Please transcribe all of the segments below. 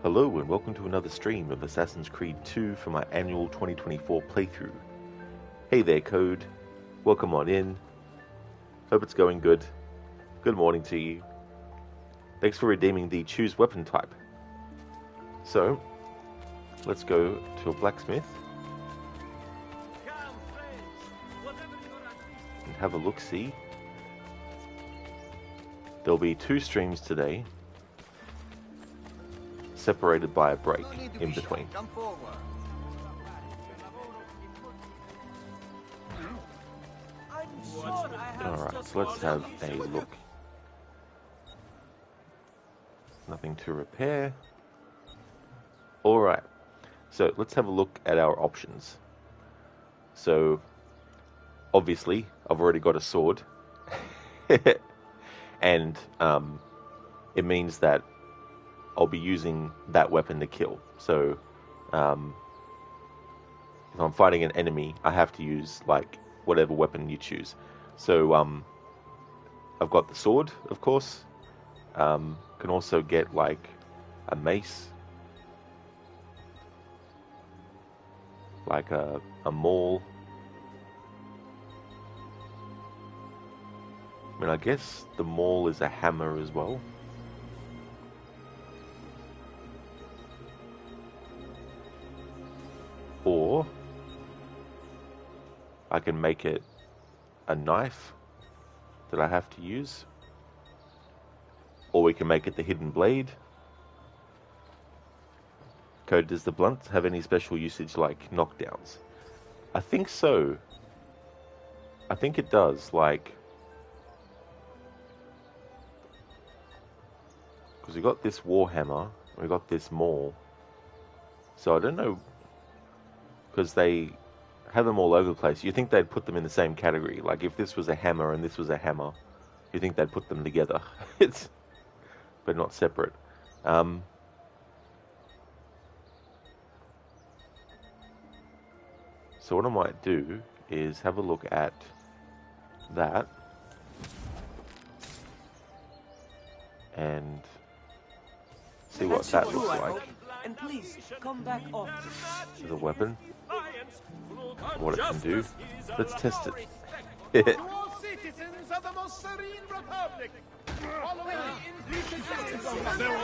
Hello and welcome to another stream of Assassin's Creed 2 for my annual 2024 playthrough. Hey there, Code. Welcome on in. Hope it's going good. Good morning to you. Thanks for redeeming the choose weapon type. So, let's go to a blacksmith and have a look-see. There'll be 2 streams today, separated by a break in between. Alright, so let's have a look. Nothing to repair. Alright, so let's have a look at our options. So, obviously, I've already got a sword. And it means that I'll be using that weapon to kill. So, if I'm fighting an enemy, I have to use, like, whatever weapon you choose. So, I've got the sword, of course. Can also get, like, a mace. Like a maul. I mean, I guess the maul is a hammer as well. Or I can make it a knife that I have to use. Or we can make it the hidden blade. Code, does the blunt have any special usage like knockdowns? I think so. I think it does, like... Because we got this warhammer, we got this maul. So I don't know... Because they have them all over the place. You think they'd put them in the same category. Like if this was a hammer and this was a hammer, you think they'd put them together. But not separate. So what I might do is have a look at that. And see what that looks like. And please come back often. As a weapon. What it can do. Let's test it.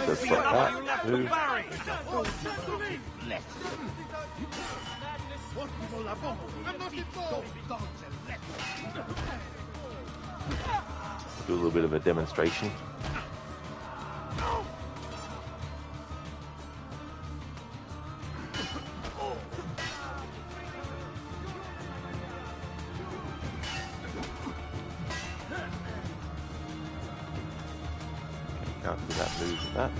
Just like that. Move. Do a little bit of a demonstration. Can't do that move with that.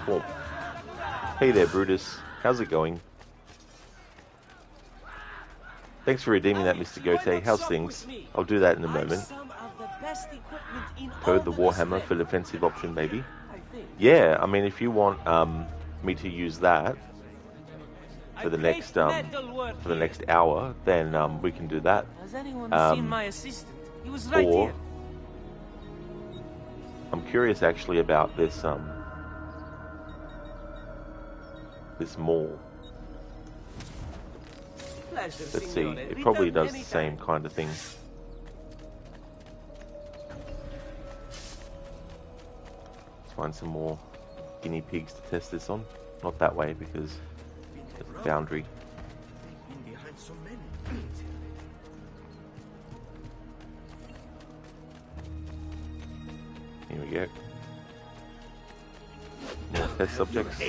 Cool. Hey there, Brutus. How's it going? Thanks for redeeming that, Mr. Gote. How's things? I'll do that in a moment. Code the Warhammer for defensive option, maybe. Yeah, I mean, if you want me to use that for the next hour, then we can do that. Has anyone seen my assistant? He was right Or here. I'm curious actually about this this maul. Pleasure, Let's see, signore. it probably Return does the same anytime. kind of thing. Let's find some more guinea pigs to test this on. Not that way because there's a boundary. Here we go. More test subjects.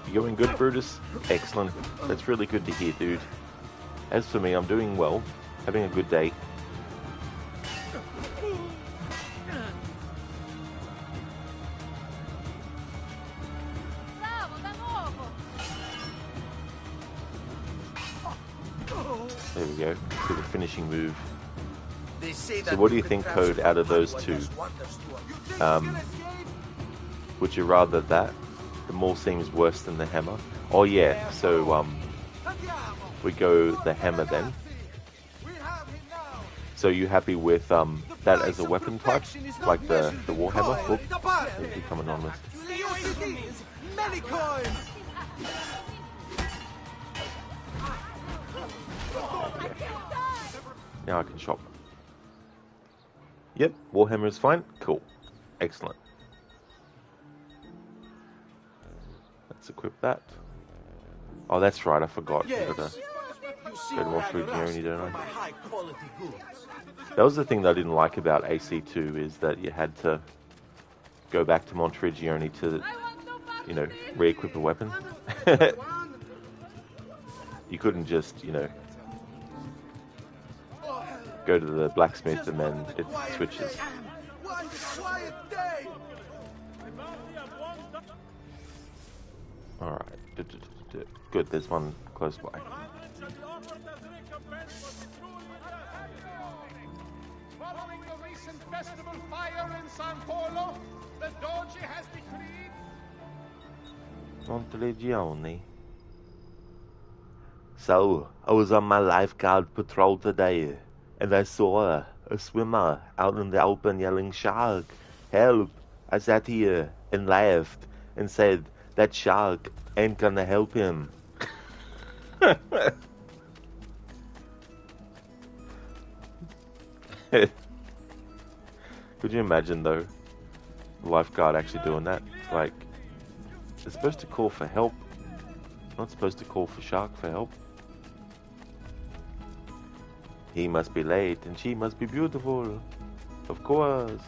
You going good, Brutus? Excellent. That's really good to hear, dude. As for me, I'm doing well. Having a good day. There we go. To the finishing move. They say So that what do you can think, transfer Code, out of those power two? does wonders to a- Would you rather that? The maul seems worse than the hammer. Oh yeah, so we go the hammer then. So you happy with that as a weapon type, like the warhammer? Whoop, he's become anonymous. Many coins. Now I can shop. Yep, warhammer is fine. Cool, excellent. Let's equip that. Oh, that's right, I forgot. I gotta go to Monster Journey, don't I? That was the thing that I didn't like about AC2, is that you had to go back to Montrigione to, you know, re-equip a weapon. You couldn't just, you know, go to the blacksmith and then it switches. Alright, good, there's one close by. Following the recent festival fire in San Polo, the Doge has decreed... Montrigione. So, I was on my lifeguard patrol today, and I saw a swimmer out in the open yelling, "Shark! Help!" I sat here and laughed and said, "That shark ain't gonna help him." Could you imagine, though, the lifeguard actually doing that? It's like, they're supposed to call for help, not supposed to call for shark for help. He must be late and she must be beautiful. Of course.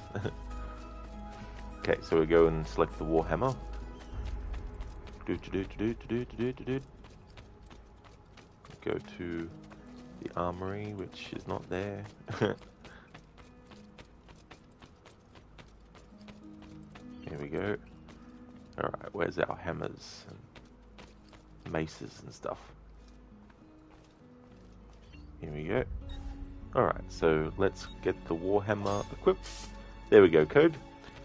Okay, so we go and select the warhammer. Go to the armory, which is not there. Here we go. Alright, where's our hammers and maces and stuff? Here we go. Alright, so let's get the warhammer equipped. There we go, Code.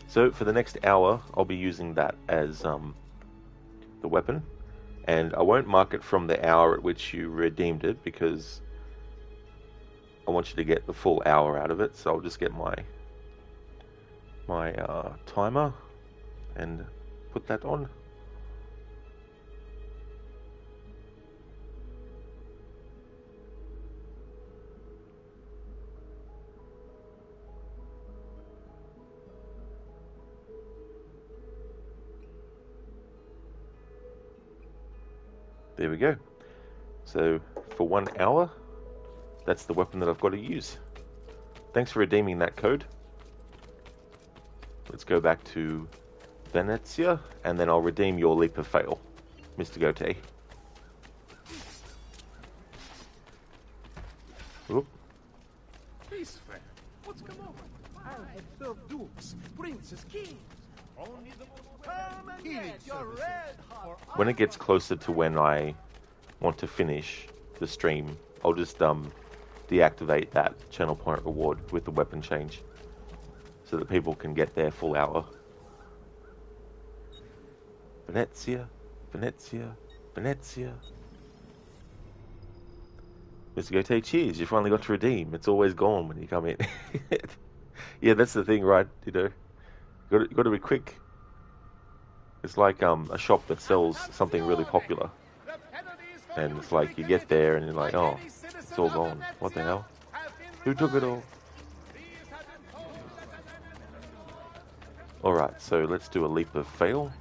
So for the next hour, I'll be using that as the weapon. And I won't mark it from the hour at which you redeemed it, because I want you to get the full hour out of it. So I'll just get my timer and put that on. There we go. So for 1 hour, that's the weapon that I've got to use. Thanks for redeeming that, Code. Let's go back to Venezia, and then I'll redeem your leap of fail, Mr. Gote. Whoop. Peace fair. What's come over? I have served dukes, princes, kings. Only the most When it gets closer to when I want to finish the stream, I'll just deactivate that channel point reward with the weapon change, so that people can get their full hour. Venezia, Venezia, Venezia. Mr. Gote, cheers, you finally got to redeem. It's always gone when you come in. Yeah, that's the thing, right? You know, you got to be quick. It's like a shop that sells something really popular, and it's like you get there and you're like, oh, it's all gone. What the hell? Who took it all? Alright, so let's do a leap of fail.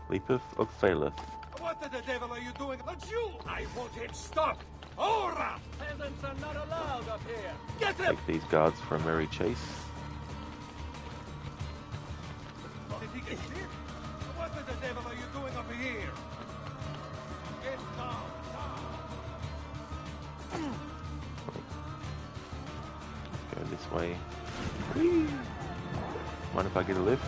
Leap of faileth. What the devil are you doing? A Jew! I want him stopped! Ora! Peasants are not allowed up here! Get him! Take these guards for a merry chase. Did he get hit? What the devil are you doing up here? Get down! Go this way. Whee! Mind if I get a lift?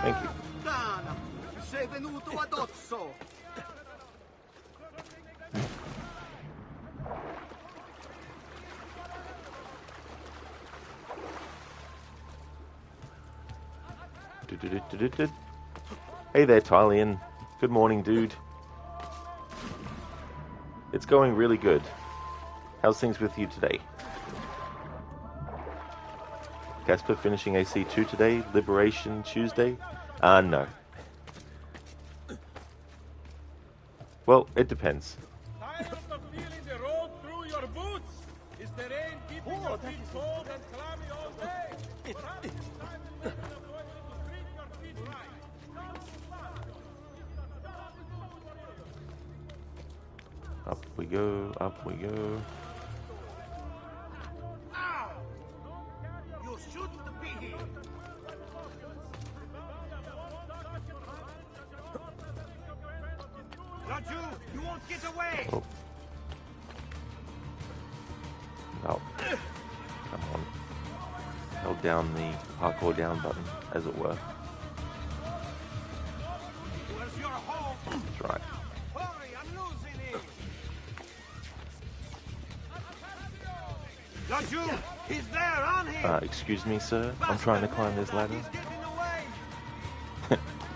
Thank you. Dana, sei venuto addosso. Hey there, Tylian. Good morning, dude. It's going really good. How's things with you today? Casper finishing AC2 today? Liberation Tuesday? No. Well, it depends. Tired of feeling the road through your boots? Is the rain keeping your feet cold and clammy all day? Perhaps it's time to make an appointment to treat your feet right. Up we go, up we go. Ow! You shouldn't be here. Raju, you won't get away. Oh. No. Come on. Held down the parkour down button, as it were. Where's your home? That's right. Hurry, I'm losing it. Raju, he's there on him. Excuse me, sir. I'm trying to climb this ladder. He's getting away.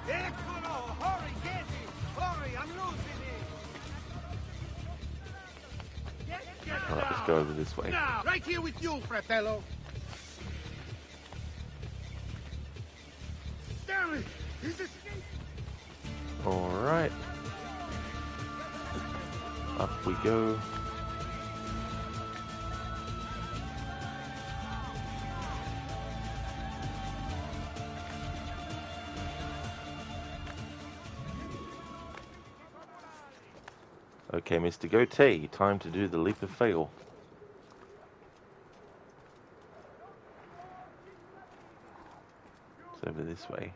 Eccolo, hurry, get him. Hurry, I'm losing it. Get Alright, let's go over this way. now. Right here with you, fratello. Damn it, he's escaped. Alright. Up we go. Okay, Mr. Goatee, time to do the leap of fail. It's over this way.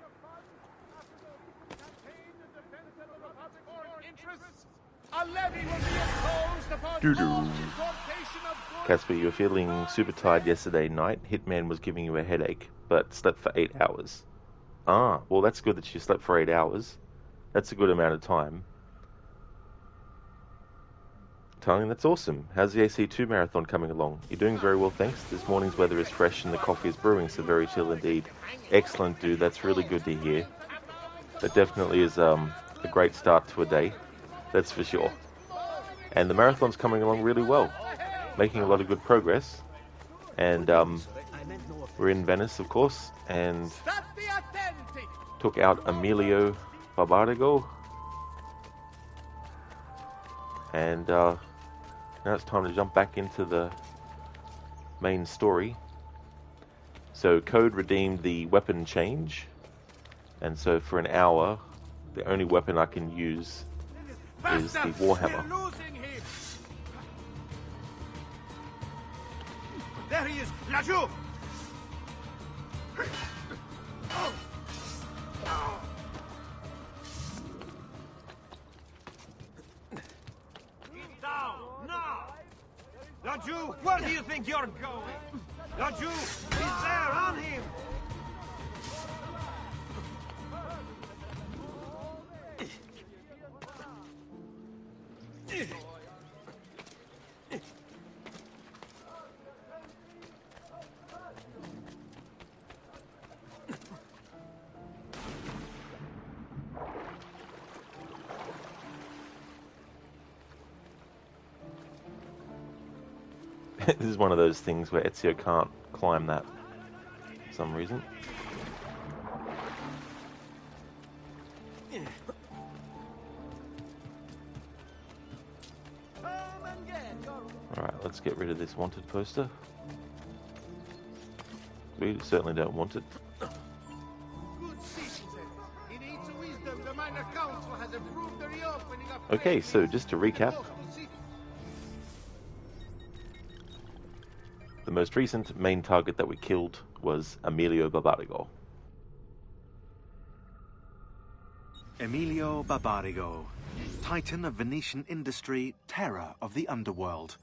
A levy will be imposed upon Doo-doo. all importation of goods. Casper, you were feeling super tired yesterday night. Hitman was giving you a headache, but slept for 8 hours. Ah, well that's good that you slept for 8 hours. That's a good amount of time. Tyling, that's awesome. How's the AC2 marathon coming along? You're doing very well, thanks. This morning's weather is fresh and the coffee is brewing, so very chill indeed. Excellent, dude. That's really good to hear. That definitely is a great start to a day. That's for sure. And the marathon's coming along really well. Making a lot of good progress. And we're in Venice, of course, and took out Emilio Barbarigo. And now it's time to jump back into the main story. So Code redeemed the weapon change, and so for an hour the only weapon I can use is the Warhammer. We're losing him. There he is, Raju. He's down now. Raju, where do you think you're going? Raju, he's there on him. This is one of those things where Ezio can't climb that for some reason. Alright, let's get rid of this wanted poster. We certainly don't want it. Good citizen. In its wisdom, the minor council has approved the reopening of Okay, so just to recap, the most recent main target that we killed was Emilio Barbarigo. Emilio Barbarigo, titan of Venetian industry, terror of the underworld.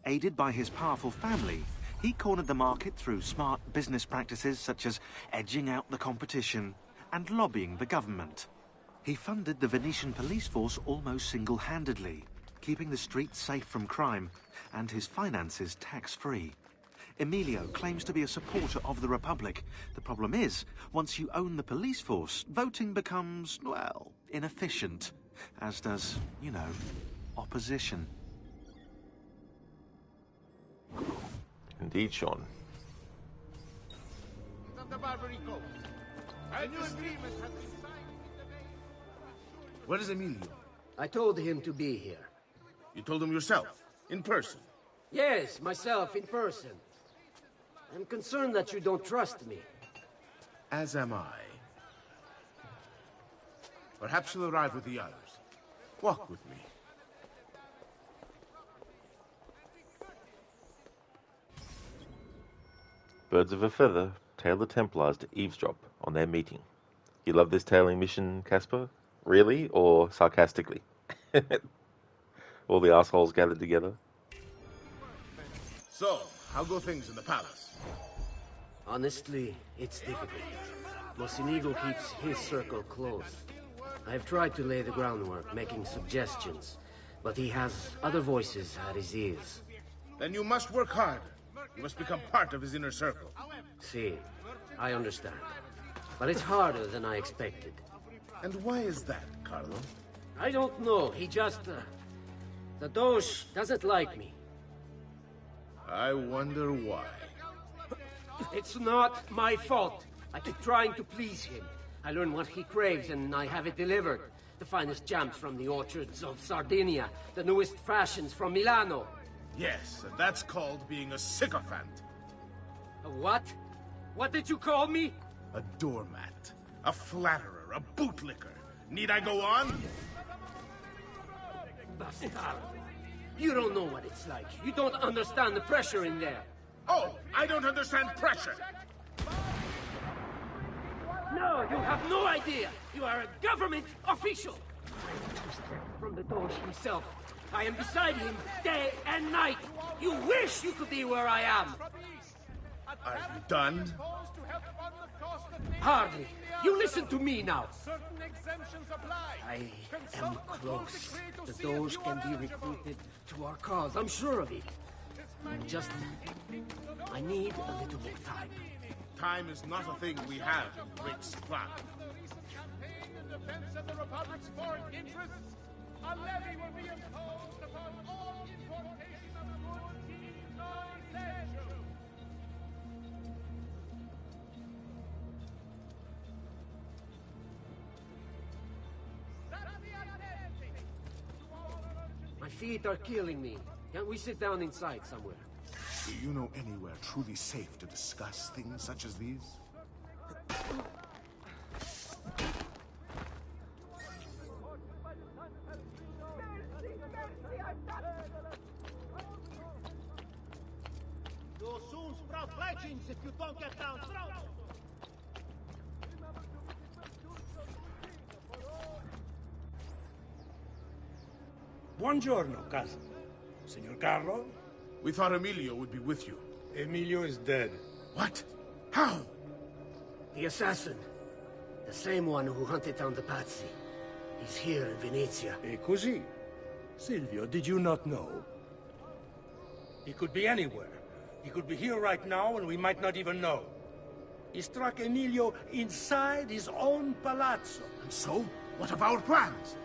Aided by his powerful family, He cornered the market through smart business practices such as edging out the competition and lobbying the government. He funded the Venetian police force almost single-handedly, keeping the streets safe from crime and his finances tax-free. Emilio claims to be a supporter of the Republic. The problem is, once you own the police force, voting becomes, well, inefficient. As does, you know, opposition. Indeed, Sean. Where is Emilio? I told him to be here. You told him yourself, in person? Yes, myself, in person. I'm concerned that you don't trust me. As am I. Perhaps he'll arrive with the others. Walk with me. Birds of a feather tail the Templars to eavesdrop on their meeting. You love this tailing mission, Casper? Really, or sarcastically? All the assholes gathered together. So, how go things in the palace? Honestly, it's difficult. Mocenigo keeps his circle close. I've tried to lay the groundwork, making suggestions, but he has other voices at his ears. Then you must work harder. You must become part of his inner circle. See, I understand. But it's harder than I expected. And why is that, Carlo? I don't know. He just... the Doge doesn't like me. I wonder why. It's not my fault. I keep trying to please him. I learn what he craves and I have it delivered. The finest jams from the orchards of Sardinia. The newest fashions from Milano. Yes, and that's called being a sycophant. A what? What did you call me? A doormat. A flatterer. A bootlicker. Need I go on? Bastardo. You don't know what it's like. You don't understand the pressure in there. Oh, I don't understand pressure. No, you have no idea. You are a government official. I am 2 steps from the Doge himself. I am beside him day and night. You wish you could be where I am. Are you done? Hardly. You listen to me now. I am close. The Doge can be recruited to our cause. I'm sure of it. I need a little more time. Time is not a thing we have in great supply. In defense of the Republic's foreign interests, a levy will be imposed upon all importation of goods non-essential. My feet are killing me. Can't we sit down inside somewhere? Do you know anywhere truly safe to discuss things such as these? You'll soon sprout fletchings if you don't get down throat. Buongiorno, cousin. Signor Carlo? We thought Emilio would be with you. Emilio is dead. What? How? The assassin. The same one who hunted down the Pazzi. He's here in Venezia. E così? Silvio, did you not know? He could be anywhere. He could be here right now and we might not even know. He struck Emilio inside his own palazzo. And so? What of our plans?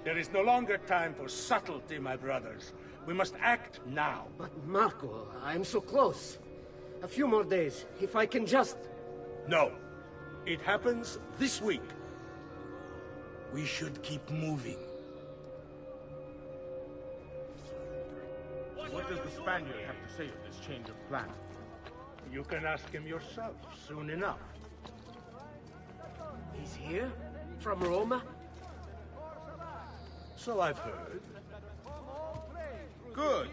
There is no longer time for subtlety, my brothers. We must act now. But Marco, I'm so close. A few more days, if I can just... No. It happens this week. We should keep moving. What does the Spaniard have to say of this change of plan? You can ask him yourself soon enough. He's here? From Roma? So I've heard. Good.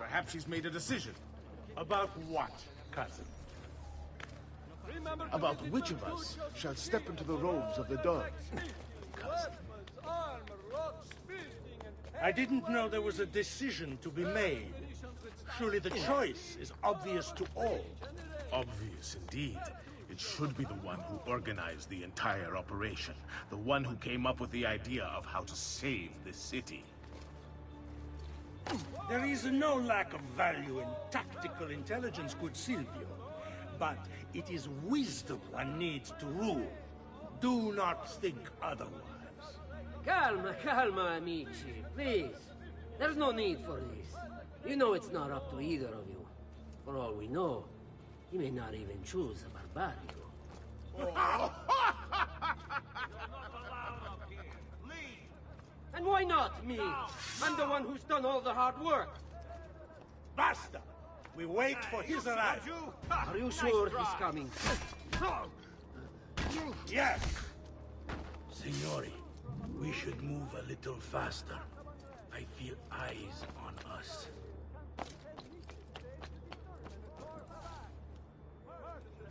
Perhaps he's made a decision. About what, cousin? About which of us shall step into the robes of the Doge. Cousin. I didn't know there was a decision to be made. Surely the choice is obvious to all. Obvious indeed. It should be the one who organized the entire operation. The one who came up with the idea of how to save the city. There is no lack of value in tactical intelligence, good Silvio. But it is wisdom one needs to rule. Do not think otherwise. Calma, calma, amici, please. There's no need for this. You know it's not up to either of you. For all we know, he may not even choose a barbarigo. And why not me? I'm the one who's done all the hard work. Basta! We wait for his arrival. Are you sure he's coming? Yes! Signori, we should move a little faster. I feel eyes on us.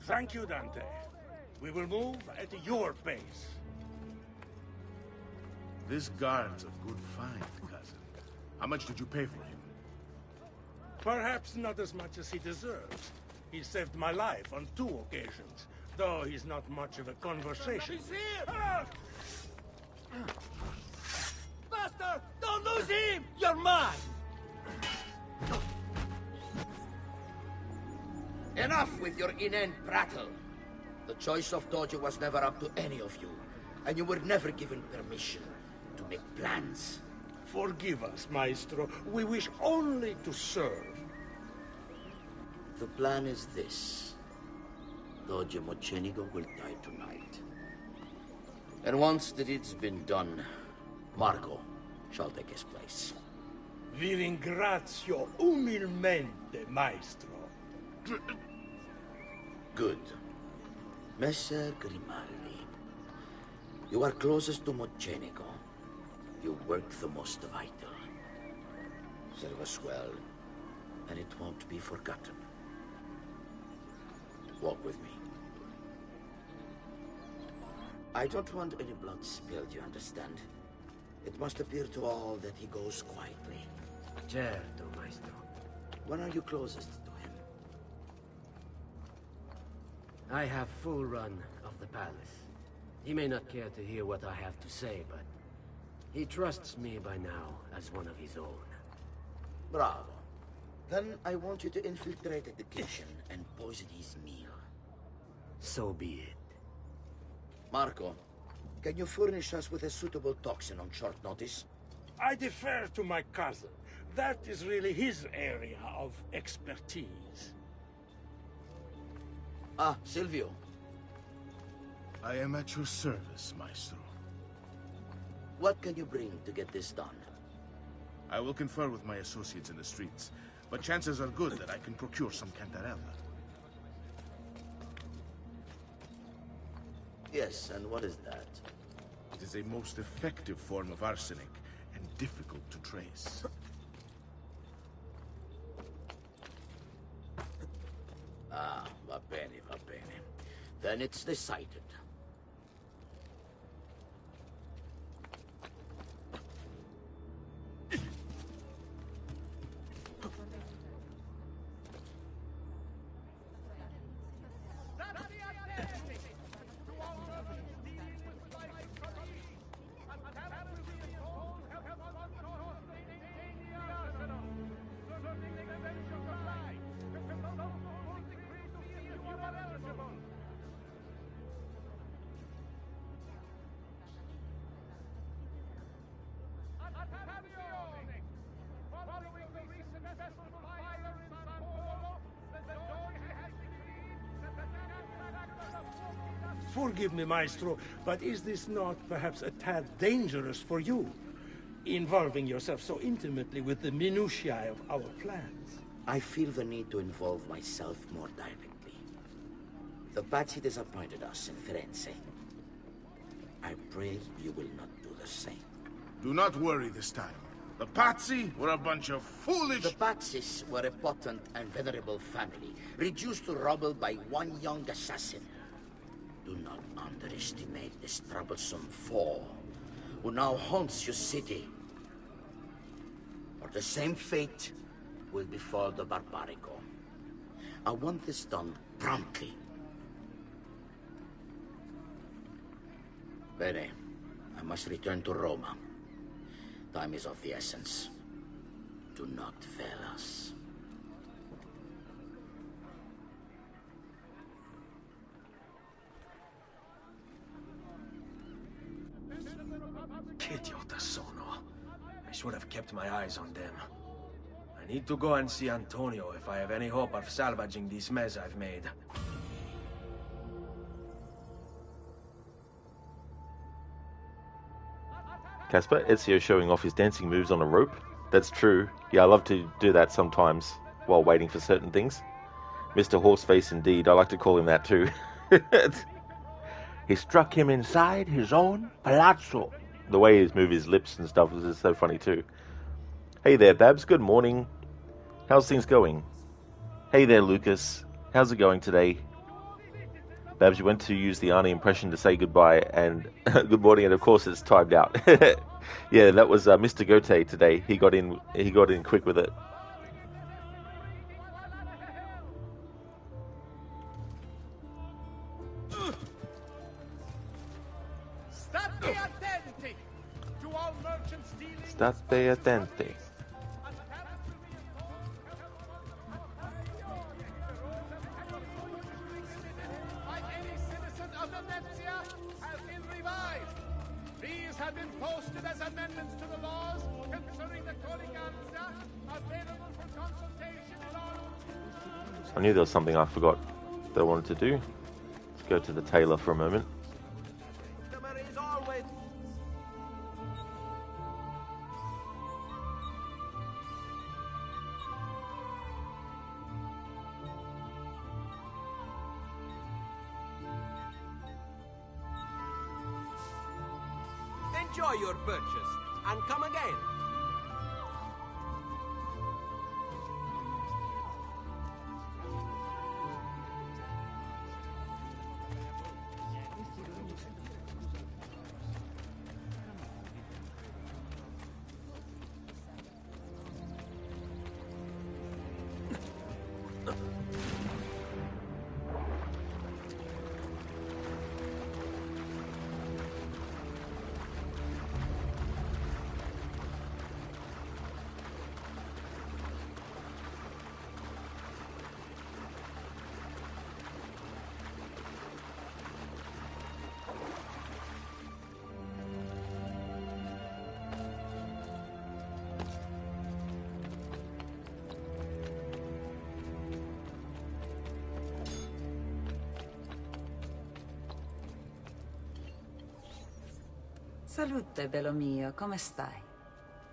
Thank you, Dante. We will move at your pace. This guard's a good find, cousin. How much did you pay for him? Perhaps not as much as he deserves. He saved my life on 2 occasions, though he's not much of a conversation. He's here! Master, don't lose him! You're mine! Enough with your inane prattle. The choice of Dojo was never up to any of you, and you were never given permission to make plans. Forgive us, Maestro. We wish only to serve. The plan is this. Dojo Mocenigo will die tonight. And once the deed's been done, Marco shall take his place. Vi ringrazio umilmente, Maestro. Good. Messer Grimaldi, you are closest to Mocenigo. You work the most vital. Serve us well, and it won't be forgotten. Walk with me. I don't want any blood spilled, you understand? It must appear to all that he goes quietly. Certo, Maestro. When are you closest to him? I have full run of the palace. He may not care to hear what I have to say, but he trusts me by now as one of his own. Bravo. Then I want you to infiltrate the kitchen and poison his meal. So be it. Marco, can you furnish us with a suitable toxin on short notice? I defer to my cousin. That is really his area of expertise. Ah, Silvio. I am at your service, Maestro. What can you bring to get this done? I will confer with my associates in the streets, but chances are good that I can procure some cantarella. Yes, and what is that? It is a most effective form of arsenic, and difficult to trace. Ah, va bene, va bene. Then it's decided. Forgive me, Maestro, but is this not perhaps a tad dangerous for you? Involving yourself so intimately with the minutiae of our plans. I feel the need to involve myself more directly. The Pazzi disappointed us in Firenze. I pray you will not do the same. Do not worry this time. The Pazzi were a bunch of foolish... The Pazzis were a potent and venerable family, reduced to rubble by one young assassin. Do not underestimate this troublesome foe, who now haunts your city. For the same fate will befall the Barbarigo. I want this done promptly. Bene, I must return to Roma. Time is of the essence. Do not fail us. Idiota sono. I should have kept my eyes on them. I need to go and see Antonio if I have any hope of salvaging this mess I've made. Casper, Ezio showing off his dancing moves on a rope. That's true. Yeah, I love to do that sometimes while waiting for certain things. Mr. Horseface indeed. I like to call him that too. He struck him inside his own palazzo. The way he moves his lips and stuff is just so funny too. Hey there, Babs. Good morning. How's things going? Hey there, Lucas. How's it going today? Babs, you went to use the Arnie impression to say goodbye and good morning, and of course it's timed out. Yeah, that was Mr. Gote today. He got in quick with it. State attenti to all merchants dealing. State attenti. Have been posted as amendments to the laws concerning the colleganza, available for consultation in all. I knew there was something I forgot that I wanted to do. Let's go to the tailor for a moment. Enjoy your purchase, and come again. Salute, bello mio. Come stai?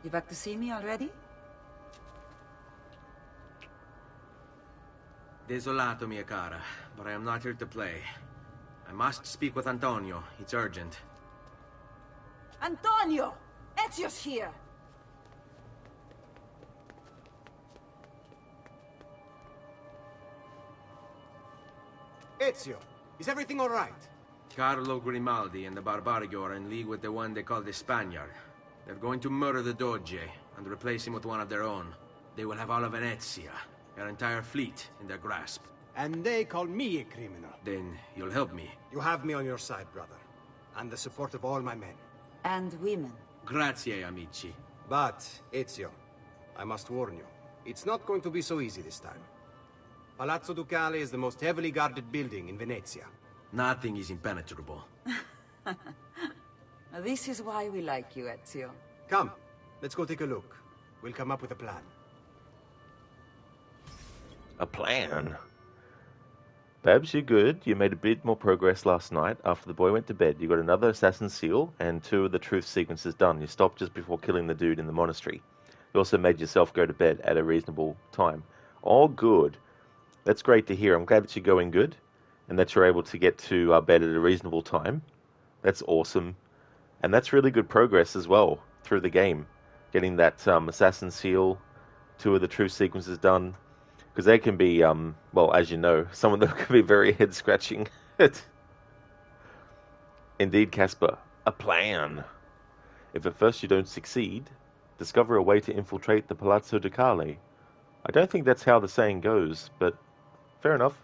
You back to see me already? Desolato, mia cara, but I am not here to play. I must speak with Antonio. It's urgent. Antonio! Ezio's here! Ezio, is everything all right? Carlo Grimaldi and the Barbarigo are in league with the one they call the Spaniard. They're going to murder the Doge and replace him with one of their own. They will have all of Venezia, their entire fleet, in their grasp. And they call me a criminal. Then you'll help me. You have me on your side, brother. And the support of all my men. And women. Grazie, amici. But, Ezio, I must warn you. It's not going to be so easy this time. Palazzo Ducale is the most heavily guarded building in Venezia. Nothing is impenetrable. This is why we like you, Ezio. Come, let's go take a look. We'll come up with a plan. A plan? Babs, you're good. You made a bit more progress last night after the boy went to bed. You got another assassin's seal and 2 of the truth sequences done. You stopped just before killing the dude in the monastery. You also made yourself go to bed at a reasonable time. All good. That's great to hear. I'm glad that you're going good and that you're able to get to bed at a reasonable time. That's awesome. And that's really good progress as well through the game. Getting that assassin's seal, 2 of the truth sequences done. Because they can be, well, as you know, some of them can be very head-scratching. Indeed, Casper, a plan. If at first you don't succeed, discover a way to infiltrate the Palazzo Ducale. I don't think that's how the saying goes, but fair enough.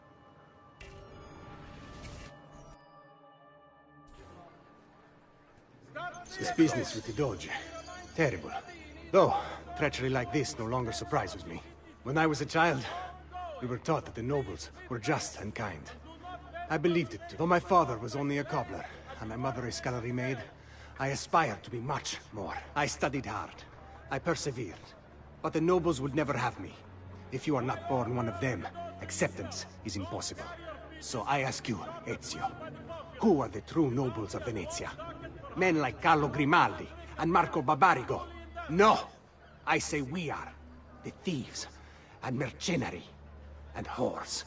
This business with the Doge. Terrible. Though, treachery like this no longer surprises me. When I was a child, we were taught that the nobles were just and kind. I believed it too. Though my father was only a cobbler, and my mother a scullery maid, I aspired to be much more. I studied hard. I persevered. But the nobles would never have me. If you are not born one of them, acceptance is impossible. So I ask you, Ezio, who are the true nobles of Venezia? Men like Carlo Grimaldi and Marco Barbarigo? No! I say we are. The thieves and mercenary and whores.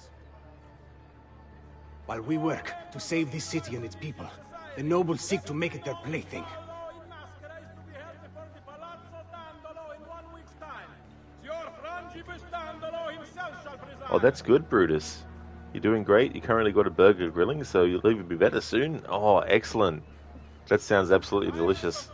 While we work to save this city and its people, the nobles seek to make it their plaything. Oh, that's good, Brutus. You're doing great. You currently got a burger grilling, so you'll even be better soon. Oh, excellent. That sounds absolutely delicious.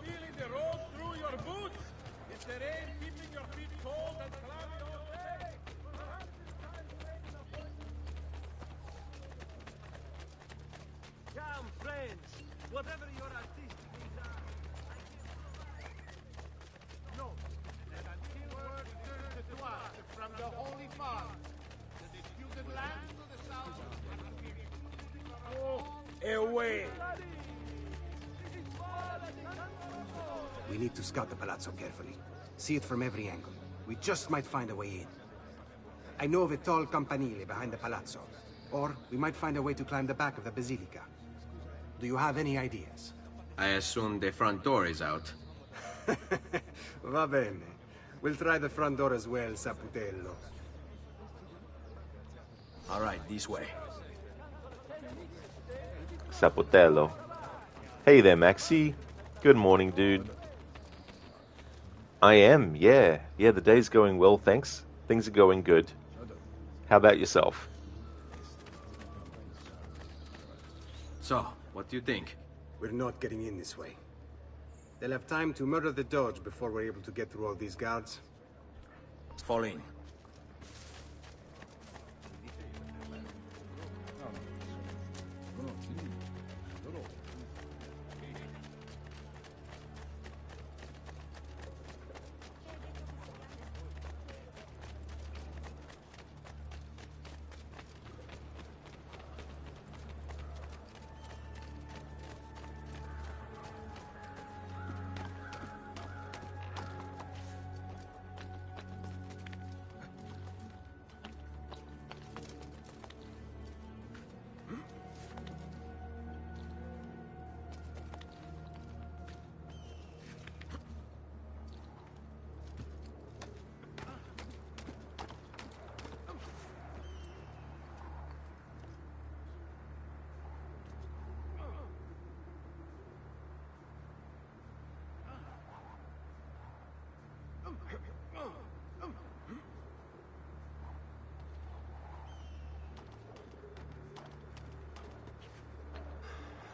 We need to scout the palazzo carefully. See it from every angle. We just might find a way in. I know of a tall campanile behind the palazzo. Or we might find a way to climb the back of the basilica. Do you have any ideas? I assume the front door is out. Va bene. We'll try the front door as well, Saputello. All right, this way. Saputello. Hey there, Maxi. Good morning, dude. I am, yeah. Yeah, the day's going well, thanks. Things are going good. How about yourself? So, what do you think? We're not getting in this way. They'll have time to murder the Doge before we're able to get through all these guards. Fall in.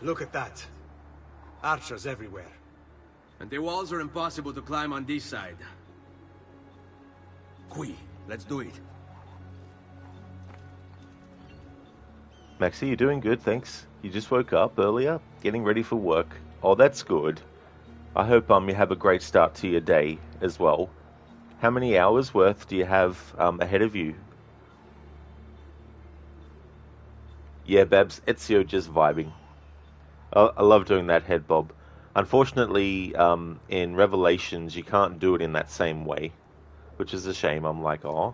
Look at that. Archers everywhere. And the walls are impossible to climb on this side. Qui, let's do it. Maxi, you're doing good, thanks. You just woke up earlier, getting ready for work. Oh, that's good. I hope you have a great start to your day as well. How many hours worth do you have ahead of you? Yeah, Babs, Ezio just vibing. I love doing that head bob. Unfortunately, in Revelations, you can't do it in that same way, which is a shame. I'm like, oh.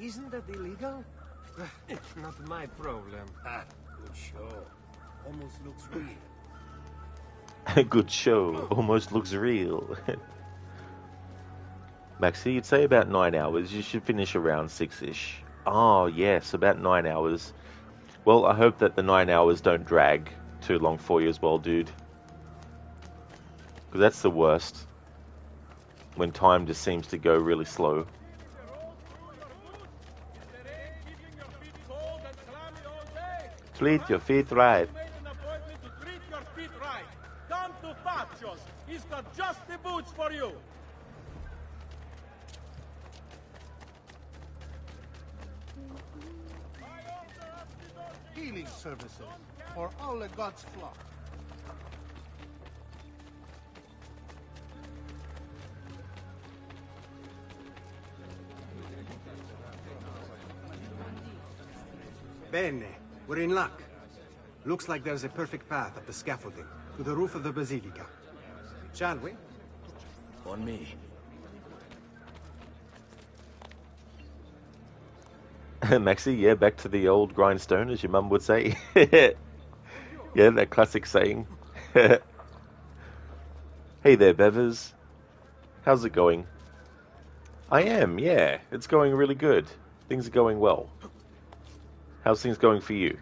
Isn't that illegal? It's not my problem. Ah, good show. Almost looks real. Good show. Almost looks real. Maxi, you'd say about 9 hours. You should finish around 6-ish. Oh, yes, about 9 hours. Well, I hope that the 9 hours don't drag too long for you as well, dude. Because that's the worst. When time just seems to go really slow. Treat your feet right. Come to Faccios. He's got just the boots for you. Healing services for all the gods' flock. Bene, we're in luck. Looks like there's a perfect path up the scaffolding to the roof of the Basilica. Shall we? On me. Maxi, yeah, back to the old grindstone, as your mum would say. Yeah, that classic saying. Hey there, Bevers. How's it going? I am, yeah. It's going really good. Things are going well. How's things going for you?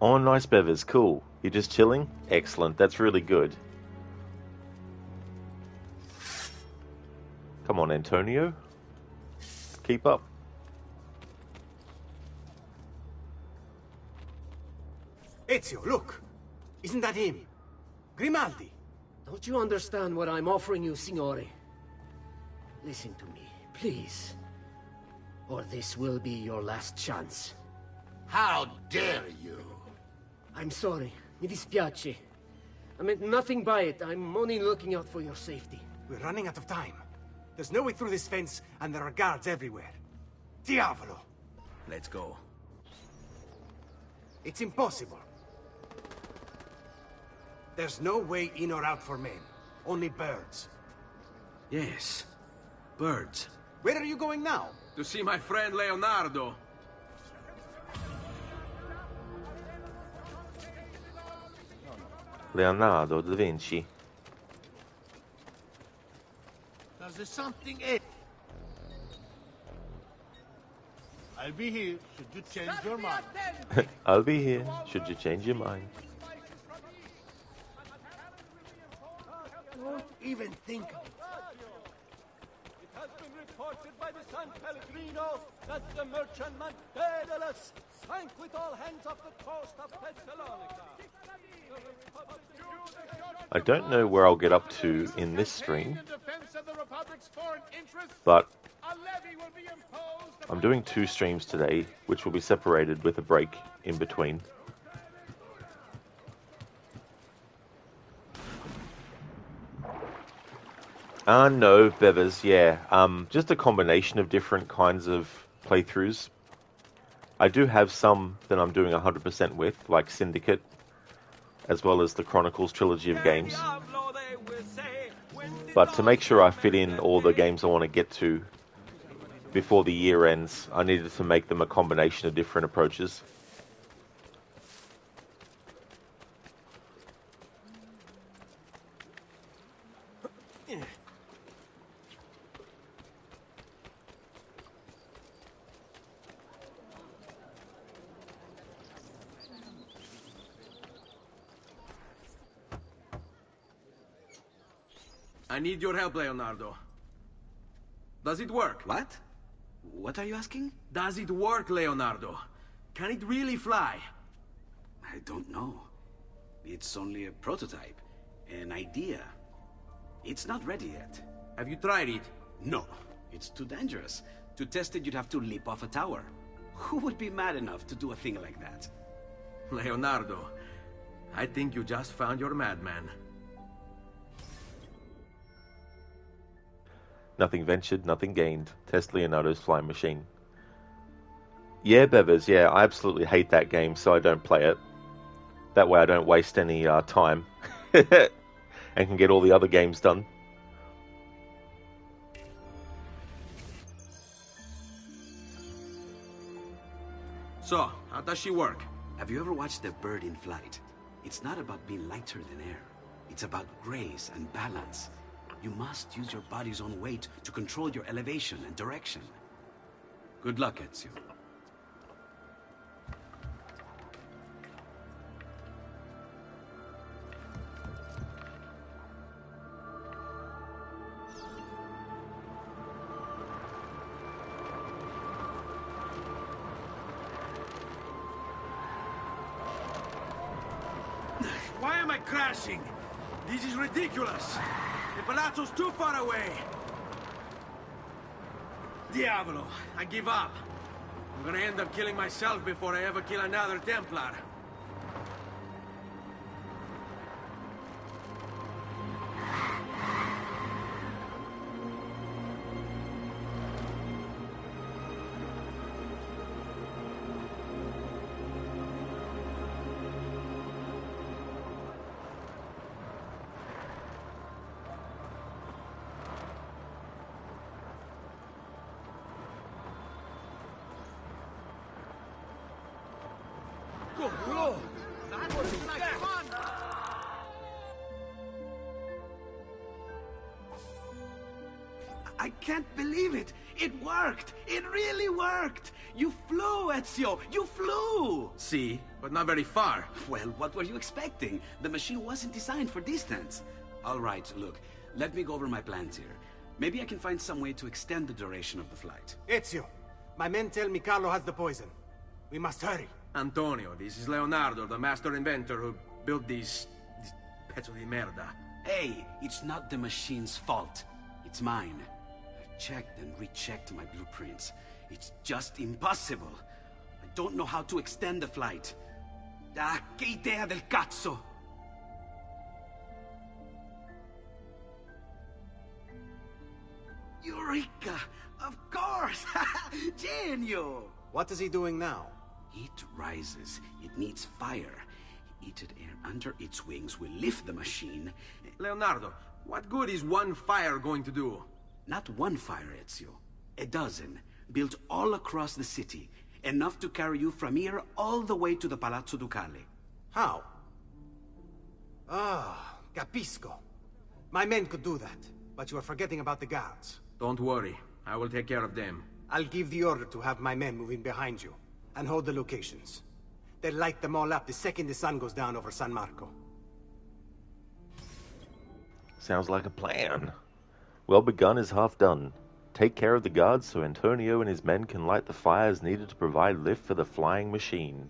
Oh, nice, Bevers. Cool. You're just chilling? Excellent. That's really good. Come on, Antonio. Keep up. Ezio, look! Isn't that him? Grimaldi! Don't you understand what I'm offering you, Signore? Listen to me, please. Or this will be your last chance. How dare you? I'm sorry. Mi dispiace. I meant nothing by it. I'm only looking out for your safety. We're running out of time. There's no way through this fence, and there are guards everywhere. Diavolo! Let's go. It's impossible. There's no way in or out for men. Only birds. Yes. Birds. Where are you going now? To see my friend Leonardo. Leonardo da Vinci. There's something else. I'll be here should you change your mind. I'll be here, should you change your mind. Don't even think of it. It has been reported by the San Pellegrino that the merchantman Daedalus sank with all hands off the coast of Thessalonica. I don't know where I'll get up to in this stream, but I'm doing 2 streams today, which will be separated with a break in between. No, Bevers, yeah. Just a combination of different kinds of playthroughs. I do have some that I'm doing 100% with, like Syndicate, as well as the Chronicles trilogy of games. But to make sure I fit in all the games I want to get to before the year ends, I needed to make them a combination of different approaches. I need your help, Leonardo. Does it work? What? What are you asking? Does it work, Leonardo? Can it really fly? I don't know. It's only a prototype. An idea. It's not ready yet. Have you tried it? No. It's too dangerous. To test it, you'd have to leap off a tower. Who would be mad enough to do a thing like that? Leonardo, I think you just found your madman. Nothing ventured, nothing gained. Test Leonardo's flying machine. Yeah, Bevers, yeah, I absolutely hate that game, so I don't play it. That way I don't waste any time. And can get all the other games done. So, how does she work? Have you ever watched a bird in flight? It's not about being lighter than air. It's about grace and balance. You must use your body's own weight to control your elevation and direction. Good luck, Ezio. Why am I crashing? This is ridiculous. The palazzo's too far away. Diavolo, I give up. I'm gonna end up killing myself before I ever kill another Templar. Good Lord! What is that? I can't believe it! It worked! It really worked! You flew, Ezio! You flew! See, but not very far. Well, what were you expecting? The machine wasn't designed for distance. All right, look, let me go over my plans here. Maybe I can find some way to extend the duration of the flight. Ezio, my men tell me Carlo has the poison. We must hurry. Antonio, this is Leonardo, the master inventor who built these pezzo di merda. Hey, it's not the machine's fault. It's mine. I've checked and rechecked my blueprints. It's just impossible. I don't know how to extend the flight. Ah, che idea del cazzo! Eureka! Of course! Genio! What is he doing now? It rises. It needs fire. Heated air under its wings will lift the machine. Leonardo, what good is one fire going to do? Not one fire, Ezio. A dozen, built all across the city. Enough to carry you from here all the way to the Palazzo Ducale. How? Ah, capisco. My men could do that, but you are forgetting about the guards. Don't worry. I will take care of them. I'll give the order to have my men moving behind you, and hold the locations. They'll light them all up the second the sun goes down over San Marco. Sounds like a plan. Well begun is half done. Take care of the guards so Antonio and his men can light the fires needed to provide lift for the flying machine.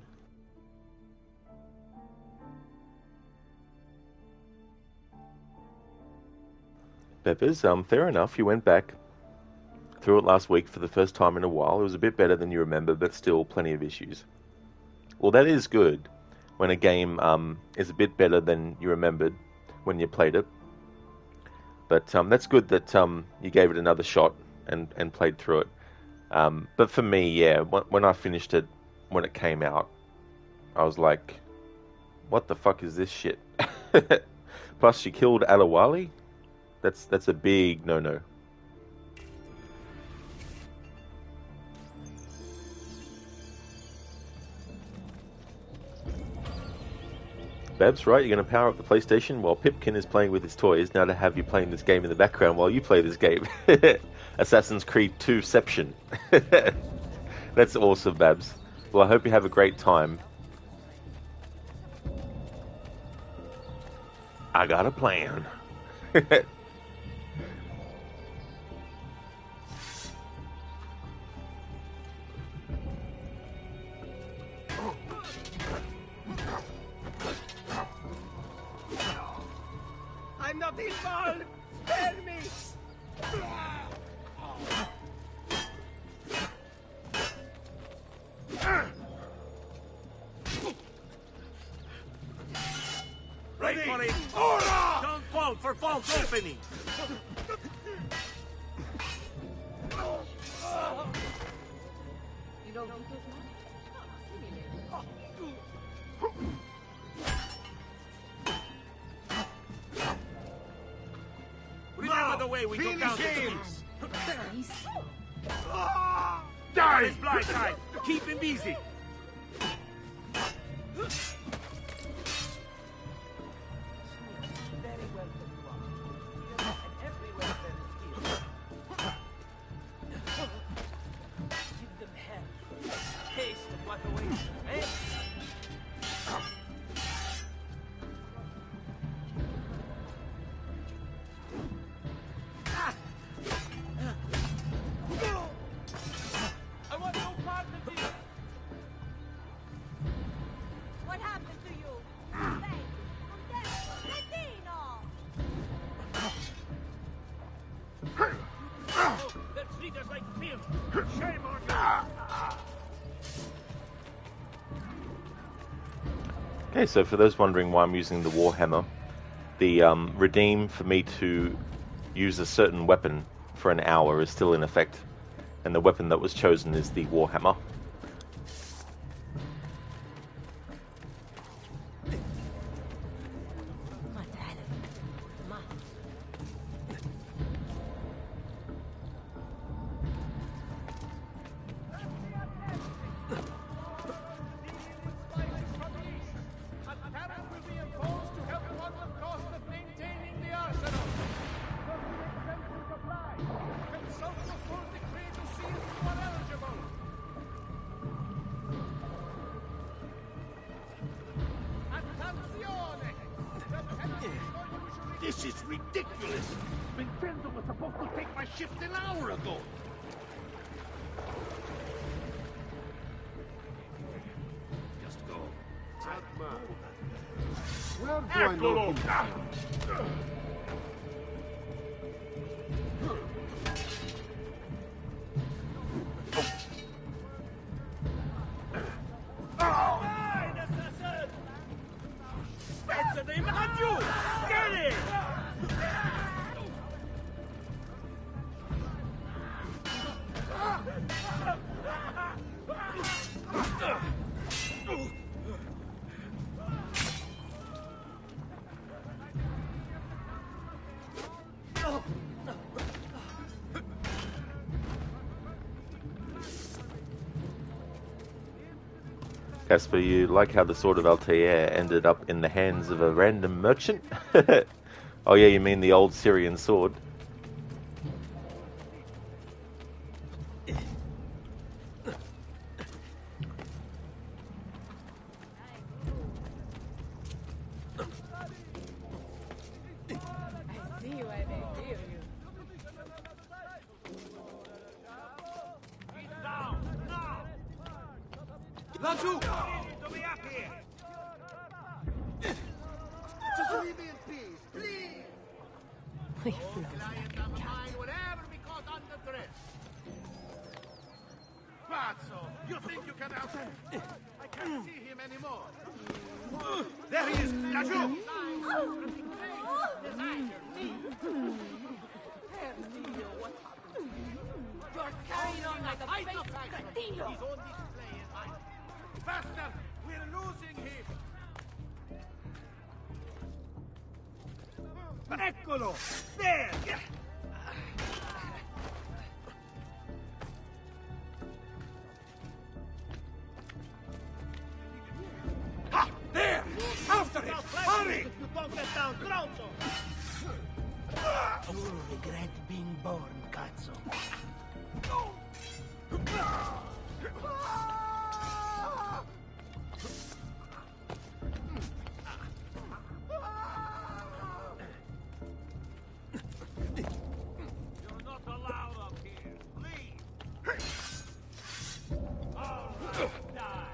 Peppers, fair enough. You went back through it last week for the first time in a while. It was a bit better than you remember, but still plenty of issues. Well, that is good when a game is a bit better than you remembered when you played it. But that's good that you gave it another shot and played through it. But for me, yeah, when I finished it, when it came out, I was like, what the fuck is this shit? Plus, she killed Alawali? That's a big no-no. Babs, right? You're going to power up the PlayStation while Pipkin is playing with his toys. Now to have you playing this game in the background while you play this game. Assassin's Creed 2-ception. That's awesome, Babs. Well, I hope you have a great time. I got a plan. I'm not involved! Spare me! Ready for it! Ora! Don't fall for false opening! Remember the way we go down to trees. Die! His blind side! Keep him busy! Okay, so for those wondering why I'm using the Warhammer, the redeem for me to use a certain weapon for an hour is still in effect, and the weapon that was chosen is the Warhammer. This is ridiculous! Vincenzo was supposed to take my shift an hour ago! Just go. Where do I know him? Casper, you like how the Sword of Altair ended up in the hands of a random merchant? Oh yeah, you mean the old Syrian sword? Laggiù! Just leave me in peace, please! We float like a cat. Whatever because under threat. Pazzo! You think you can out... I can't see him anymore. There he is! Laggiù! You're carrying on like a fake cretino. He's on display in mine. Faster! We're losing him! Eccolo! There! Ha! There! After it! Hurry! You don't get down, pronto! You'll regret being born, cazzo. You're not allowed up here. Leave! All right, die!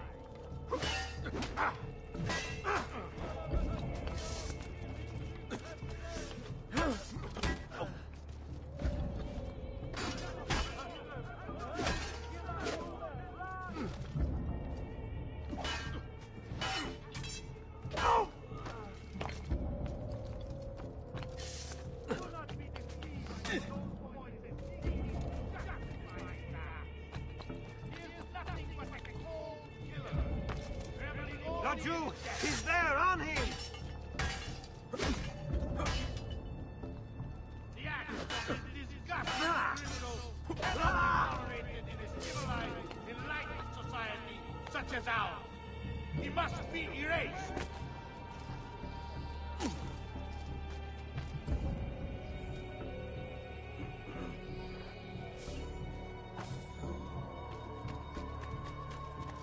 Laggiù! He's there, on him! The act of this disgusting criminal not tolerated in a civilized, enlightened society such as ours. He must be erased.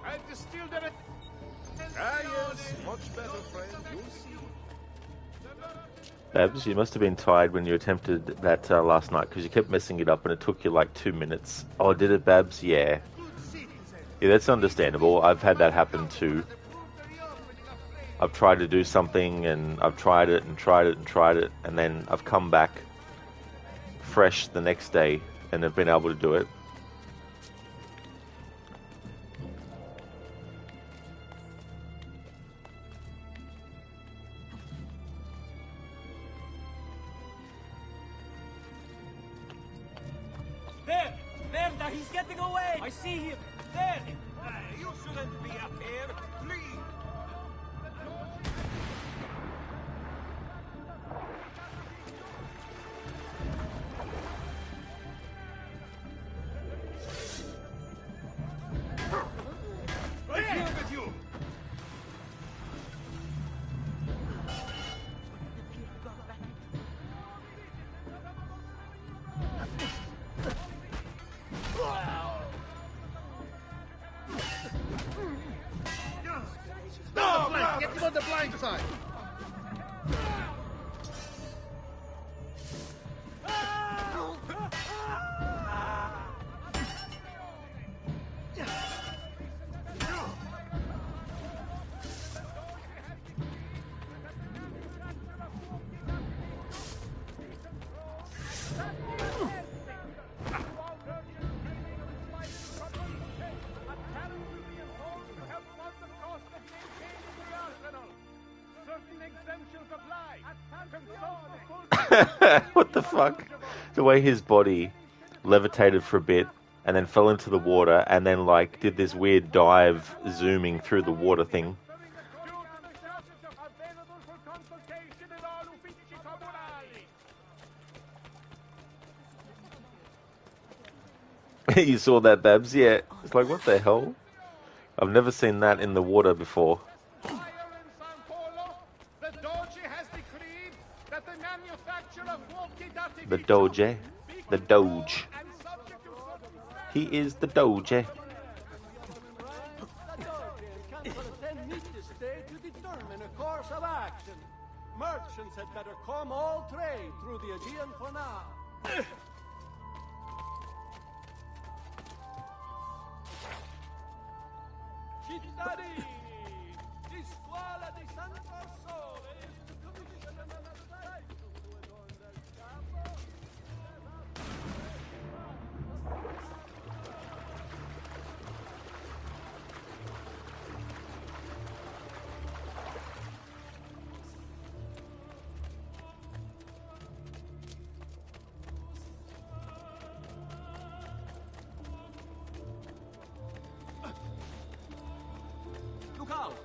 I distilled it. Ah, yes, much better, friend. You'll see. Babs, you must have been tired when you attempted that last night, because you kept messing it up and it took you like 2 minutes. Oh, did it, Babs? Yeah. Yeah, that's understandable. I've had that happen too. I've tried to do something and I've tried it and tried it and tried it, and then I've come back fresh the next day and have been able to do it. Now he's getting away! I see him! There! You shouldn't be up here. Flee! Right here with you! No, flank! Get him on the blind side! What the fuck? The way his body levitated for a bit and then fell into the water and then like did this weird dive zooming through the water thing. You saw that, Babs? Yeah. It's like, what the hell? I've never seen that in the water before. The Doge. The Doge. He is the Doge. The Doge can then meet this day to determine a course of action. Merchants had better come all trade through the Aegean for now. Cittadini, di scuola di Santo Sole is to commission an assai to adorn their chapel. Look out!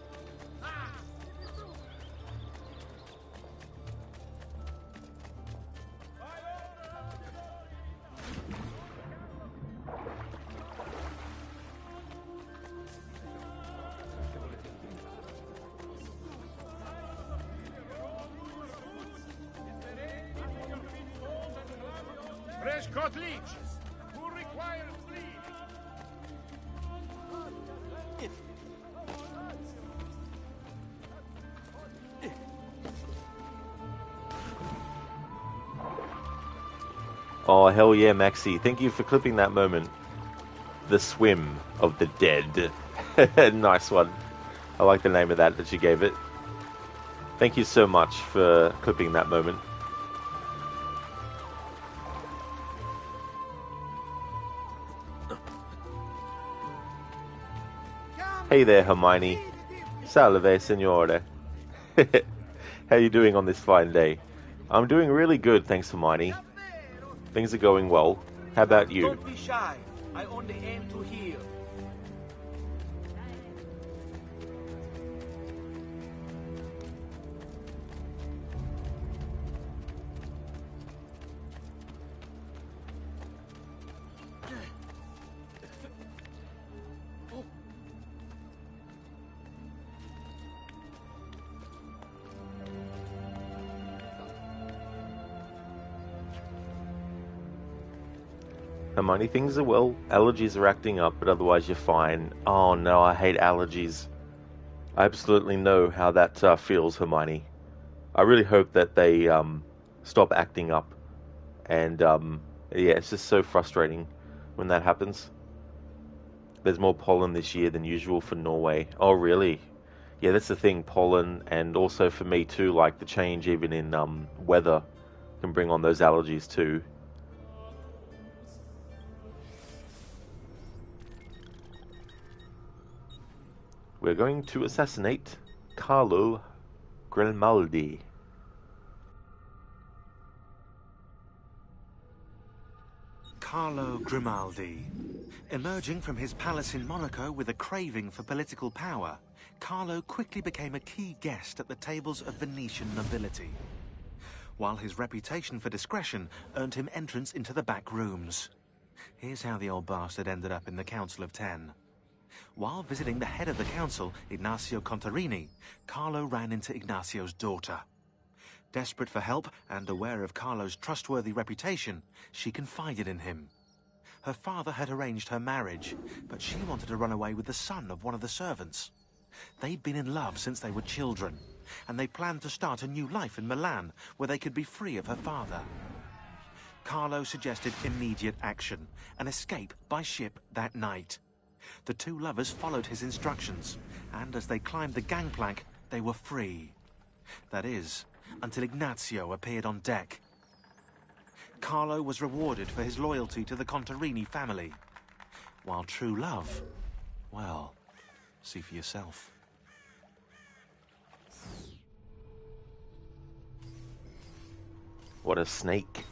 Fresh-cut leeches. Who requires bleed? Oh, hell yeah, Maxi. Thank you for clipping that moment. The Swim of the Dead. Nice one. I like the name of that you gave it. Thank you so much for clipping that moment. Hey there, Hermione. Salve, signore. How you doing on this fine day? I'm doing really good, thanks, Hermione. Things are going well. How about you? Don't be shy. I only aim to heal. Hermione, things are well. Allergies are acting up, but otherwise you're fine. Oh no, I hate allergies. I absolutely know how that feels, Hermione. I really hope that they stop acting up. And yeah, it's just so frustrating when that happens. There's more pollen this year than usual for Norway. Oh really? Yeah, that's the thing, pollen, and also for me too, like the change even in weather can bring on those allergies too. We're going to assassinate Carlo Grimaldi. Carlo Grimaldi. Emerging from his palace in Monaco with a craving for political power, Carlo quickly became a key guest at the tables of Venetian nobility, while his reputation for discretion earned him entrance into the back rooms. Here's how the old bastard ended up in the Council of Ten. While visiting the head of the council, Ignazio Contarini, Carlo ran into Ignazio's daughter. Desperate for help and aware of Carlo's trustworthy reputation, she confided in him. Her father had arranged her marriage, but she wanted to run away with the son of one of the servants. They'd been in love since they were children, and they planned to start a new life in Milan, where they could be free of her father. Carlo suggested immediate action, an escape by ship that night. The two lovers followed his instructions, and as they climbed the gangplank, they were free. That is, until Ignazio appeared on deck. Carlo was rewarded for his loyalty to the Contarini family, while true love, well, see for yourself. What a snake.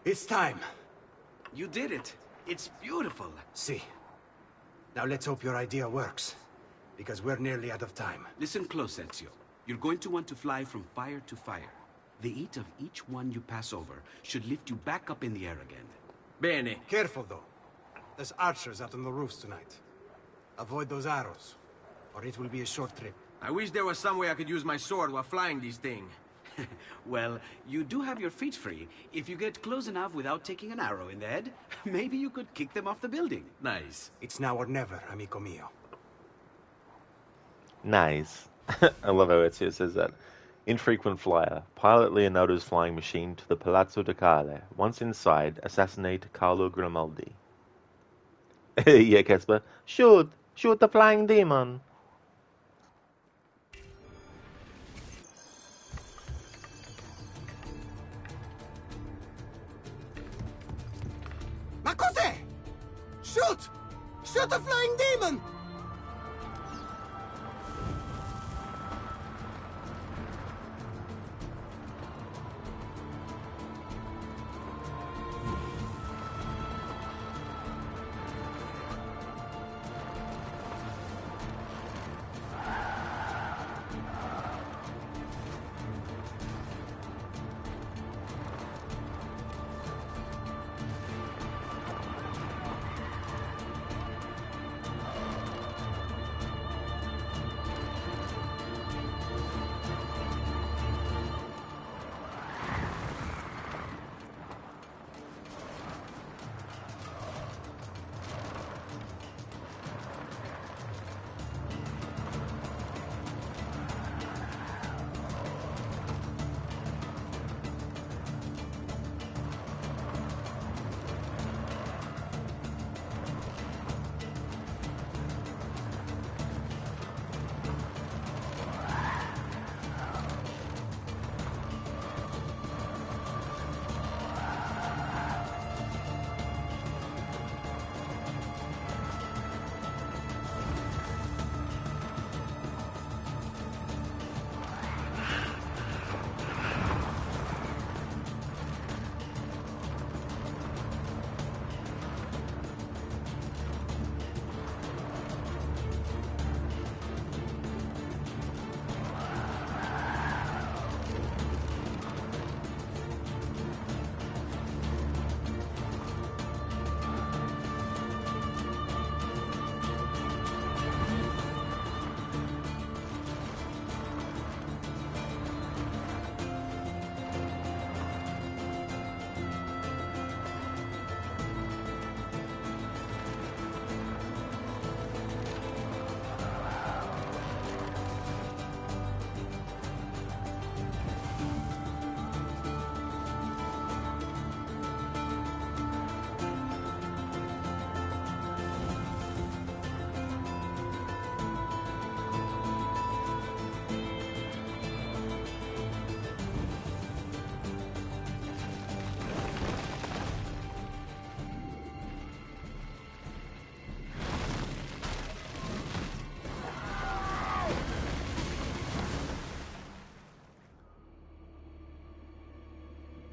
It's time. You did it. It's beautiful. See. Now let's hope your idea works, because we're nearly out of time. Listen close, Ezio. You're going to want to fly from fire to fire. The heat of each one you pass over should lift you back up in the air again. Bene. Careful, though. There's archers out on the roofs tonight. Avoid those arrows, or it will be a short trip. I wish there was some way I could use my sword while flying these things. Well, you do have your feet free. If you get close enough without taking an arrow in the head, maybe you could kick them off the building. Nice. It's now or never, amico mio. Nice. I love how Ezio says that. Infrequent flyer. Pilot Leonardo's flying machine to the Palazzo Ducale. Once inside, assassinate Carlo Grimaldi. Yeah, Casper. Shoot! Shoot the flying demon! Ma cos'è? Shoot! Shoot the flying demon!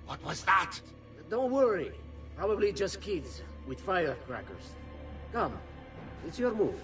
What was that? Don't worry. Probably just kids with firecrackers. Come, it's your move.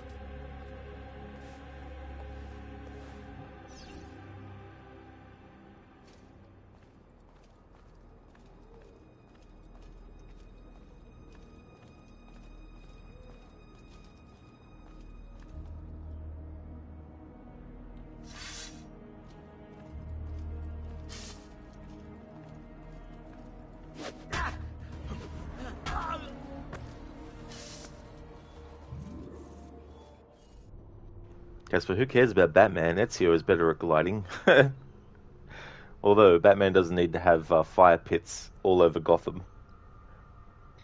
Casper, who cares about Batman? Ezio is better at gliding. Although, Batman doesn't need to have fire pits all over Gotham,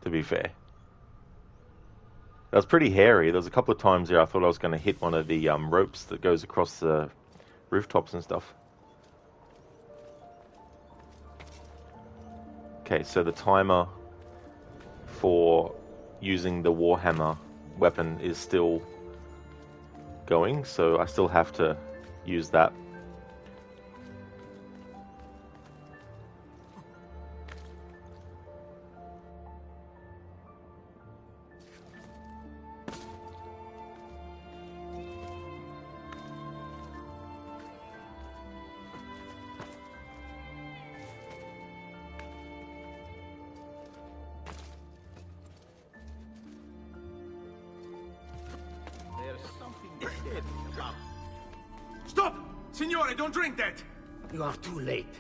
to be fair. That was pretty hairy. There was a couple of times there I thought I was going to hit one of the ropes that goes across the rooftops and stuff. Okay, so the timer for using the Warhammer weapon is still going, so I still have to use that. Stop! Signore, don't drink that! You are too late.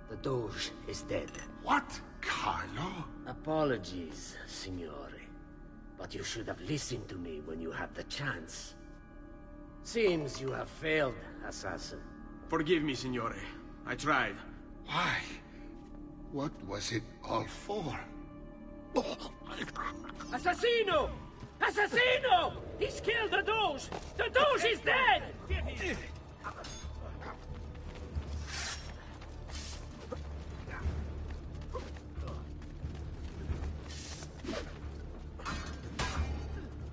The Doge is dead. What? Carlo? Apologies, Signore. But you should have listened to me when you had the chance. Seems you have failed, assassin. Forgive me, Signore. I tried. Why? What was it all for? Assassino! Assassino! He's killed the Doge! The Doge is dead!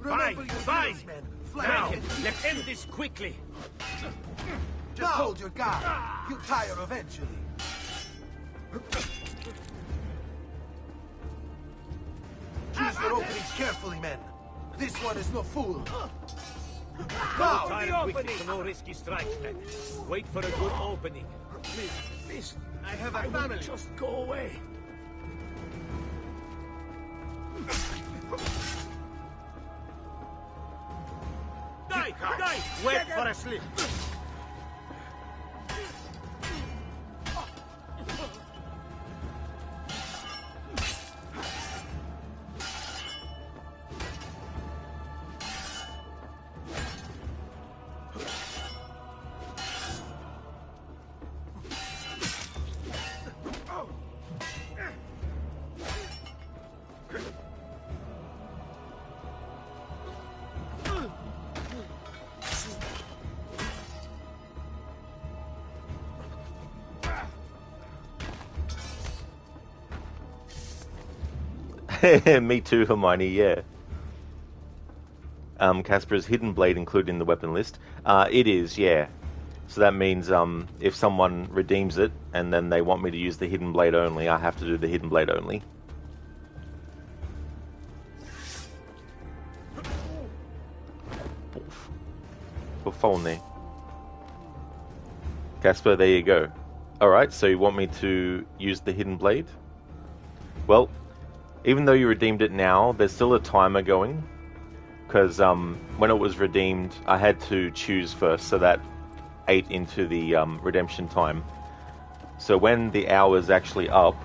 Fine, fine! Now, let's end this quickly! Just hold your guard. You'll tire eventually. Choose your openings carefully, men. This one is no fool. Now, time quickly, so no risky strikes, men. Wait for a good opening. Please, I have a family. Just go away. Die! Die! Wait for a slip. Me too, Hermione, yeah. Casper's hidden blade included in the weapon list. It is, yeah. So that means if someone redeems it and then they want me to use the hidden blade only, I have to do the hidden blade only. Buffone. Casper, there you go. Alright, so you want me to use the hidden blade? Well, even though you redeemed it now, there's still a timer going. Because when it was redeemed, I had to choose first, so that ate into the redemption time. So when the hour's actually up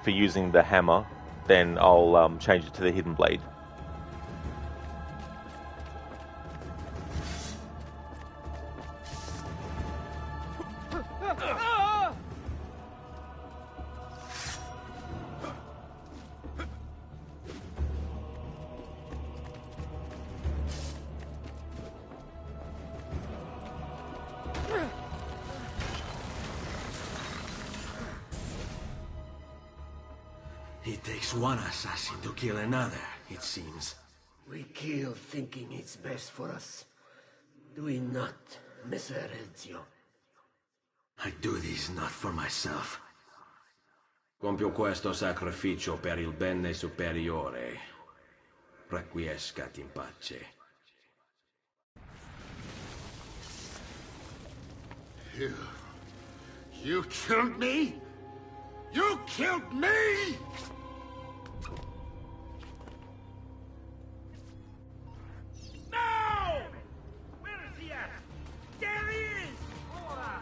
for using the hammer, then I'll change it to the hidden blade. It takes one assassin to kill another, it seems. We kill thinking it's best for us. Do we not, Messer Ezio? I do this not for myself. Compio questo sacrificio per il bene superiore. Requiescat in pace. You killed me? You killed me? No! Where is he at? There he is! Ora!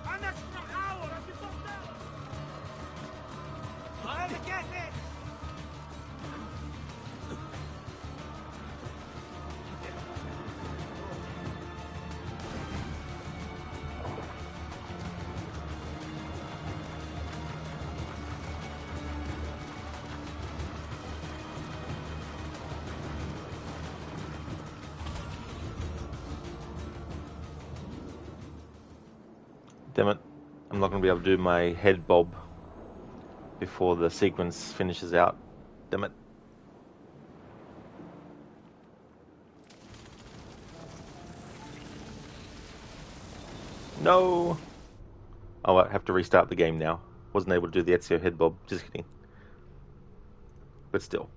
Un extra hour! As you come down! I'll get it! Damn it. I'm not going to be able to do my head bob before the sequence finishes out. Damn it. No! Oh, I have to restart the game now. Wasn't able to do the Ezio head bob. Just kidding. But still.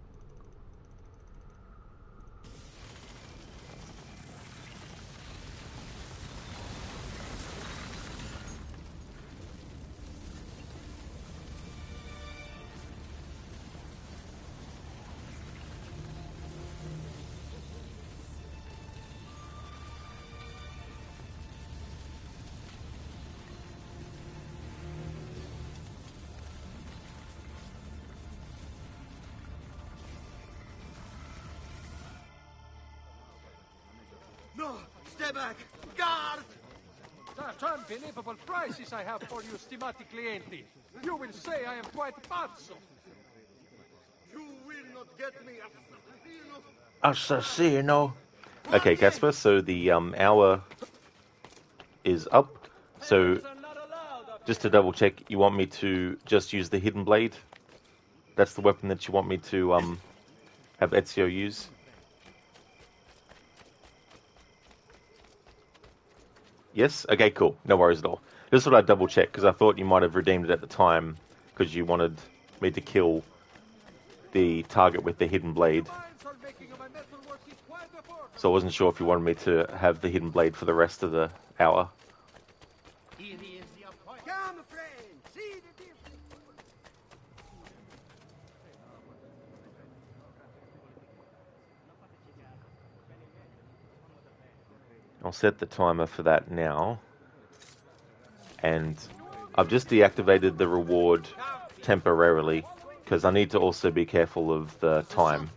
No! Stay back! Guard! Such unbelievable prices I have for you, stimati clienti. You will say I am quite pazzo. You will not get me, Assassino. Okay, Casper, so the hour is up. So, just to double check, you want me to just use the hidden blade? That's the weapon that you want me to have Ezio use? Yes? Okay, cool. No worries at all. Just thought I'd double check, because I thought you might have redeemed it at the time, because you wanted me to kill the target with the hidden blade. So I wasn't sure if you wanted me to have the hidden blade for the rest of the hour. Come, friend! See the difference! I'll set the timer for that now. And I've just deactivated the reward temporarily, because I need to also be careful of the time.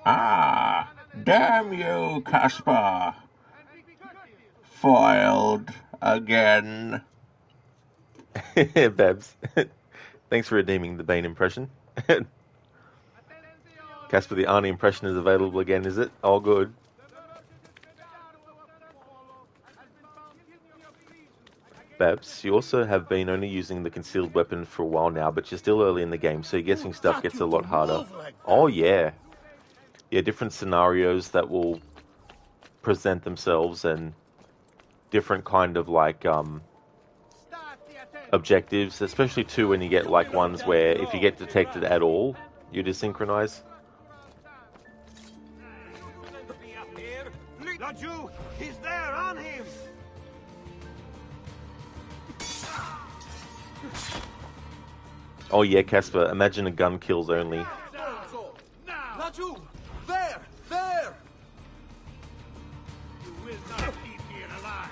Ah, damn you, Caspar. Foiled again. Babs, thanks for redeeming the Bane impression. Casper, the Arnie impression is available again, is it? All good. Babs, you also have been only using the concealed weapon for a while now, but you're still early in the game, so guessing stuff gets a lot harder. Oh yeah. Yeah, different scenarios that will present themselves and different kind of like objectives, especially too when you get like ones where if you get detected at all, you desynchronize. Laju, he's there, on him! Oh yeah, Casper, imagine a gun kills only. Laju! There! There! You will not leave here alive.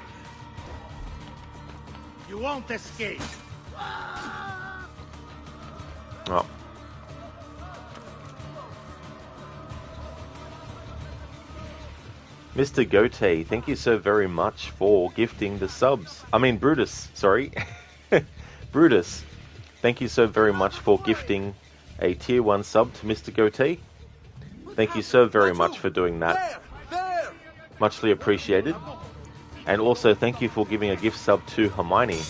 You won't escape. Oh. Mr. Gote, thank you so very much for gifting the subs. I mean, Brutus, sorry. Brutus, thank you so very much for gifting a tier 1 sub to Mr. Gote. Thank you so very much for doing that. Muchly appreciated. And also, thank you for giving a gift sub to Hermione.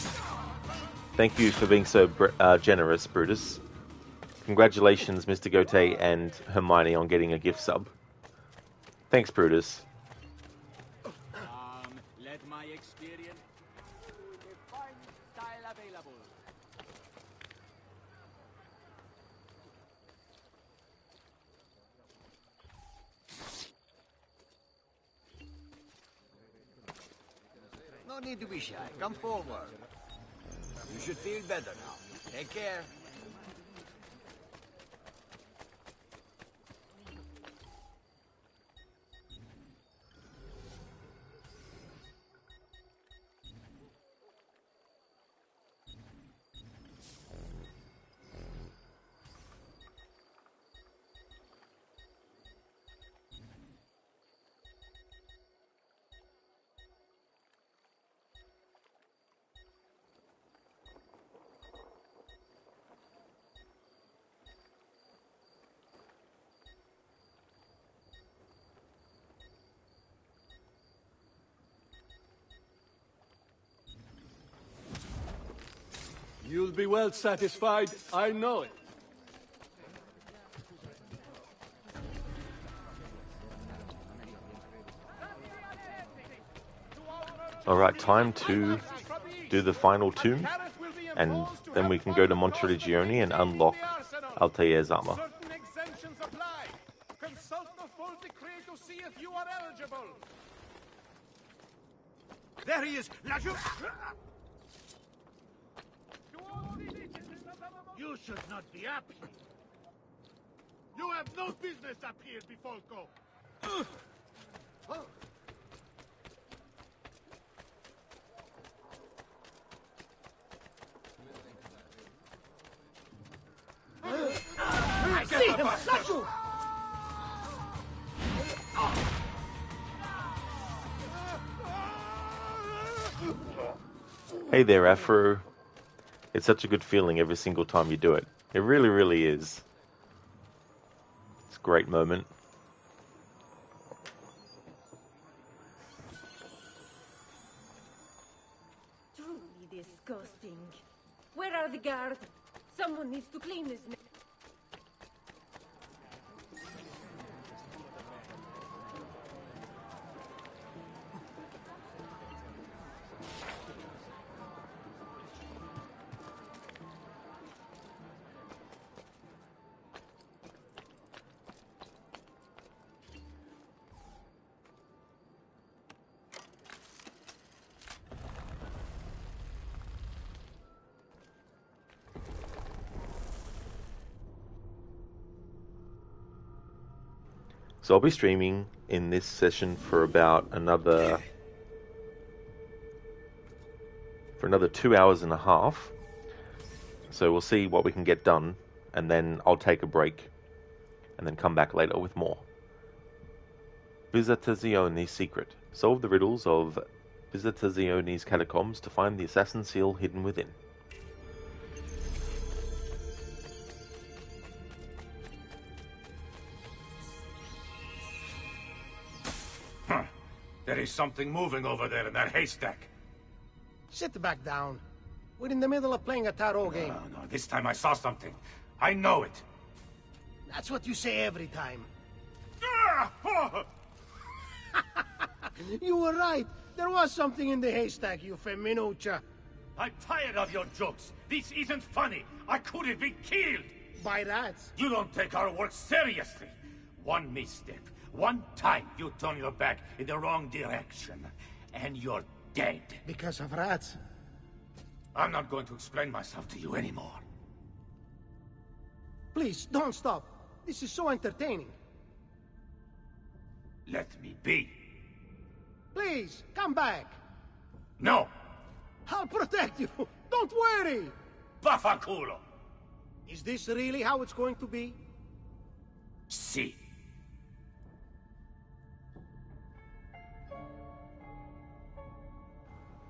Thank you for being so generous, Brutus. Congratulations, Mr. Gote and Hermione, on getting a gift sub. Thanks, Brutus. Let my experience the fine style available. No need to be shy. Come forward. You should feel better now. Take care. You'll be well satisfied, I know it. Alright, time to do the final tomb, and then we can go to Monteriggioni and unlock Altair's armor. Certain exemptions apply. Consult the full decree to see if you are eligible. There he is! You should not be up here. You have no business up here, Bifolco. I see him! Lachu! Hey there, Afro. It's such a good feeling every single time you do it. It really, really is. It's a great moment. Truly disgusting. Where are the guards? Someone needs to clean this mess. So I'll be streaming in this session for about another 2 hours and a half. So we'll see what we can get done, and then I'll take a break and then come back later with more. Visitazione's secret. Solve the riddles of Visitazione's catacombs to find the assassin seal hidden within. There is something moving over there in that haystack. Sit back down. We're in the middle of playing a tarot game. No, this time I saw something. I know it. That's what you say every time. You were right. There was something in the haystack, you feminuccia. I'm tired of your jokes. This isn't funny. I could have been killed. By rats? You don't take our work seriously. One misstep. One time you turn your back in the wrong direction, and you're dead. Because of rats? I'm not going to explain myself to you anymore. Please, don't stop. This is so entertaining. Let me be. Please, come back. No. I'll protect you. Don't worry. Vaffanculo. Is this really how it's going to be? Si.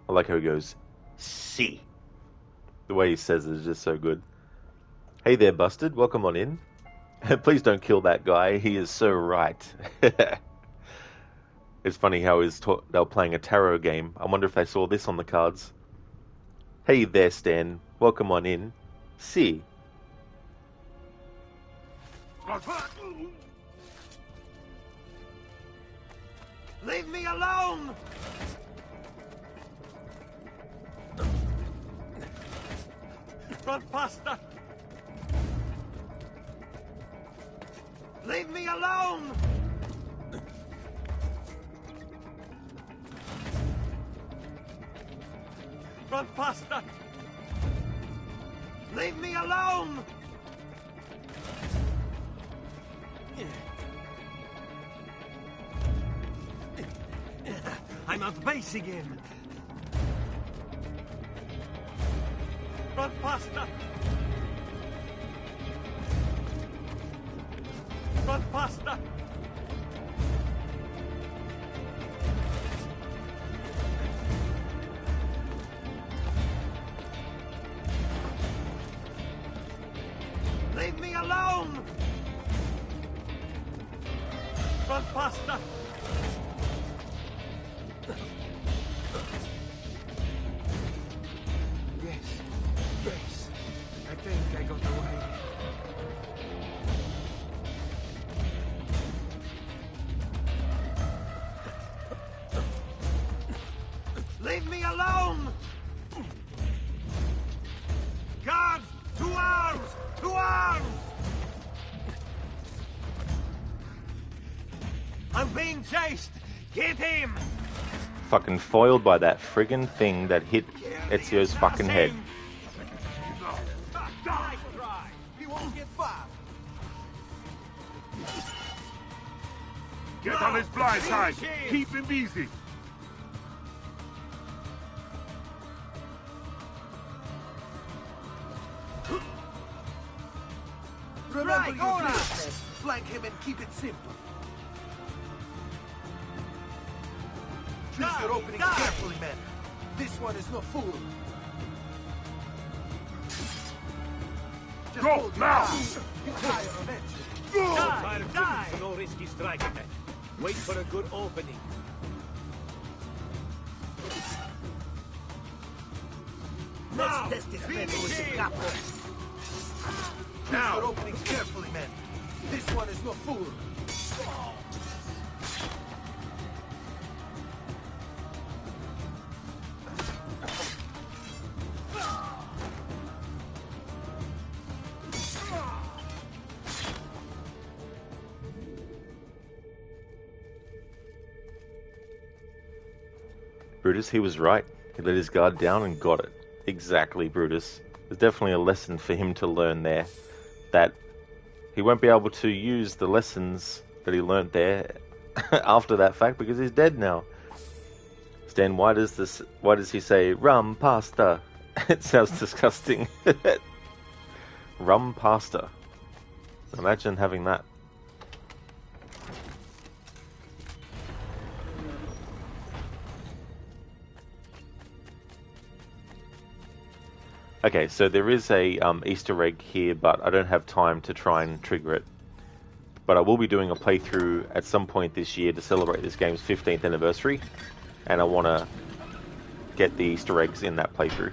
I like how he goes, see. The way he says it is just so good. Hey there, Busted. Welcome on in. Please don't kill that guy. He is so right. It's funny how they were playing a tarot game. I wonder if they saw this on the cards. Hey there, Stan. Welcome on in. See. Leave me alone! Run faster! Leave me alone! Run faster! Leave me alone! I'm outbasing him! Run faster! Run faster! Leave me alone! Run faster! Yes. I think I got away. Leave me alone! Guards! To arms! To arms! I'm being chased! Hit him! Fucking foiled by that friggin' thing that hit Ezio's fucking head. Nice try! He won't get far! Get on his blind side! Keep him busy! Remember your business! Flank him and keep it simple. Choose your openings carefully, men. This one is no fool. Just Go, now! You tire eventually. Die! No risky striking that. Wait for a good opening. Let's test this man with the capo. Choose your openings carefully, men. This one is no fool. Brutus, he was right. He let his guard down and got it. Exactly, Brutus. There's definitely a lesson for him to learn there. That he won't be able to use the lessons that he learnt there after that fact because he's dead now. Stan, why does he say rum pasta? It sounds disgusting. Rum pasta. Imagine having that. Okay, so there is a Easter egg here, but I don't have time to try and trigger it. But I will be doing a playthrough at some point this year to celebrate this game's 15th anniversary, and I want to get the Easter eggs in that playthrough.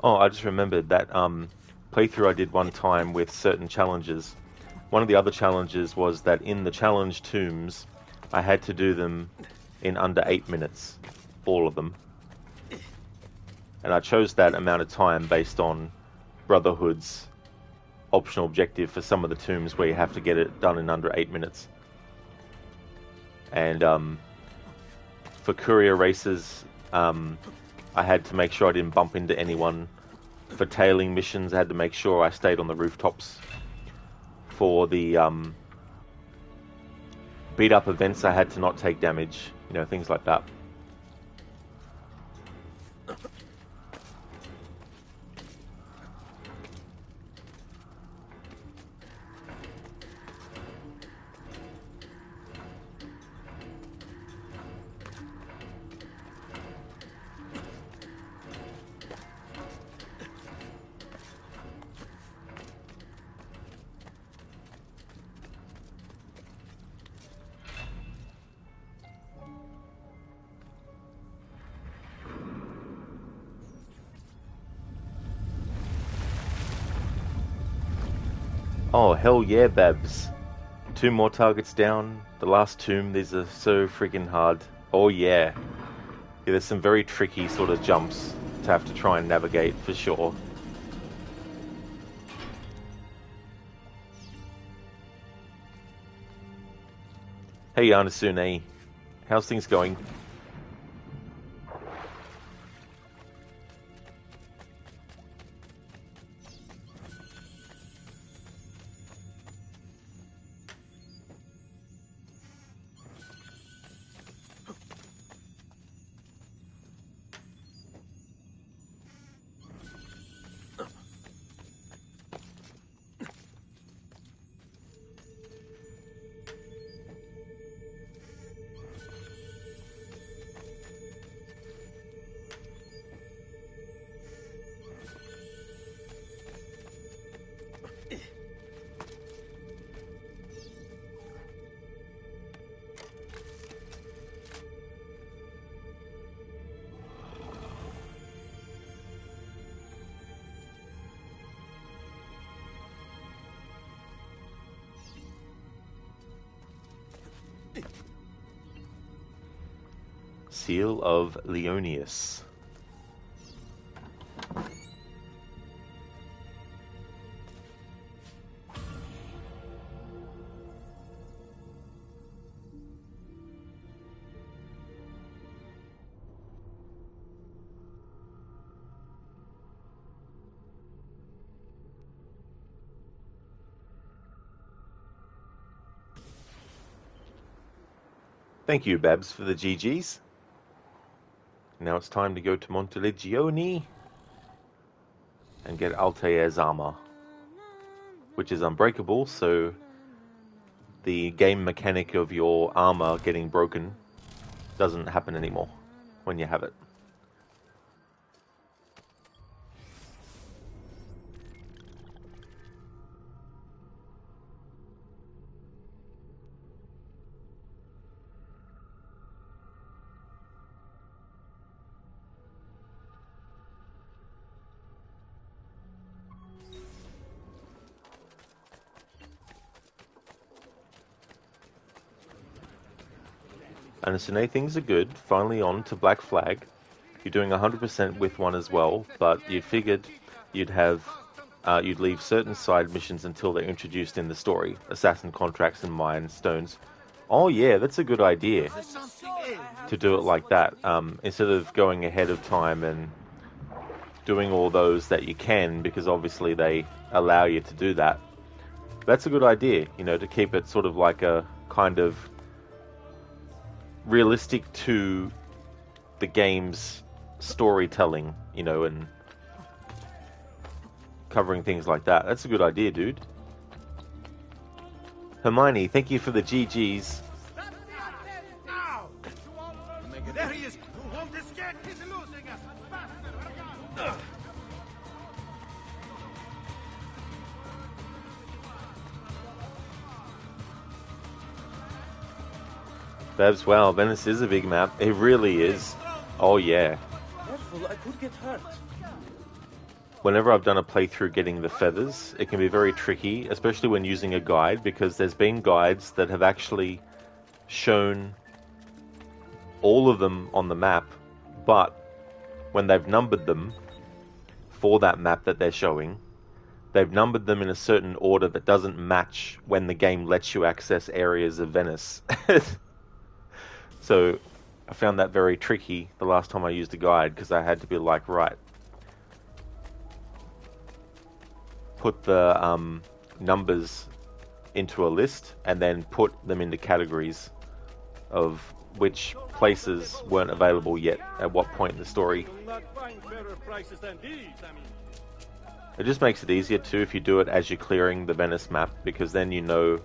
Oh, I just remembered that playthrough I did one time with certain challenges. One of the other challenges was that in the challenge tombs, I had to do them in under 8 minutes. All of them. And I chose that amount of time based on Brotherhood's optional objective for some of the tombs where you have to get it done in under 8 minutes. And for courier races, I had to make sure I didn't bump into anyone for tailing missions, I had to make sure I stayed on the rooftops. For the beat up events, I had to not take damage, you know, things like that. Oh, hell yeah, Babs. 2 more targets down. The last tomb, these are so freaking hard. Oh yeah. Yeah, there's some very tricky sort of jumps to have to try and navigate for sure. Hey Yanasune, how's things going? Seal of Leonius. Thank you, Babs, for the GGs. Now it's time to go to Montelegione and get Altair's armor, which is unbreakable, so the game mechanic of your armor getting broken doesn't happen anymore when you have it. And so things are good. Finally on to Black Flag. You're doing 100% with one as well, but you figured you'd have you'd leave certain side missions until they're introduced in the story. Assassin contracts and milestones. Oh yeah, that's a good idea to do it like that. Instead of going ahead of time and doing all those that you can, because obviously they allow you to do that. That's a good idea, you know, to keep it sort of like a kind of realistic to the game's storytelling, you know, and covering things like that. That's a good idea, dude. Hermione, thank you for the GGs. There he is! Who won't escape? He's losing us! Faster! Babs, wow, Venice is a big map. It really is. Oh yeah. Careful, I could get hurt. Whenever I've done a playthrough getting the feathers, it can be very tricky, especially when using a guide, because there's been guides that have actually shown all of them on the map, but when they've numbered them for that map that they're showing, they've numbered them in a certain order that doesn't match when the game lets you access areas of Venice. So I found that very tricky the last time I used a guide, because I had to be like, right, put the numbers into a list and then put them into categories of which places weren't available yet at what point in the story. It just makes it easier too if you do it as you're clearing the Venice map, because then you know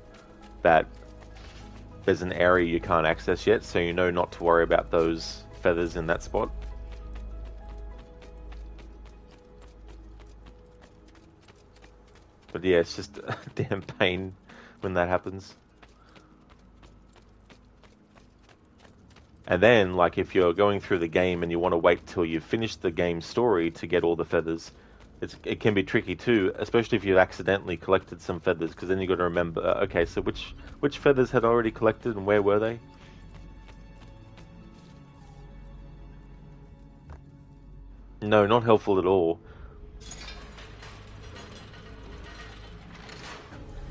that there's an area you can't access yet, so you know not to worry about those feathers in that spot. But yeah, it's just a damn pain when that happens. And then, like, if you're going through the game and you want to wait till you've finished the game story to get all the feathers, it can be tricky too, especially if you've accidentally collected some feathers, because then you've got to remember, okay, so which feathers had I already collected and where were they? No, not helpful at all.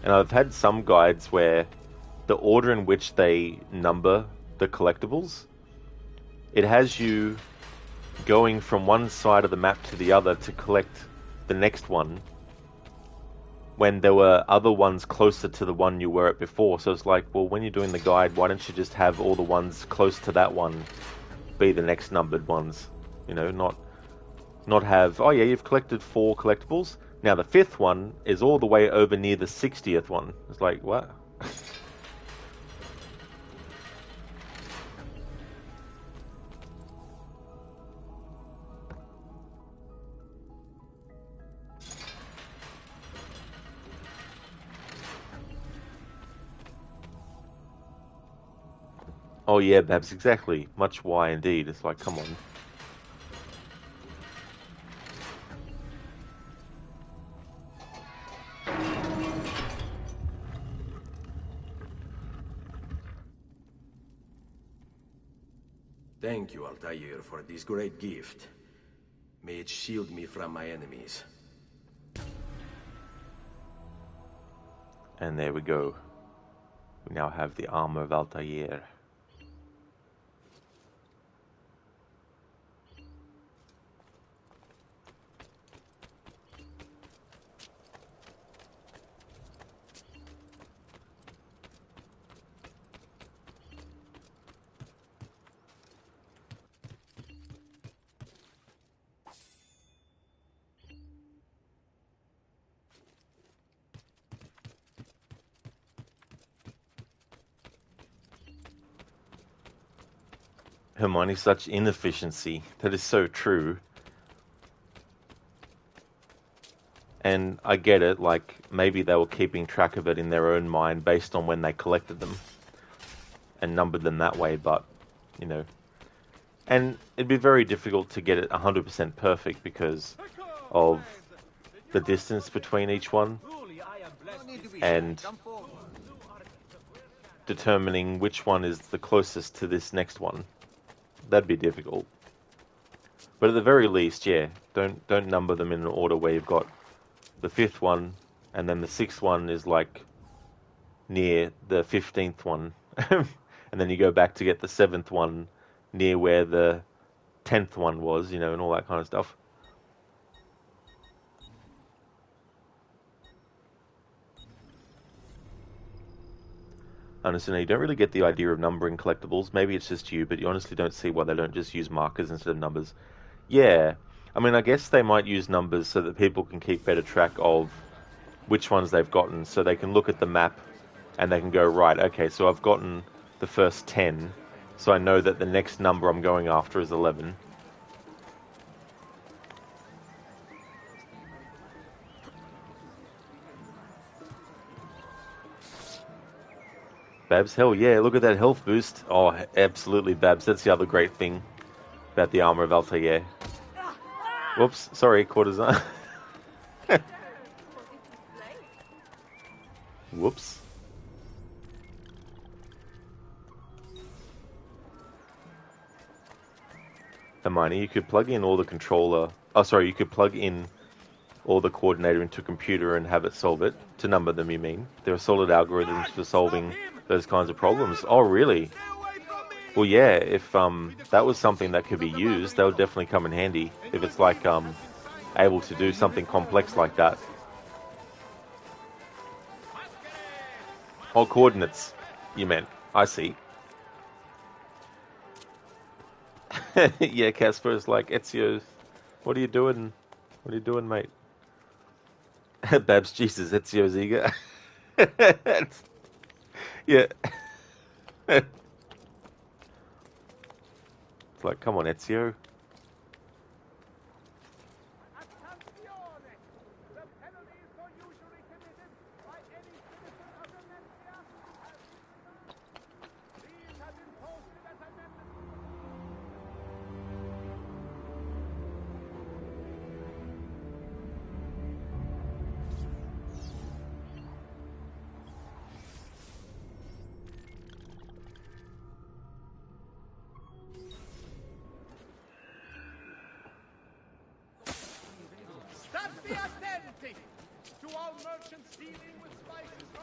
And I've had some guides where the order in which they number the collectibles, it has you going from one side of the map to the other to collect the next one when there were other ones closer to the one you were at before. So it's like, well, when you're doing the guide, why don't you just have all the ones close to that one be the next numbered ones? You know, not have, oh yeah, you've collected 4 collectibles, now the 5th one is all the way over near the 60th one. It's like, what? Oh yeah, Babs, exactly. Much why indeed. It's like, come on. Thank you, Altair, for this great gift. May it shield me from my enemies. And there we go. We now have the armor of Altair. Hermione's such inefficiency. That is so true. And I get it, like, maybe they were keeping track of it in their own mind based on when they collected them and numbered them that way, but, you know. And it'd be very difficult to get it 100% perfect because of the distance between each one and determining which one is the closest to this next one. That'd be difficult. But at the very least, yeah, don't number them in an order where you've got the 5th one and then the 6th one is like near the 15th one. And then you go back to get the 7th one near where the 10th one was, you know, and all that kind of stuff. Honestly, you don't really get the idea of numbering collectibles. Maybe it's just you, but you honestly don't see why they don't just use markers instead of numbers. Yeah, I mean, I guess they might use numbers so that people can keep better track of which ones they've gotten, so they can look at the map and they can go, right, okay, so I've gotten the first 10, so I know that the next number I'm going after is 11. Babs, hell yeah, look at that health boost. Oh, absolutely, Babs. That's the other great thing about the armor of Altair. Whoops, sorry, courtesan. Whoops. Hermione, you could plug in all the controller... Oh, sorry, you could plug in all the coordinator into a computer and have it solve it. To number them, you mean? There are solid algorithms for solving those kinds of problems. Oh, really? Well, yeah, if that was something that could be used, that would definitely come in handy. If it's like able to do something complex like that. Oh, coordinates, you meant. I see. Yeah, Casper's like, Ezio, what are you doing? What are you doing, mate? Babs, Jesus, Ezio's eager. Yeah. It's like, come on, Ezio.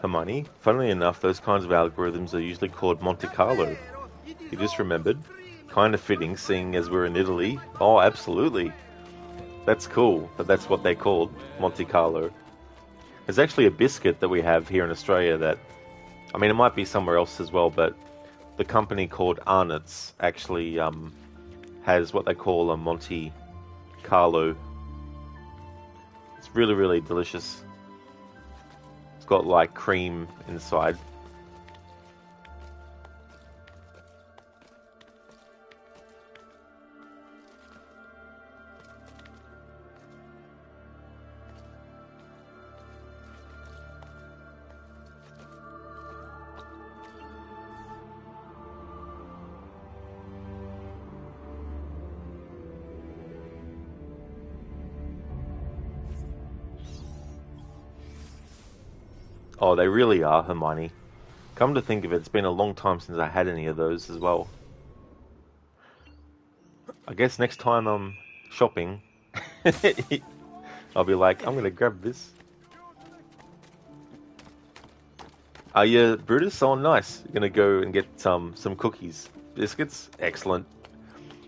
Hermione, funnily enough, those kinds of algorithms are usually called Monte Carlo. You just remembered. Kind of fitting, seeing as we're in Italy. Oh, absolutely. That's cool, but that's what they're called, Monte Carlo. There's actually a biscuit that we have here in Australia that, I mean, it might be somewhere else as well, but the company called Arnott's actually has what they call a Monte Carlo. It's really, really delicious. It's got like cream inside. Oh, they really are, Hermione. Come to think of it, it's been a long time since I had any of those as well. I guess next time I'm shopping, I'll be like, I'm gonna grab this. Are you Brutus? Oh, nice. You're gonna go and get some cookies. Biscuits? Excellent.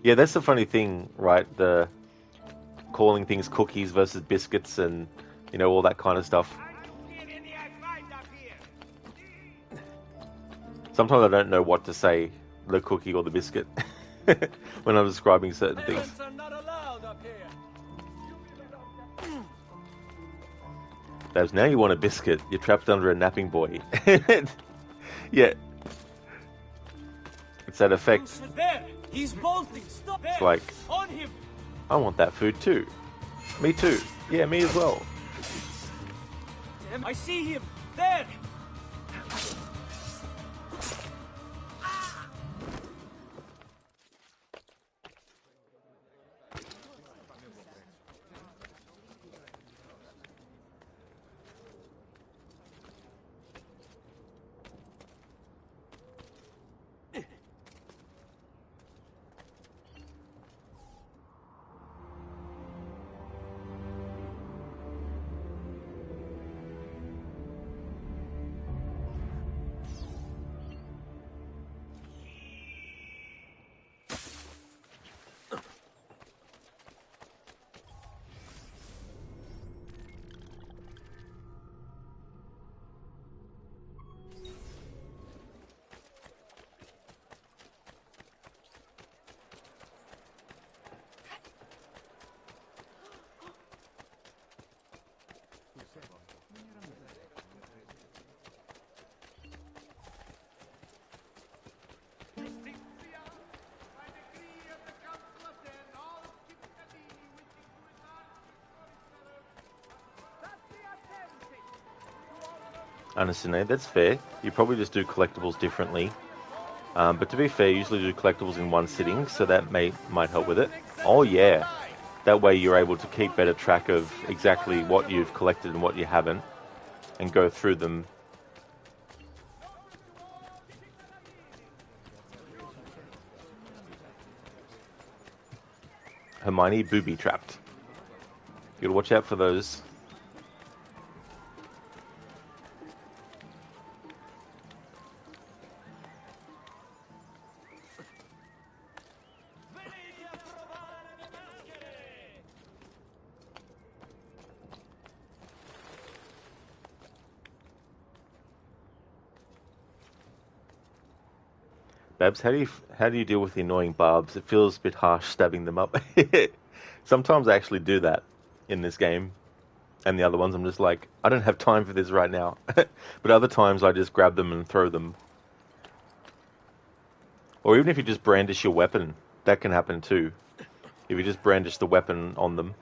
Yeah, that's the funny thing, right? The calling things cookies versus biscuits and, you know, all that kind of stuff. Sometimes I don't know what to say, the cookie or the biscuit, when I'm describing certain things. Babs, now you want a biscuit. You're trapped under a napping boy. Yeah. It's that effect. There! He's bolting! Stop! It's like, On him! I want that food too. Me too. Yeah, me as well. I see him! There! Understand, that's fair. You probably just do collectibles differently. But to be fair, you usually do collectibles in one sitting, so that might help with it. Oh yeah. That way you're able to keep better track of exactly what you've collected and what you haven't, and go through them. Hermione booby-trapped. You gotta watch out for those. Babs, how do you deal with the annoying barbs? It feels a bit harsh stabbing them up. Sometimes I actually do that in this game, and the other ones I'm just like, I don't have time for this right now. But other times I just grab them and throw them. Or even if you just brandish your weapon, that can happen too. If you just brandish the weapon on them.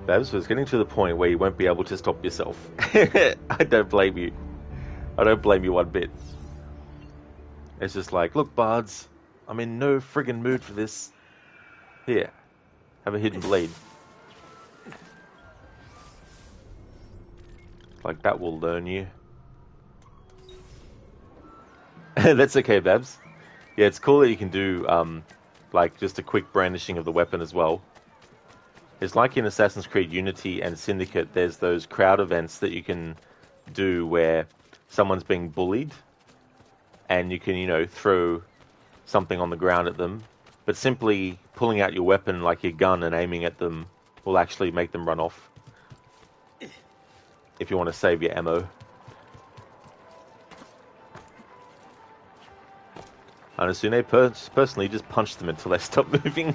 Babs was getting to the point where you won't be able to stop yourself. I don't blame you. I don't blame you one bit. It's just like, look, bards, I'm in no friggin' mood for this. Here, have a hidden blade. Like, that will learn you. That's okay, Babs. Yeah, it's cool that you can do, like, just a quick brandishing of the weapon as well. It's like in Assassin's Creed Unity and Syndicate, there's those crowd events that you can do where someone's being bullied, and you can, you know, throw something on the ground at them, but simply pulling out your weapon like your gun and aiming at them will actually make them run off. If you want to save your ammo. And Asune personally just punch them until they stop moving.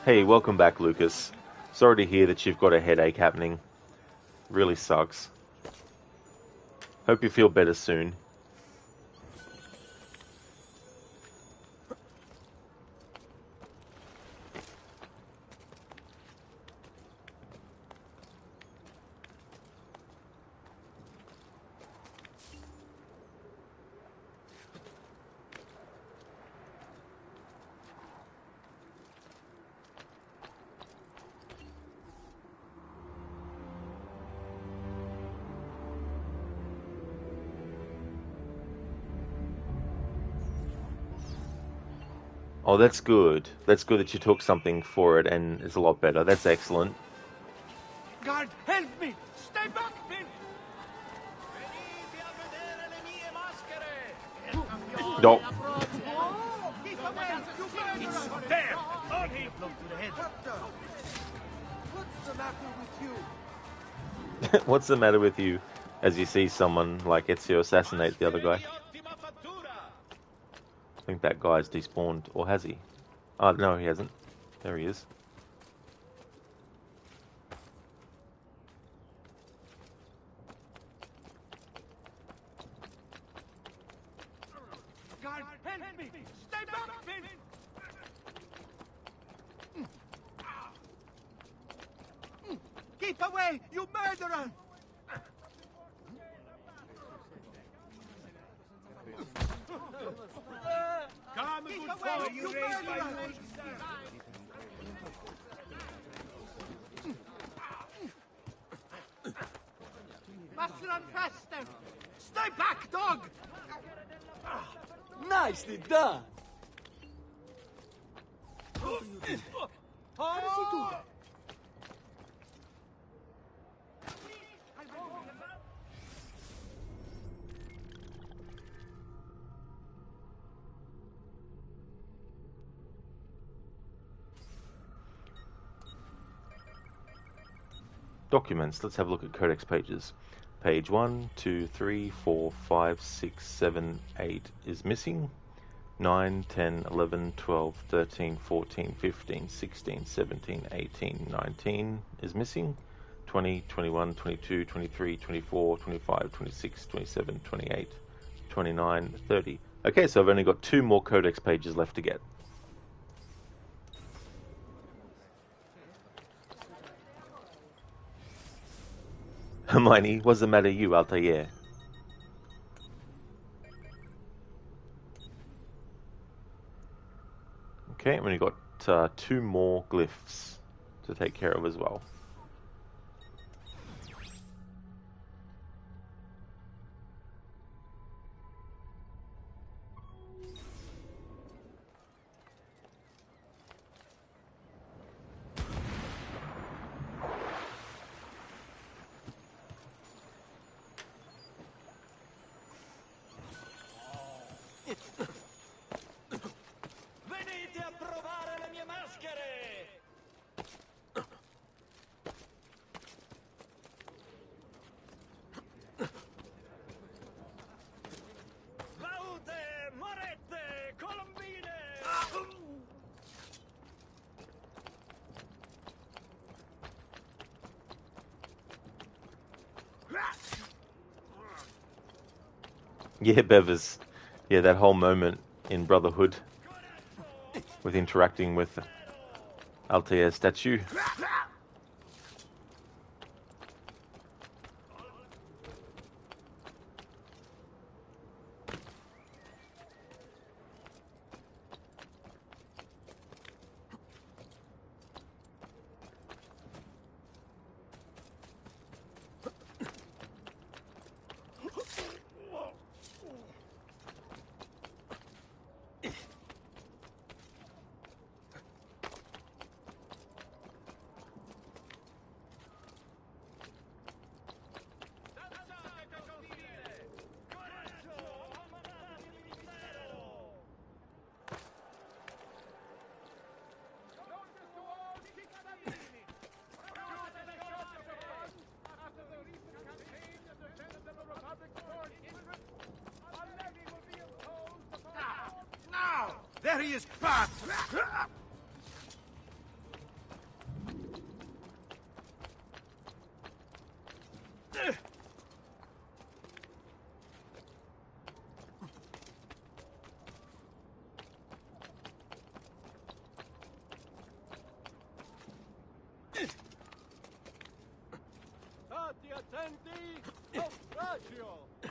Hey, welcome back, Lucas. Sorry to hear that you've got a headache happening. Really sucks. Hope you feel better soon. Oh, that's good. That's good that you took something for it and it's a lot better. That's excellent. Guard, help me! Stay back, Finn! No. There! On him! What's the matter with you? What's the matter with you as you see someone like Ezio assassinate the other guy? I think that guy's despawned, or has he? Oh, no, he hasn't. There he is. Guard, help me! Stay back, Finn! Keep away, you murderer! Come, good fellow, you raised my wound. Must run faster! Stay back, dog! Nicely done! How does he do that? Documents. Let's have a look at codex pages. Page 1, 2, 3, 4, 5, 6, 7, 8 is missing. 9, 10, 11, 12, 13, 14, 15, 16, 17, 18, 19 is missing. 20, 21, 22, 23, 24, 25, 26, 27, 28, 29, 30. Okay, so I've only got 2 more codex pages left to get. Hermione, what's the matter you, Altair? Okay, and we've got 2 more glyphs to take care of as well. Yeah, Bevers. Yeah, that whole moment in Brotherhood with interacting with Altair's statue. Now! There he is, Crypt! Stati attenti! Naufragio! It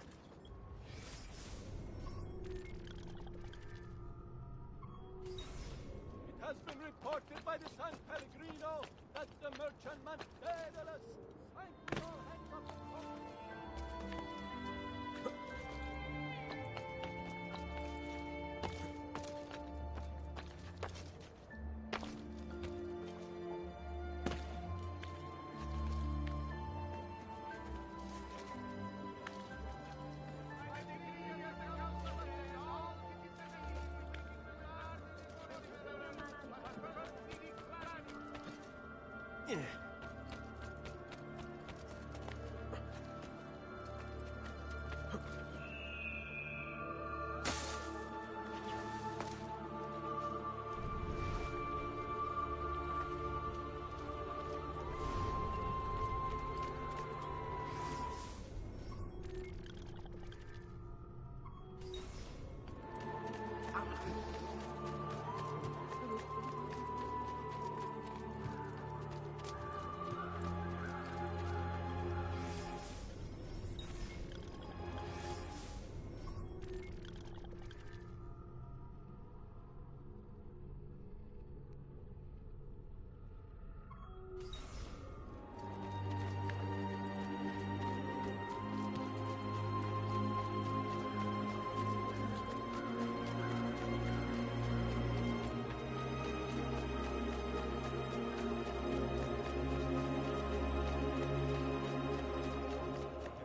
has been reported by the San Pellegrino that the merchantman Daedalus sank with all hands up the coast.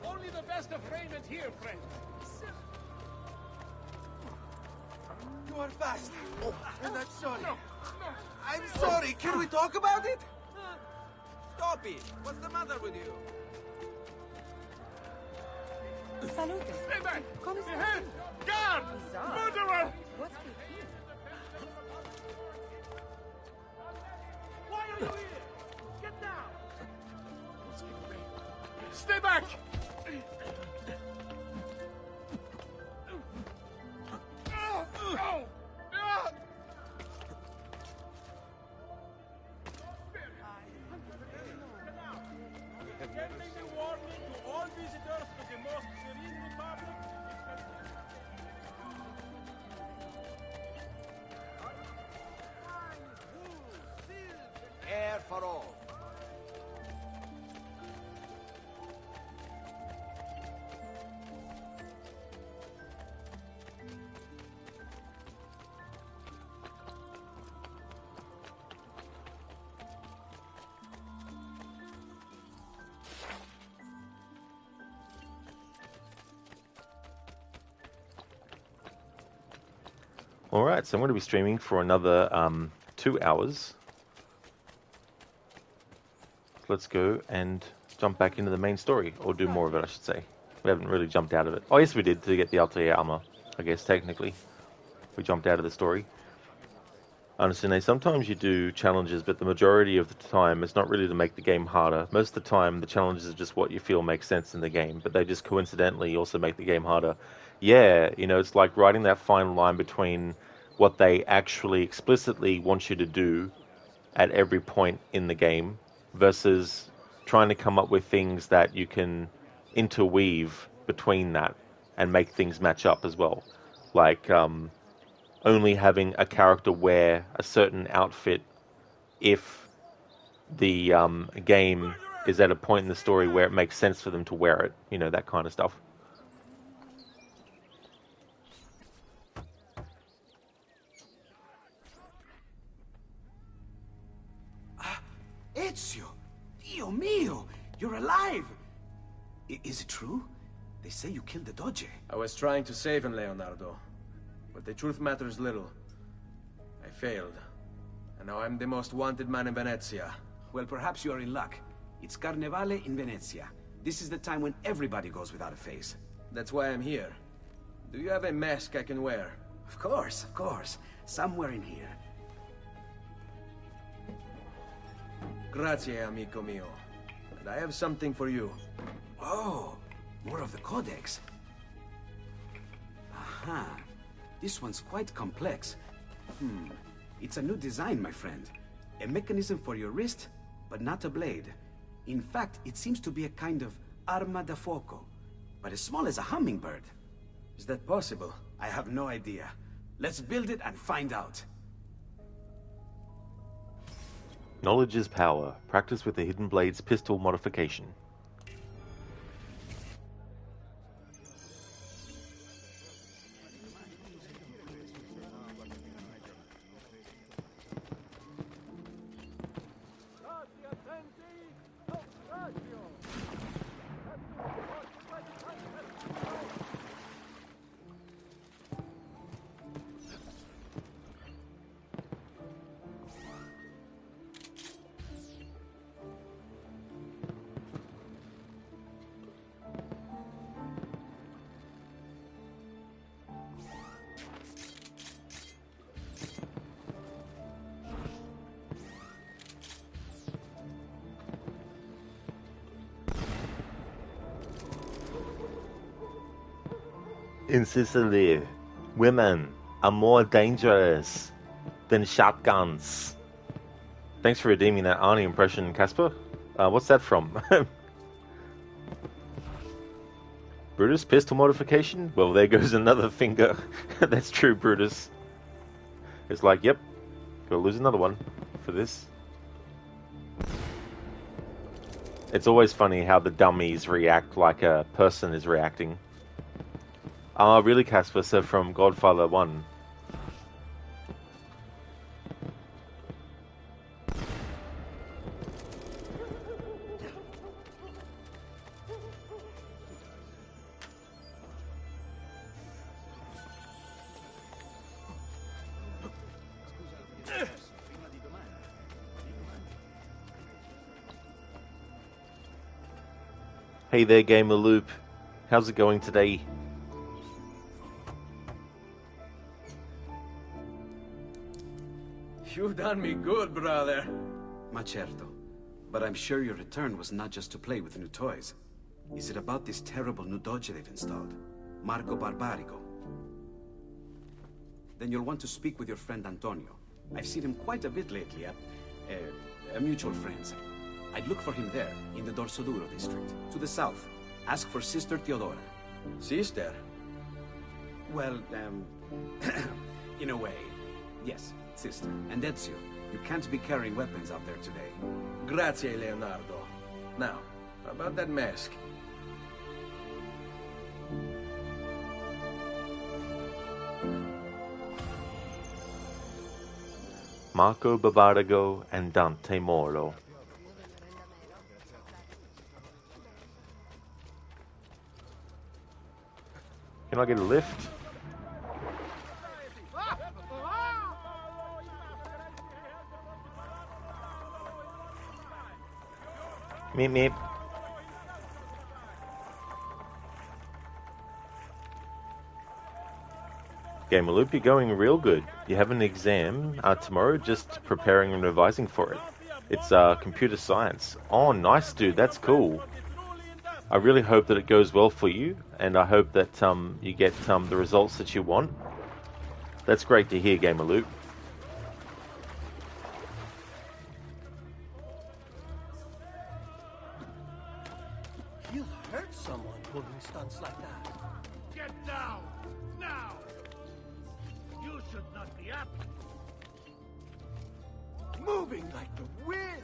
Only the best of raiment here, friend. You are fast. Oh, and I'm sorry. I'm sorry. Can we talk about it? Stop it! What's the matter with you? Salute. Stay back! Come Behind! Guard! Murderer! What's with you? Why are you here? Get down! Stay back! Sending the warning to all visitors to the most serene republic. Air for all. Alright, so I'm going to be streaming for another 2 hours. Let's go and jump back into the main story, or do more of it, I should say. We haven't really jumped out of it. Oh, yes, we did, to get the Altair armor, I guess, technically. We jumped out of the story. I understand sometimes you do challenges, but the majority of the time it's not really to make the game harder. Most of the time the challenges are just what you feel makes sense in the game, but they just coincidentally also make the game harder Yeah, you know, it's like writing that fine line between what they actually explicitly want you to do at every point in the game versus trying to come up with things that you can interweave between that and make things match up as well. Like only having a character wear a certain outfit if the game is at a point in the story where it makes sense for them to wear it. You know, that kind of stuff. Ezio! Dio mio! You're alive! Is it true? They say you killed the Doge. I was trying to save him, Leonardo. But the truth matters little. I failed. And now I'm the most wanted man in Venezia. Well, perhaps you are in luck. It's Carnevale in Venezia. This is the time when everybody goes without a face. That's why I'm here. Do you have a mask I can wear? Of course, of course. Somewhere in here. Grazie, amico mio. And I have something for you. Oh, more of the Codex. Aha. This one's quite complex. It's a new design, my friend. A mechanism for your wrist, but not a blade. In fact, it seems to be a kind of arma da fuoco, but as small as a hummingbird. Is that possible? I have no idea. Let's build it and find out. Knowledge is power. Practice with the Hidden Blades pistol modification. In Sicily, women are more dangerous than shotguns. Thanks for redeeming that Arnie impression, Casper. What's that from? Brutus, pistol modification? Well, there goes another finger. That's true, Brutus. It's like, yep, gotta lose another one for this. It's always funny how the dummies react like a person is reacting. Ah, really, Casper? So from Godfather 1. Hey there, Gamer Loop. How's it going today? You've done me good, brother. Ma certo. But I'm sure your return was not just to play with new toys. Is it about this terrible new doge they've installed? Marco Barbarigo? Then you'll want to speak with your friend Antonio. I've seen him quite a bit lately at... mutual friends. I'd look for him there, in the Dorsoduro district, to the south. Ask for Sister Teodora. Sister? Well, in a way, yes. Sister, and Ezio, you can't be carrying weapons out there today. Grazie, Leonardo. Now, about that mask. Marco Barbarigo and Dante Moro. Can I get a lift? Meep meep. Gamer Loop, you're going real good. You have an exam tomorrow, just preparing and revising for it. It's computer science. Oh, nice, dude. That's cool. I really hope that it goes well for you, and I hope that you get the results that you want. That's great to hear, Gamer Luke. You'll hurt someone pulling stunts like that. Get down! Now! You should not be up. Moving like the wind.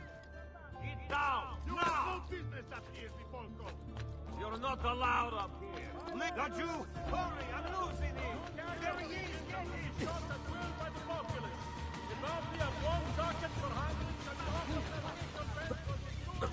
Get down! You have no business up here, Zipoliko. You're not allowed up here. Don't you? Hurry, I'm losing him. There he is. Get him. Shot at will by the populace. If only a one target for hundreds and thousands of people was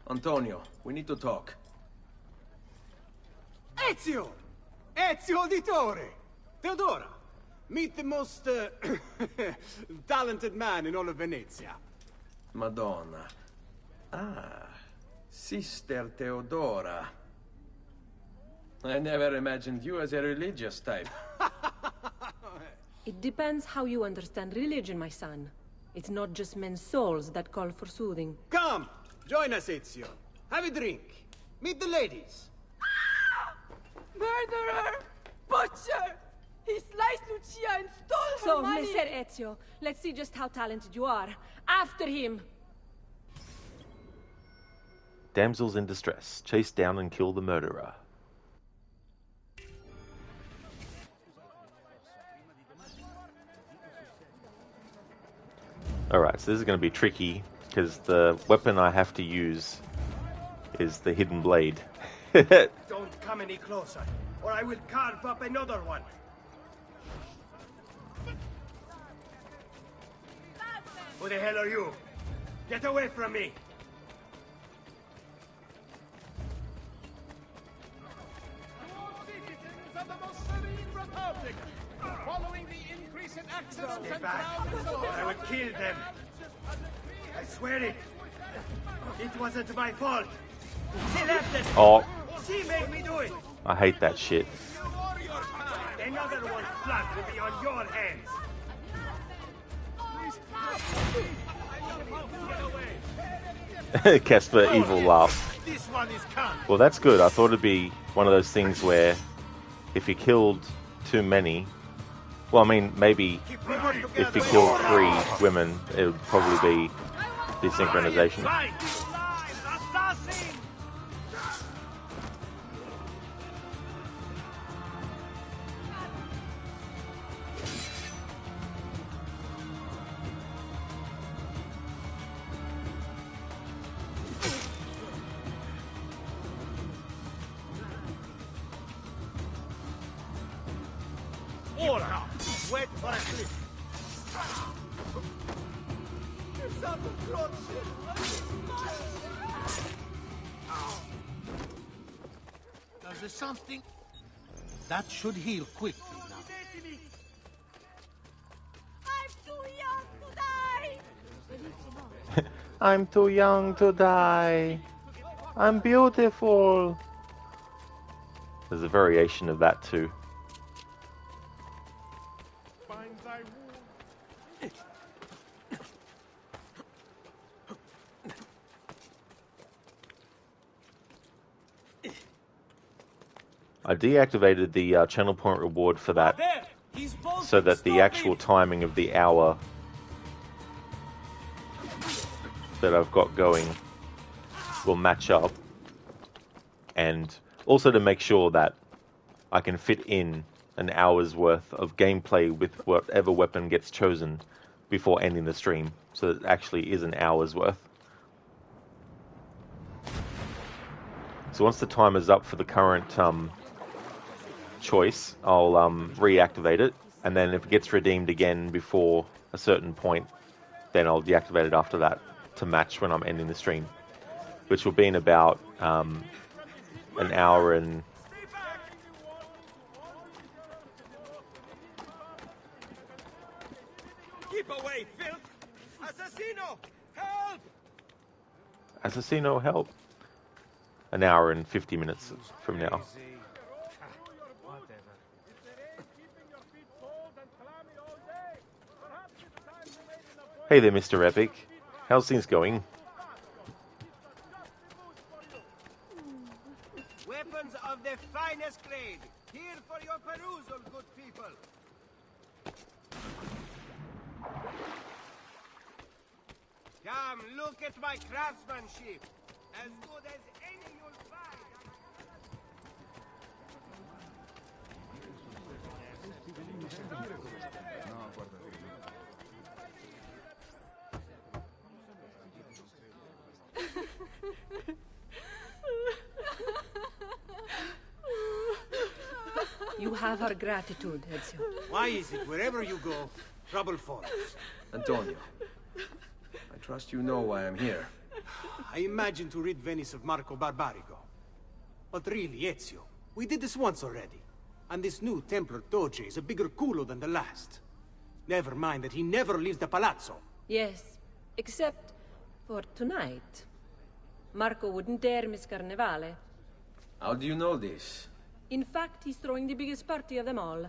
Antonio, we need to talk. Ezio! Ezio Auditore! Theodora, meet the most talented man in all of Venezia. Madonna. Ah, Sister Theodora. I never imagined you as a religious type. It depends how you understand religion, my son. It's not just men's souls that call for soothing. Come, join us, Ezio. Have a drink. Meet the ladies. Murderer! Butcher! He sliced Lucia and stole So, her money! Messer Ezio, let's see just how talented you are. After him! Damsels in distress. Chase down and kill the murderer. Alright, so this is going to be tricky, because the weapon I have to use is the hidden blade. Don't come any closer, or I will carve up another one. Who the hell are you? Get away from me! citizens of the most serene republic. Following the increase in accidents Stay and back, crowds or I will kill them. I swear it. It wasn't my fault. She left it. Oh. She made me do it. I hate that shit. Another one's blood will be on your hands. Casper, evil laugh. This one is come. Well, that's good. I thought it'd be one of those things where if you killed too many, well, I mean, maybe if you killed 3 women, it would probably be desynchronization. Ora! Wait for a clip. Does there something that should heal quickly now? I'm too young to die! I'm too young to die. I'm beautiful. There's a variation of that too. I deactivated the channel point reward for that so that the actual timing of the hour that I've got going will match up, and also to make sure that I can fit in an hour's worth of gameplay with whatever weapon gets chosen before ending the stream, so it actually is an hour's worth. So once the timer's up for the current choice, I'll reactivate it, and then if it gets redeemed again before a certain point, then I'll deactivate it after that to match when I'm ending the stream, which will be in about an hour and... Keep away, filth! Assassino! Help! Assassino, help. An hour and 50 minutes from now. Hey there, Mr. Epic. How's things going? Weapons of the finest grade. Here for your perusal, good people. Come, look at my craftsmanship. As good as any you'll find. You have our gratitude, Ezio. Why is it wherever you go, trouble follows? Antonio, I trust you know why I'm here. I imagine to rid Venice of Marco Barbarigo. But really, Ezio, we did this once already. And this new Templar Doge is a bigger culo than the last. Never mind that he never leaves the palazzo. Yes, except for tonight. Marco wouldn't dare miss Carnevale. How do you know this? In fact, he's throwing the biggest party of them all.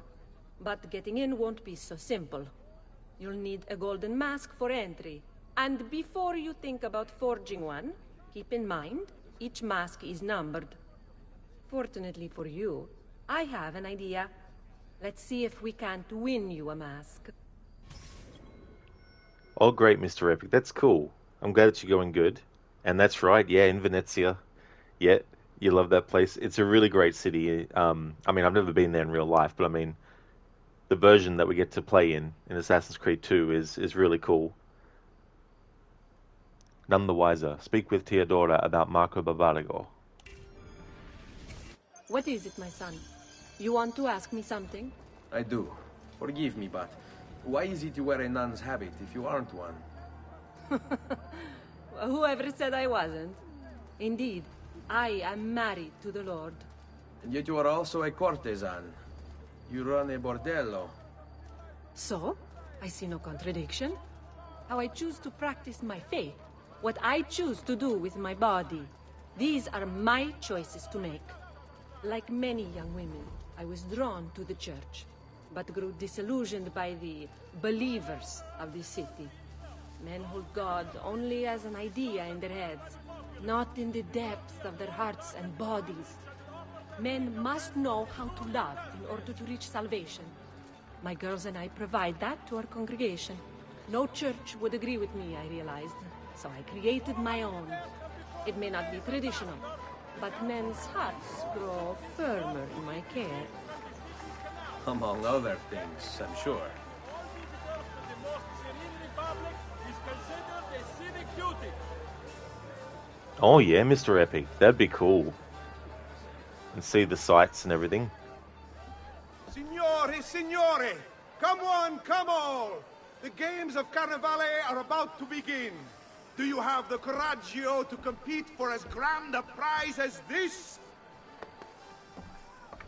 But getting in won't be so simple. You'll need a golden mask for entry. And before you think about forging one, keep in mind, each mask is numbered. Fortunately for you, I have an idea. Let's see if we can't win you a mask. Oh, great, Mr. Epic. That's cool. I'm glad that you're going good. And that's right, yeah, in Venezia. Yeah, you love that place. It's a really great city. I mean, I've never been there in real life, but I mean, the version that we get to play in Assassin's Creed 2 is really cool. None the wiser. Speak with Teodora about Marco Barbarigo. What is it, my son? You want to ask me something? I do. Forgive me, but why is it you wear a nun's habit if you aren't one? Whoever said I wasn't? Indeed, I am married to the Lord. And yet you are also a courtesan. You run a bordello. So, I see no contradiction. How I choose to practice my faith, what I choose to do with my body, these are my choices to make. Like many young women, I was drawn to the church, but grew disillusioned by the believers of the city. Men hold God only as an idea in their heads, not in the depths of their hearts and bodies. Men must know how to love in order to reach salvation. My girls and I provide that to our congregation. No church would agree with me, I realized, so I created my own. It may not be traditional, but men's hearts grow firmer in my care. Among other things, I'm sure. Oh yeah, Mr. Epic. That'd be cool. And see the sights and everything. Signore, signore! Come on, come all! The games of Carnevale are about to begin. Do you have the coraggio to compete for as grand a prize as this?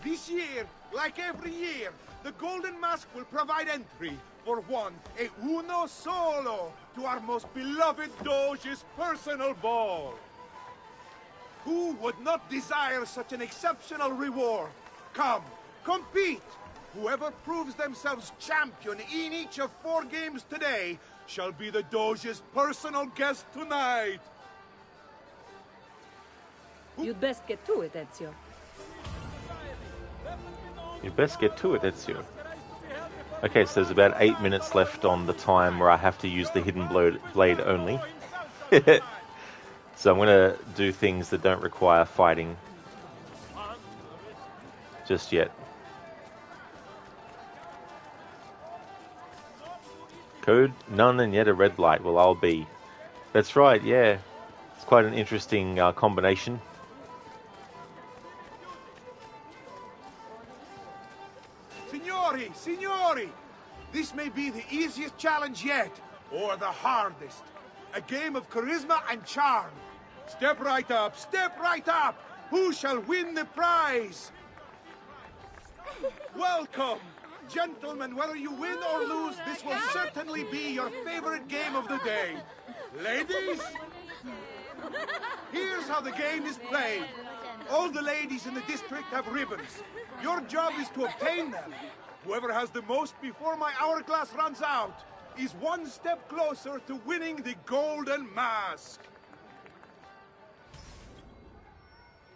This year, like every year, the Golden Mask will provide entry for one, e uno solo, to our most beloved Doge's personal ball. Who would not desire such an exceptional reward? Come, compete! Whoever proves themselves champion in each of 4 games today shall be the Doge's personal guest tonight. You'd best get to it, Ezio. You best get to it, Ezio. Okay, so there's about 8 minutes left on the time where I have to use the hidden blade only. So I'm going to do things that don't require fighting just yet. Code, none, and yet a red light. Well, I'll be. That's right, yeah. It's quite an interesting combination. Signori, signori! This may be the easiest challenge yet, or the hardest. A game of charisma and charm. Step right up, Who shall win the prize? Welcome! Gentlemen, whether you win or lose, this will certainly be your favorite game of the day. Ladies, here's how the game is played. All the ladies in the district have ribbons. Your job is to obtain them. Whoever has the most before my hourglass runs out is one step closer to winning the golden mask.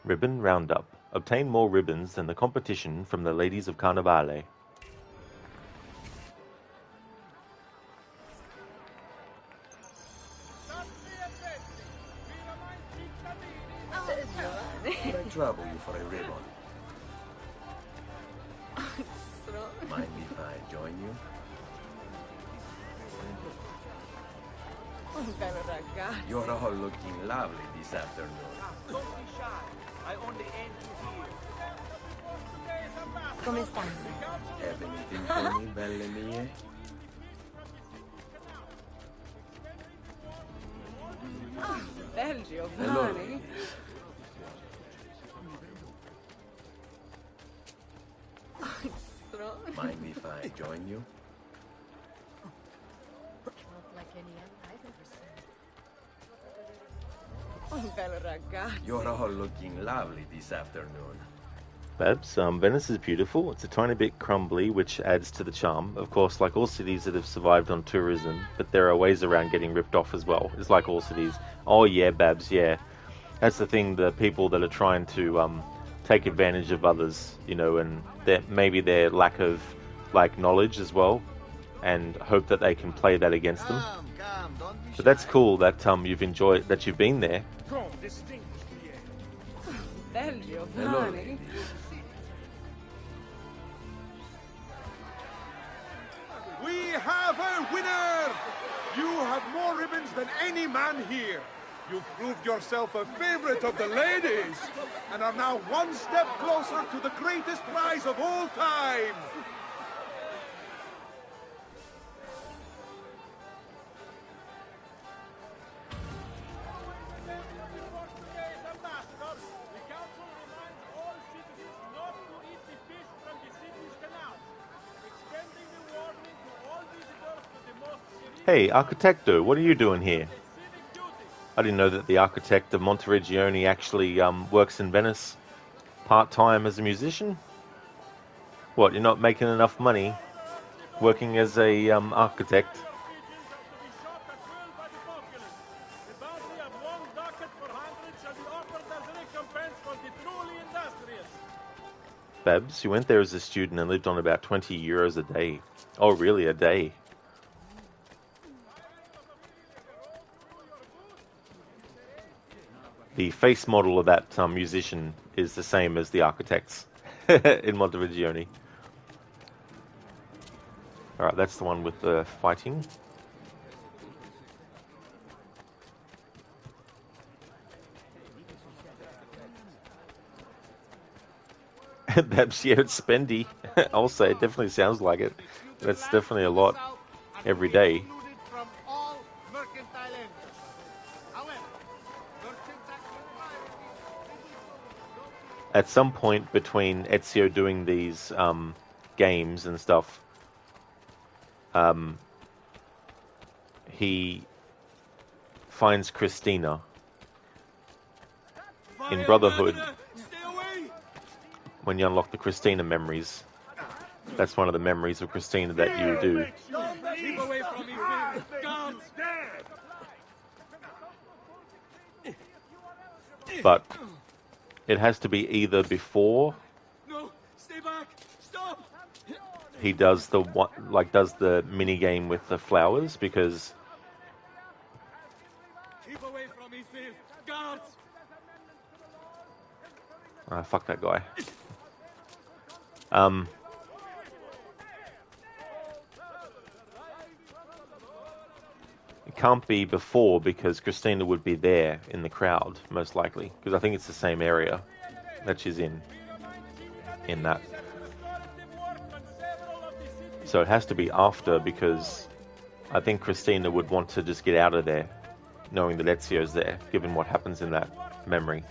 Ribbon Roundup. Obtain more ribbons than the competition from the ladies of Carnivale. Could I trouble you for a ribbon? Mind if I join you? You're all looking lovely this afternoon. Don't be shy. I only aim to heal. Come stanno? Have anything for me, belle mie? Bel Giovanni. Mind if I join you? Not like any I've ever seen. Bel ragazzo. You're all looking lovely this afternoon. Babs, Venice is beautiful. It's a tiny bit crumbly, which adds to the charm. Of course, like all cities that have survived on tourism, but there are ways around getting ripped off as well. It's like all cities. Oh yeah, Babs, yeah. That's the thing, the people that are trying to take advantage of others, you know, and maybe their lack of knowledge as well, and hope that they can play that against them. But that's cool that you've enjoyed, that you've been there. Bel Giovanni. We have a winner! You have more ribbons than any man here. You've proved yourself a favorite of the ladies, and are now one step closer to the greatest prize of all time. Hey, Architecto, what are you doing here? I didn't know that the architect of Monteregione actually works in Venice part-time as a musician. What, you're not making enough money working as a architect? Babs, you went there as a student and lived on about 20 euros a day. Oh, really, a day? The face model of that musician is the same as the architect's in Monteregione. Alright, that's the one with the fighting. Babs, yeah, it's spendy. I'll say it definitely sounds like it. That's definitely a lot every day. At some point between Ezio doing these games and stuff, he finds Christina in Brotherhood. When you unlock the Christina memories, that's one of the memories of Christina that you do. Keep away from me, guards! But it has to be either before No, stay back! Stop! he does the mini game with the flowers, because Keep away from me, Phil! Guards! fuck that guy. It can't be before, because Christina would be there in the crowd, most likely, because I think it's the same area that she's in that. So it has to be after, because I think Christina would want to just get out of there, knowing that Ezio's there, given what happens in that memory.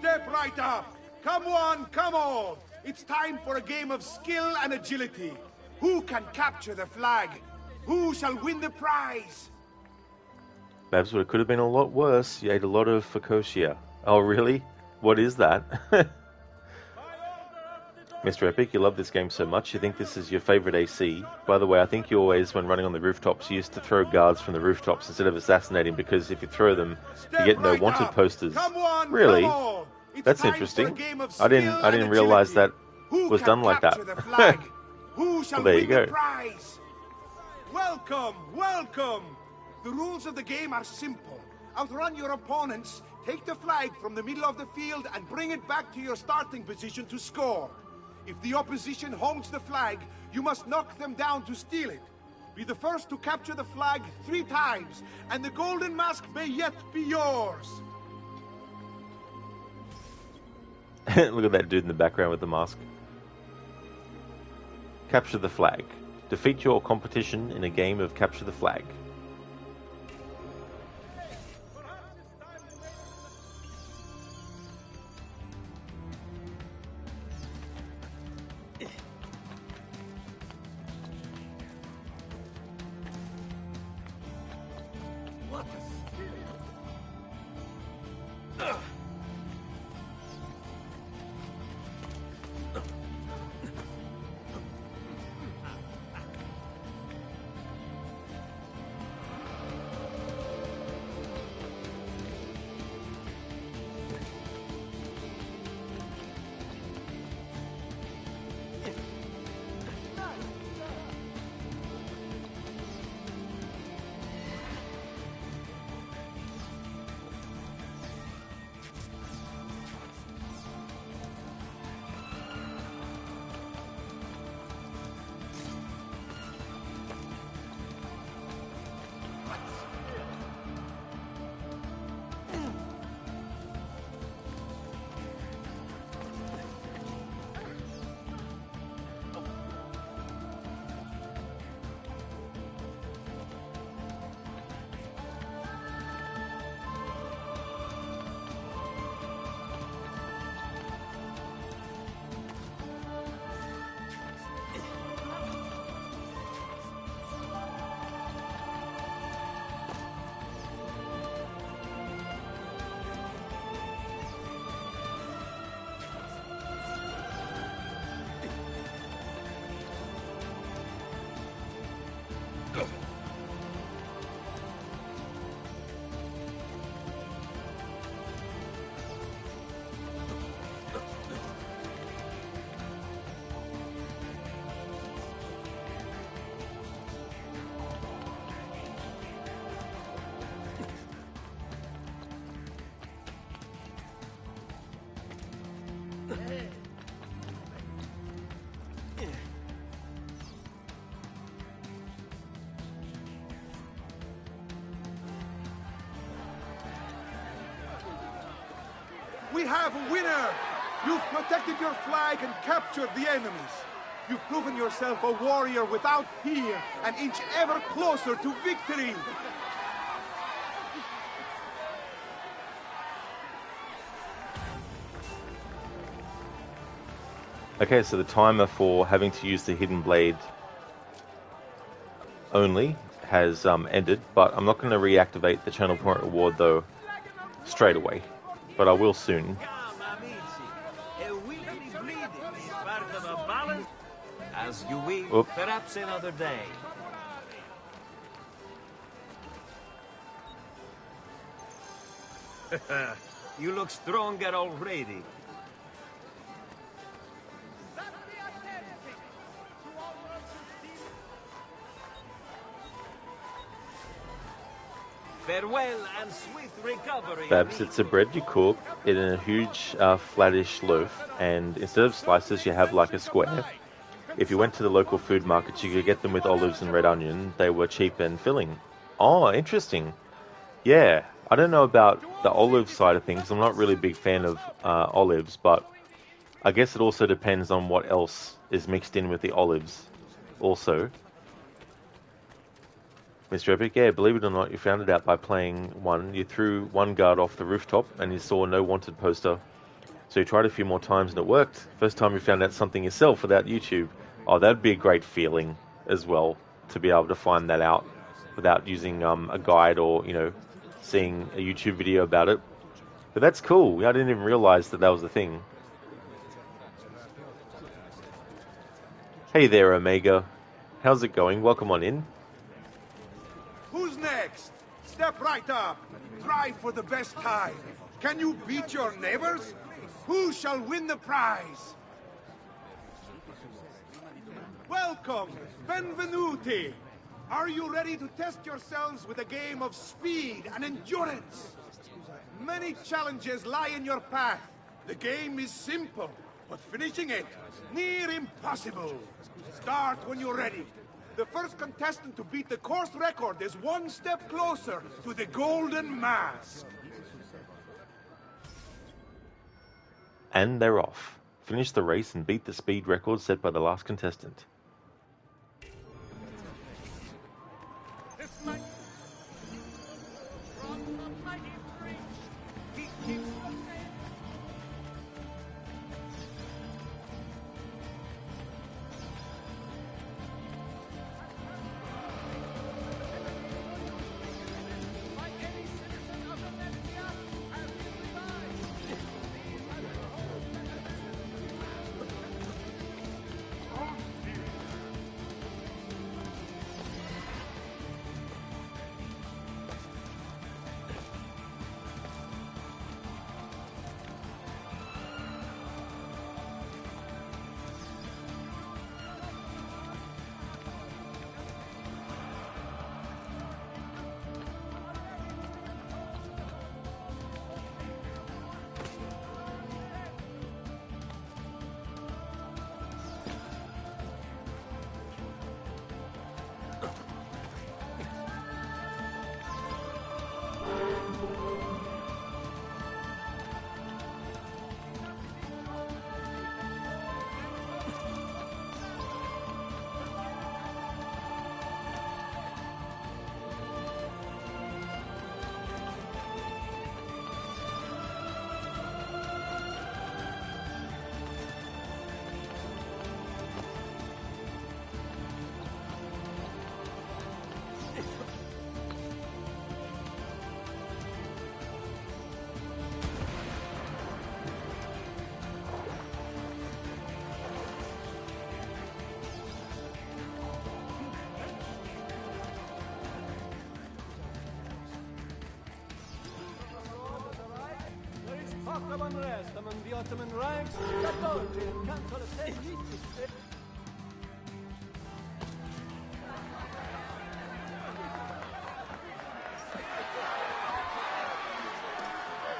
Step right up. Come one, come all. It's time for a game of skill and agility. Who can capture the flag? Who shall win the prize? Babs, it could have been a lot worse. You ate a lot of Fucosia. Oh, really? What is that? Mr. Epic, you love this game so much. You think this is your favorite AC. By the way, I think you always, when running on the rooftops, you used to throw guards from the rooftops instead of assassinating, because if you throw them, you get no wanted posters. Really? That's interesting. I didn't realize that was done like that. Who shall Well, there you win go. the prize? Welcome, welcome. The rules of the game are simple. Outrun your opponents, take the flag from the middle of the field, and bring it back to your starting position to score. If the opposition holds the flag, you must knock them down to steal it. Be the first to capture the flag 3 times, and the golden mask may yet be yours. Look at that dude in the background with the mask. Capture the flag. Defeat your competition in a game of capture the flag. We have a winner! You've protected your flag and captured the enemies. You've proven yourself a warrior without fear, an inch ever closer to victory! Okay, so the timer for having to use the hidden blade only has ended, but I'm not going to reactivate the channel point reward though straight away, but I will soon. As you will, Oop. perhaps another day. You look stronger already. Farewell and sweet recovery. Babs, it's a bread you cook in a huge flattish loaf, and instead of slices you have like a square. If you went to the local food markets, you could get them with olives and red onion. They were cheap and filling. Oh, interesting. Yeah, I don't know about the olive side of things. I'm not really a big fan of olives, but I guess it also depends on what else is mixed in with the olives also. Mr. Epic, yeah, believe it or not, you found it out by playing one. You threw one guard off the rooftop and you saw no wanted poster So you tried a few more times and it worked. First time you found out something yourself without YouTube. Oh, that'd be a great feeling as well, to be able to find that out without using a guide or, you know, seeing a YouTube video about it. But that's cool. I didn't even realize that was the thing. Hey there, Omega. How's it going? Welcome on in. Who's next? Step right up. Try for the best time. Can you beat your neighbors? Who shall win the prize? Welcome, benvenuti. Are you ready to test yourselves with a game of speed and endurance? Many challenges lie in your path. The game is simple, but finishing it, near impossible. Start when you're ready. The first contestant to beat the course record is one step closer to the Golden Mask. And they're off. Finish the race and beat the speed record set by the last contestant.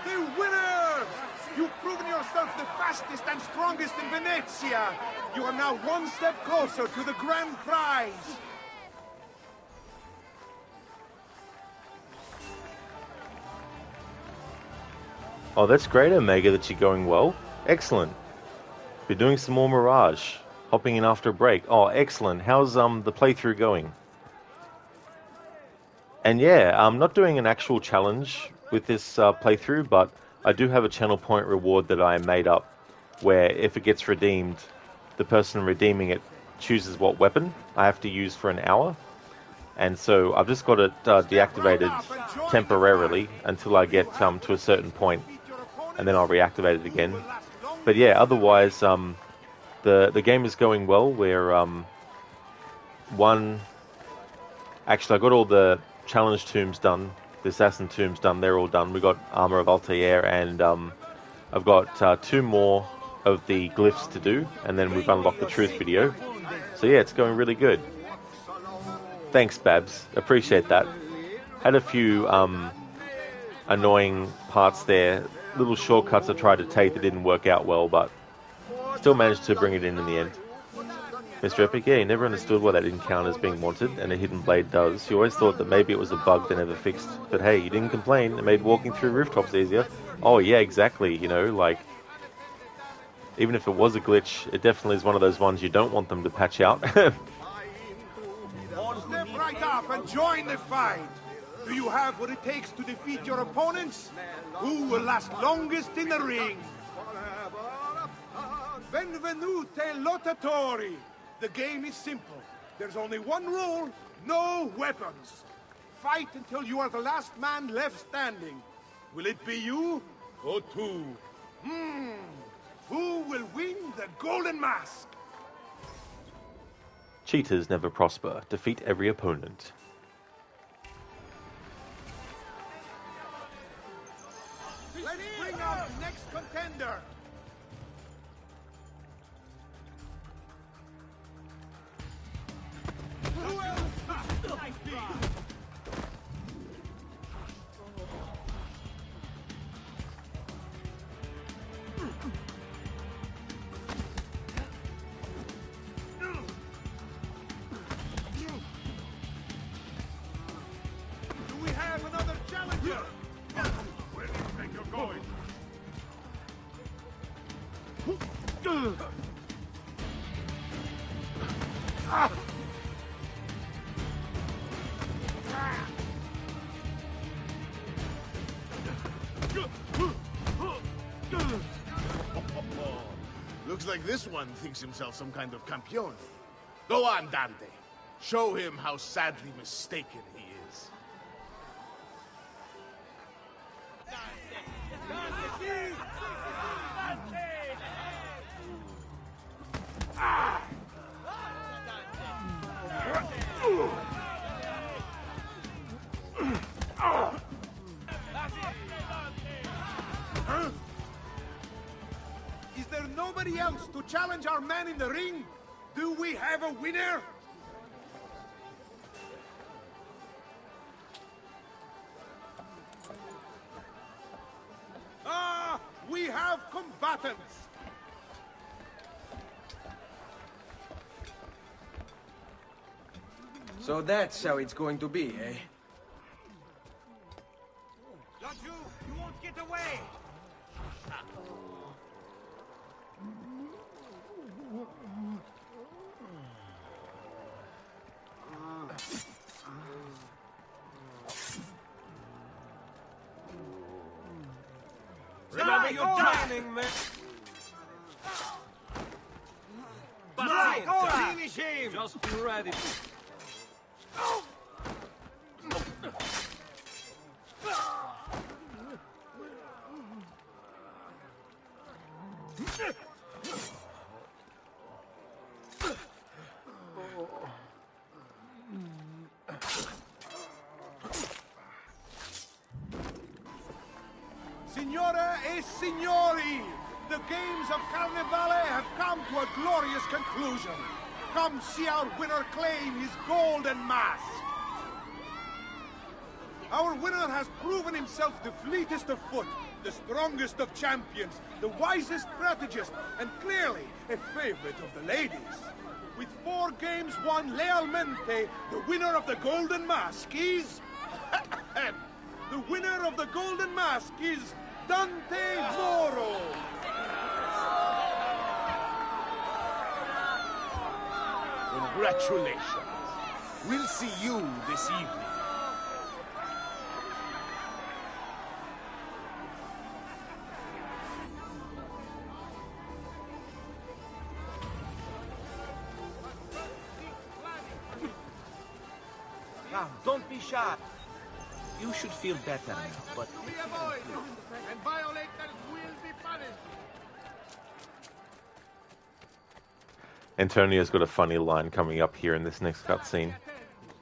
The winner! You've proven yourself the fastest and strongest in Venezia. You are now one step closer to the grand prize. Oh, that's great, Omega, that you're going well. Excellent. We're doing some more Mirage. Hopping in after a break. Oh, excellent. How's the playthrough going? And yeah, I'm not doing an actual challenge with this playthrough, but I do have a channel point reward that I made up, where if it gets redeemed, the person redeeming it chooses what weapon I have to use for an hour. And so I've just got it deactivated temporarily until I get to a certain point, and then I'll reactivate it again. But yeah, otherwise, the game is going well. We're actually, I got all the challenge tombs done, the assassin tombs done. They're all done. We got Armor of Altair, and I've got 2 more of the glyphs to do, and then we've unlocked the truth video. So yeah, it's going really good. Thanks, Babs. Appreciate that. Had a few annoying parts there. Little shortcuts I tried to take that didn't work out well, but still managed to bring it in the end. Mr. Epic, yeah, he never understood why that didn't count as being wanted, and a hidden blade does. He always thought that maybe it was a bug they never fixed. But hey, he didn't complain. It made walking through rooftops easier. Oh yeah, exactly. You know, like, even if it was a glitch, it definitely is one of those ones you don't want them to patch out. Step right up and join the fight. Do you have what it takes to defeat your opponents? Who will last longest in the ring? Benvenute Lottatori! The game is simple. There's only one rule, no weapons. Fight until you are the last man left standing. Will it be you or two? Who will win the Golden Mask? Cheaters never prosper. Defeat every opponent. Let's bring out the next contender. Who else? Do we have another challenger? Where do you think you're going? Looks like this one thinks himself some kind of campione. Go on, Dante. Show him how sadly mistaken he is. Is there nobody else to challenge our man in the ring? Do we have a winner? We have combatants! So that's how it's going to be, eh? Not you! You won't get away! Remember your timing, man! Finish him! Just be ready. Signore e signori, the games of Carnevale have come to a glorious conclusion. Come see our winner claim his golden mask. Our winner has proven himself the fleetest of foot, the strongest of champions, the wisest strategist, and clearly a favorite of the ladies. With 4 games won lealmente, the winner of the golden mask is... the winner of the golden mask is Dante Moro. Congratulations. We'll see you this evening. Now, don't be shy. You should feel better now, but... We avoid, and violators will be punished. Antonio's got a funny line coming up here in this next cutscene,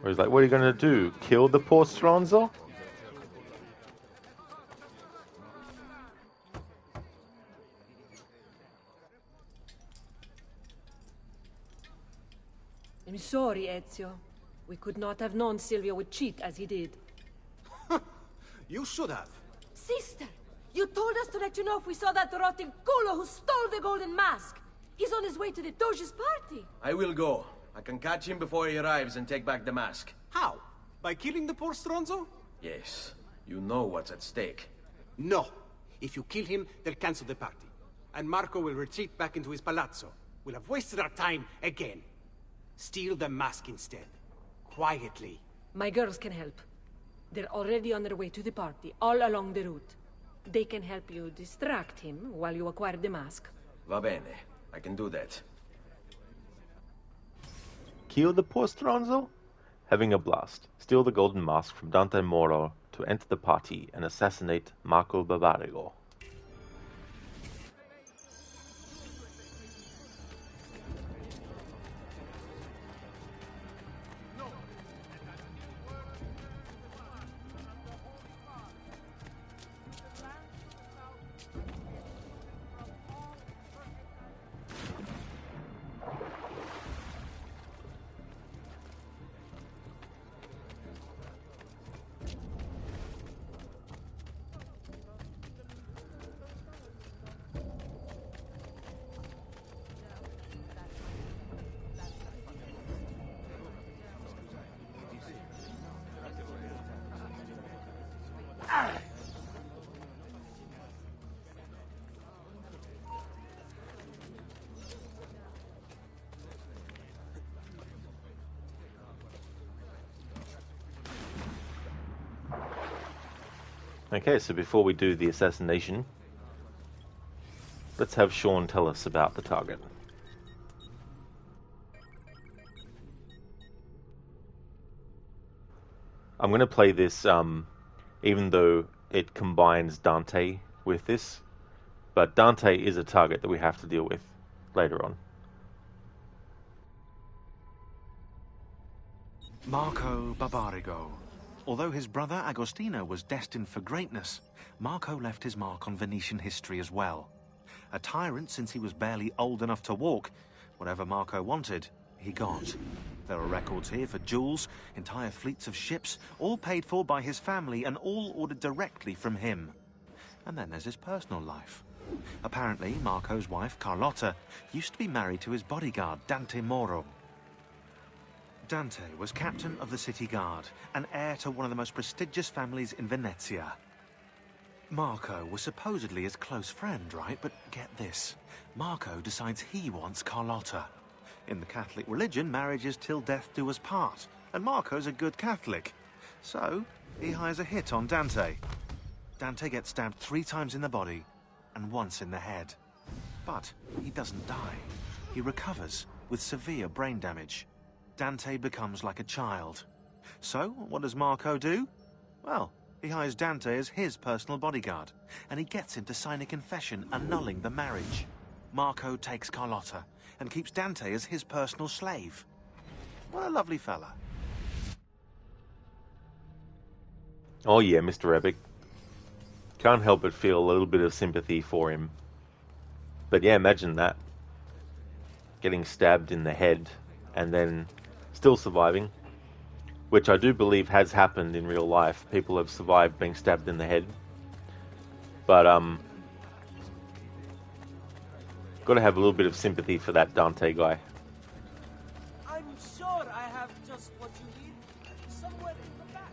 where he's like, "What are you going to do? Kill the poor Stronzo?" I'm sorry, Ezio. We could not have known Silvio would cheat as he did. You should have. Sister, you told us to let you know if we saw that rotten culo who stole the golden mask. He's on his way to the Doge's party. I will go. I can catch him before he arrives and take back the mask. How? By killing the poor Stronzo? Yes. You know what's at stake. No. If you kill him, they'll cancel the party. And Marco will retreat back into his palazzo. We'll have wasted our time again. Steal the mask instead. Quietly. My girls can help. They're already on their way to the party, all along the route. They can help you distract him while you acquire the mask. Va bene. I can do that. Kill the poor Stronzo? Having a blast. Steal the golden mask from Dante Moro to enter the party and assassinate Marco Barbarigo. Okay, so before we do the assassination, let's have Sean tell us about the target. I'm going to play this, even though it combines Dante with this, but Dante is a target that we have to deal with later on. Marco Barbarigo. Although his brother Agostino was destined for greatness, Marco left his mark on Venetian history as well. A tyrant since he was barely old enough to walk, whatever Marco wanted, he got. There are records here for jewels, entire fleets of ships, all paid for by his family and all ordered directly from him. And then there's his personal life. Apparently, Marco's wife, Carlotta, used to be married to his bodyguard, Dante Moro. Dante was captain of the city guard and heir to one of the most prestigious families in Venezia. Marco was supposedly his close friend, right? But get this, Marco decides he wants Carlotta. In the Catholic religion, marriage is till death do us part, and Marco's a good Catholic. So, he hires a hit on Dante. Dante gets stabbed 3 times in the body and once in the head. But he doesn't die. He recovers with severe brain damage. Dante becomes like a child. So, what does Marco do? Well, he hires Dante as his personal bodyguard, and he gets him to sign a confession annulling the marriage. Marco takes Carlotta and keeps Dante as his personal slave. What a lovely fella. Oh yeah, Mr. Epic. Can't help but feel a little bit of sympathy for him. But yeah, imagine that. Getting stabbed in the head and then still surviving, which I do believe has happened in real life. People have survived being stabbed in the head. But got to have a little bit of sympathy for that Dante guy. I'm sure I have just what you need. Somewhere in the back.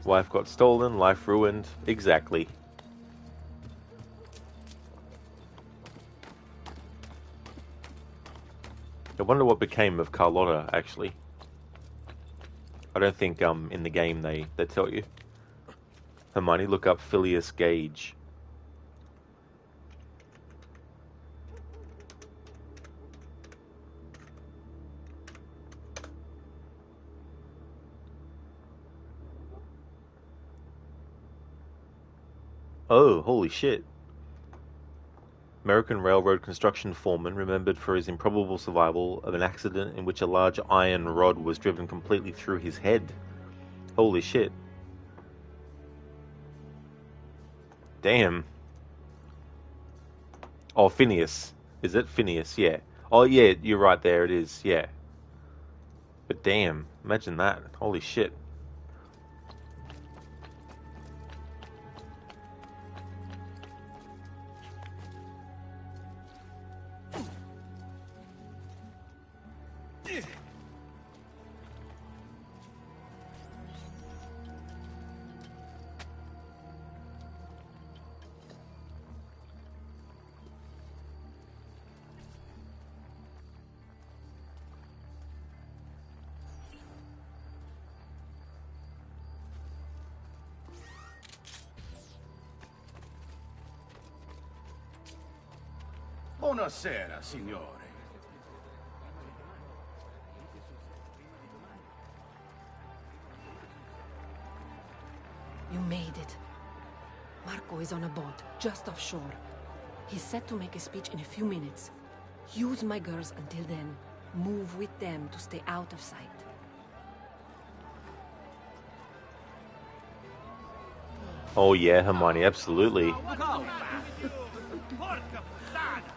Wife got stolen, life ruined. Exactly. I wonder what became of Carlotta, actually. I don't think in the game they tell you. Hermione, look up Phileas Gage. Oh, holy shit. American railroad construction foreman remembered for his improbable survival of an accident in which a large iron rod was driven completely through his head. Holy shit. Damn. Oh, Phineas. Is it Phineas? Yeah. Oh, yeah, you're right there. It is. Yeah. But damn. Imagine that. Holy shit. Buonasera, signore. You made it. Marco is on a boat, just offshore. He's set to make a speech in a few minutes. Use my girls until then. Move with them to stay out of sight. Oh yeah, Hermione, absolutely. Porca puttana!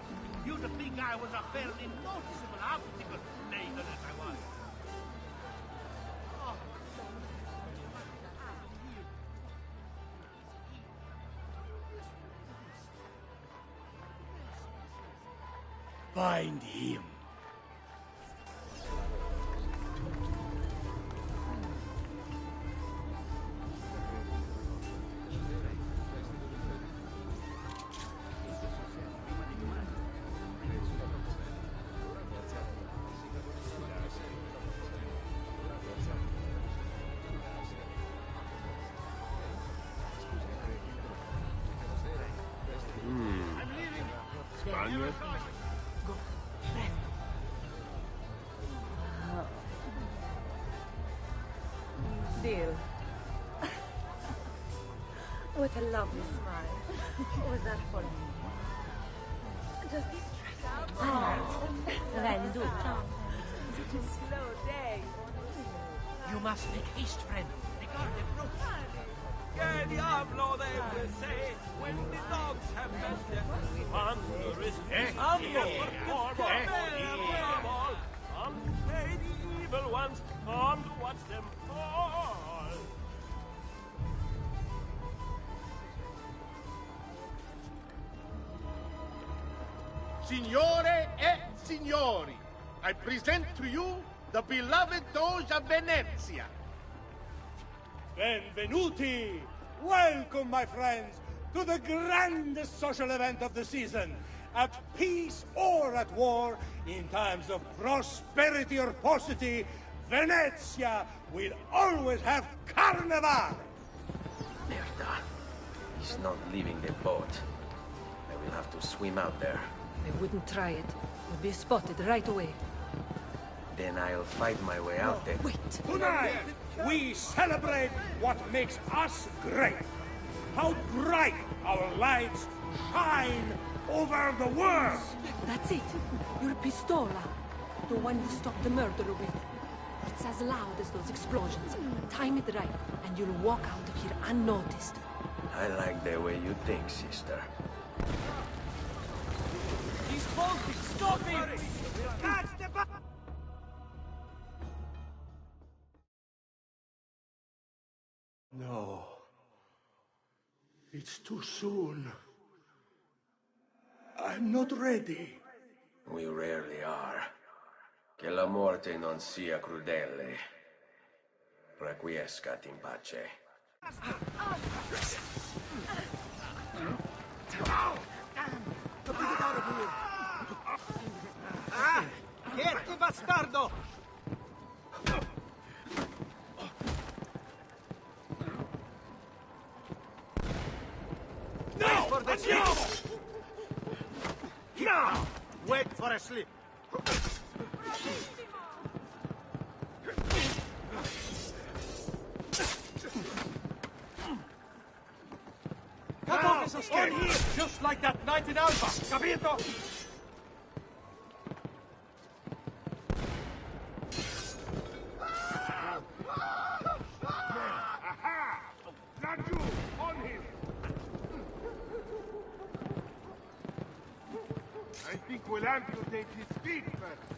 You'd think I was a fairly noticeable obstacle, naval as I was. Find him. Spaniard? Deal. What a lovely smile. What was that for me? Just such a slow day. You must make haste, friend. The guard approach. Que diablo, they will say, when the dogs have met them. Thunder is Unpay the evil ones, come to watch them fall. Signore e signori, I present to you the beloved Doge of Venezia. Benvenuti! Welcome, my friends, to the grandest social event of the season. At peace or at war, in times of prosperity or paucity, Venezia will always have Carnival! Merda. He's not leaving the boat. I will have to swim out there. I wouldn't try it. We'll be spotted right away. Then I'll fight my way out there. Wait! Tonight, we celebrate what makes us great. How bright our lights shine over the world. That's it. Your pistola. The one you stopped the murderer with. It's as loud as those explosions. Time it right, and you'll walk out of here unnoticed. I like the way you think, sister. He's bolting! Stop him! Catch the back! No. It's too soon. I'm not ready. We rarely are. Che la morte non sia crudele. Requiescat in pace. Ah! Quieto, bastardo! No! For the slip! No! Wait for a slip. Cut off his escape! On here, just like that night in Alba. Capito? Aha! Laggiù, on him! I think we'll amputate his feet first.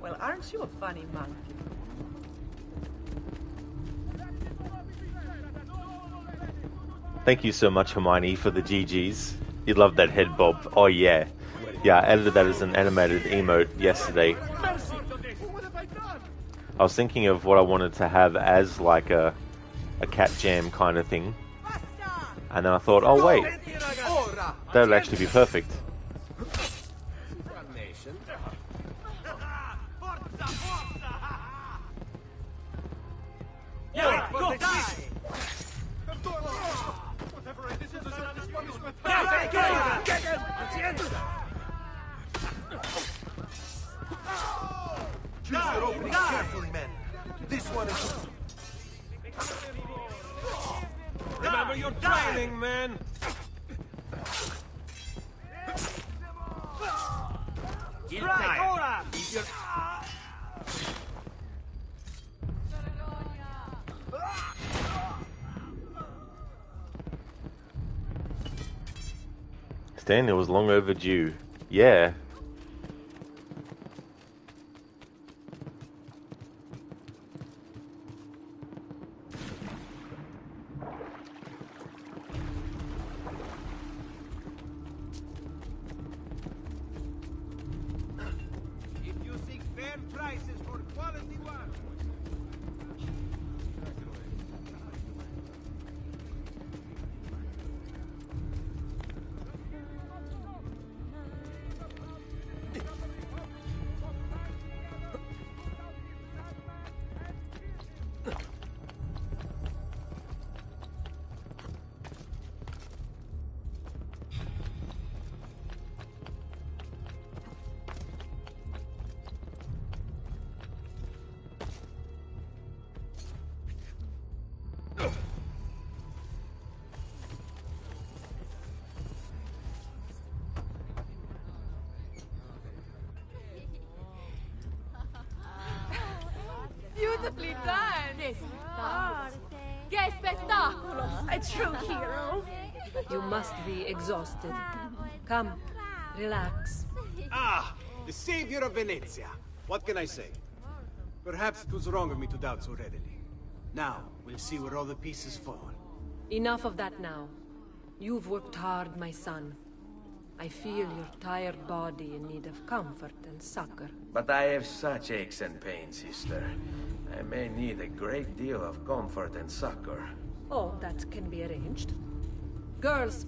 Well, aren't you a funny monkey? Thank you so much, Hermione, for the GGs. You love that head bob. Oh yeah. Yeah, I edited that as an animated emote yesterday. I was thinking of what I wanted to have as like a cat jam kind of thing. And then I thought, oh wait, that'll actually be perfect. Choose your opening carefully, men. This one is... Remember your training, man! Right, Stan, it was long overdue. Yeah. If you seek fair prices for quality one. Beautifully done! Che spettacolo! A true hero! You must be exhausted. Come, relax. Ah, the savior of Venezia. What can I say? Perhaps it was wrong of me to doubt so readily. Now, we'll see where all the pieces fall. Enough of that now. You've worked hard, my son. I feel your tired body in need of comfort and succor. But I have such aches and pains, sister. I may need a great deal of comfort and succor. Oh, that can be arranged. Girls.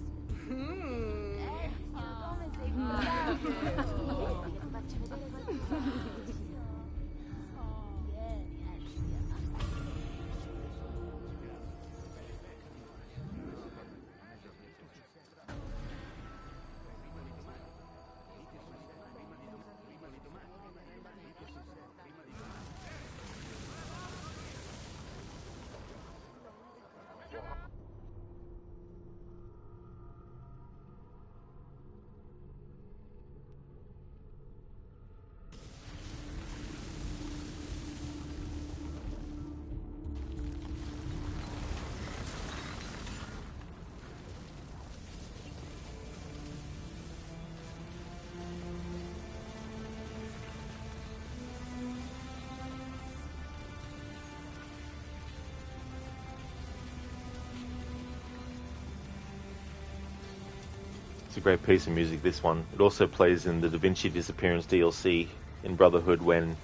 It's a great piece of music, this one. It also plays in the Da Vinci Disappearance DLC in Brotherhood when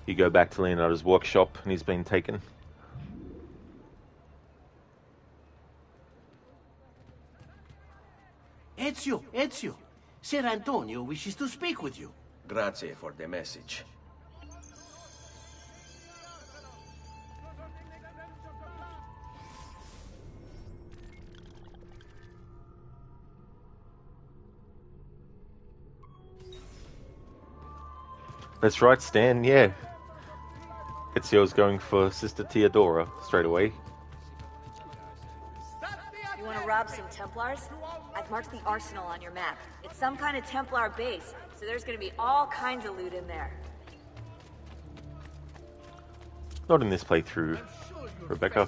you go back to Leonardo's workshop and he's been taken. Ezio! Ser Antonio wishes to speak with you. Grazie for the message. That's right, Stan, yeah. Ezio's going for Sister Theodora straight away. You want to rob some Templars? I've marked the arsenal on your map. It's some kind of Templar base, so there's going to be all kinds of loot in there. Not in this playthrough, Rebecca.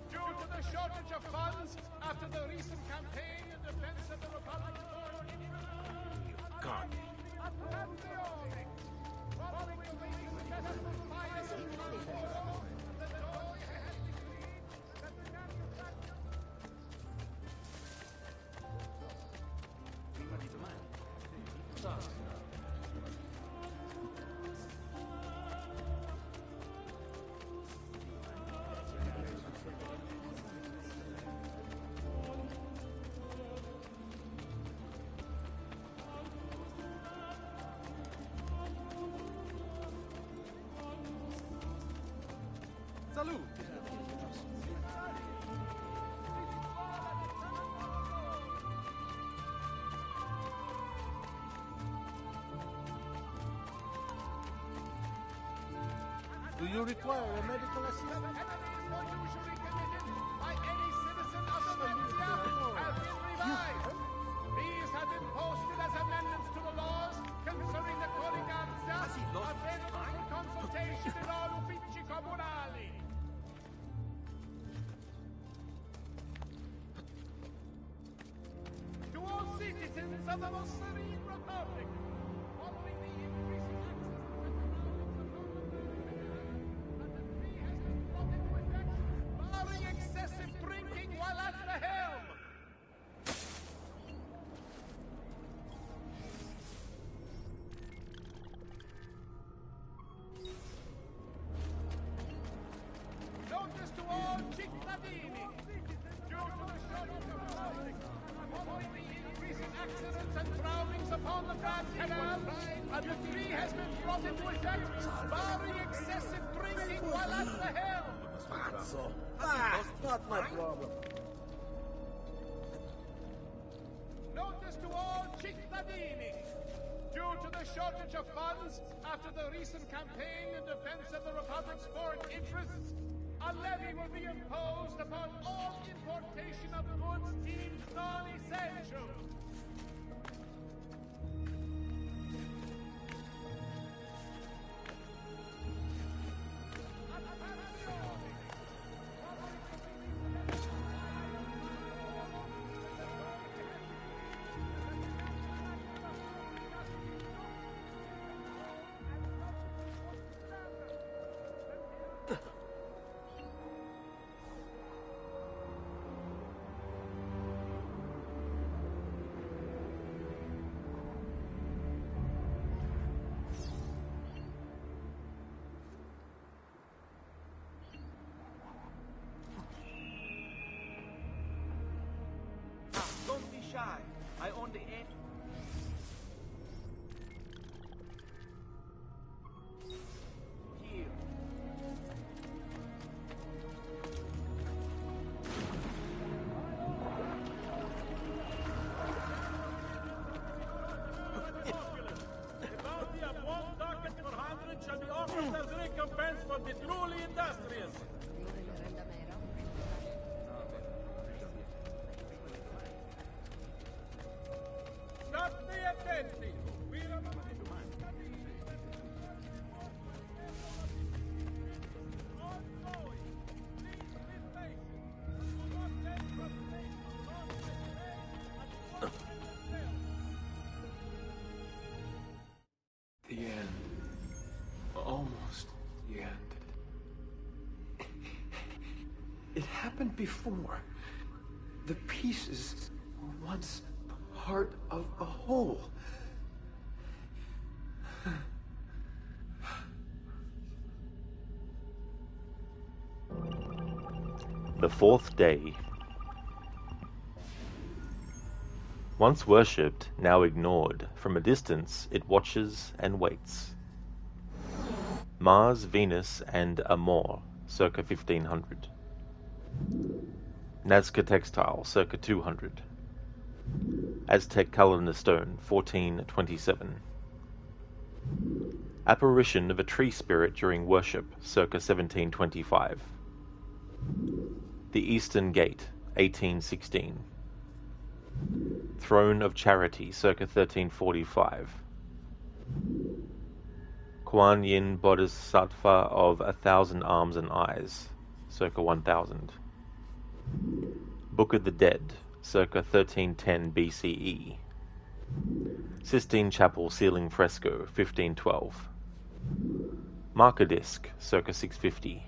Due to the shortage of funds after the recent campaign in defense of the Republic. God. Salute. Do you require a medical assistant? Usually committed by any citizen of the Valencia have been revived. These have been posted as amendments to the laws concerning the colleganza, available for consultation in all uffici comunali. To all citizens of the most serene republic, following the increasing barring excessive drinking while at the helm. Notice to all cittadini, due to the shortage of public, following the increasing accidents and drownings upon the Grand Canal, a decree has been brought into effect barring excessive drinking while at the helm. Not my problem. Notice to all cittadini. Due to the shortage of funds after the recent campaign in defense of the Republic's foreign interests, a levy will be imposed upon all importation of goods deemed non-essential. Don't be shy. I own the end. Here. The bounty of 1 ducat per 100 shall be offered as recompense for the truly industrious. State attenti! We The end. Almost the end. It happened before. The pieces were once part of a whole. The fourth day. Once worshipped, now ignored, from a distance it watches and waits. Mars, Venus, and Amor, circa 1500. Nazca Textile, circa 200. Aztec Calendar Stone, 1427. Apparition of a tree spirit during worship, circa 1725. The Eastern Gate, 1816. Throne of Charity, circa 1345. Kuan Yin Bodhisattva of 1,000 Arms and Eyes, circa 1000. Book of the Dead, circa 1310 BCE. Sistine Chapel ceiling fresco, 1512. Marker disc, circa 650.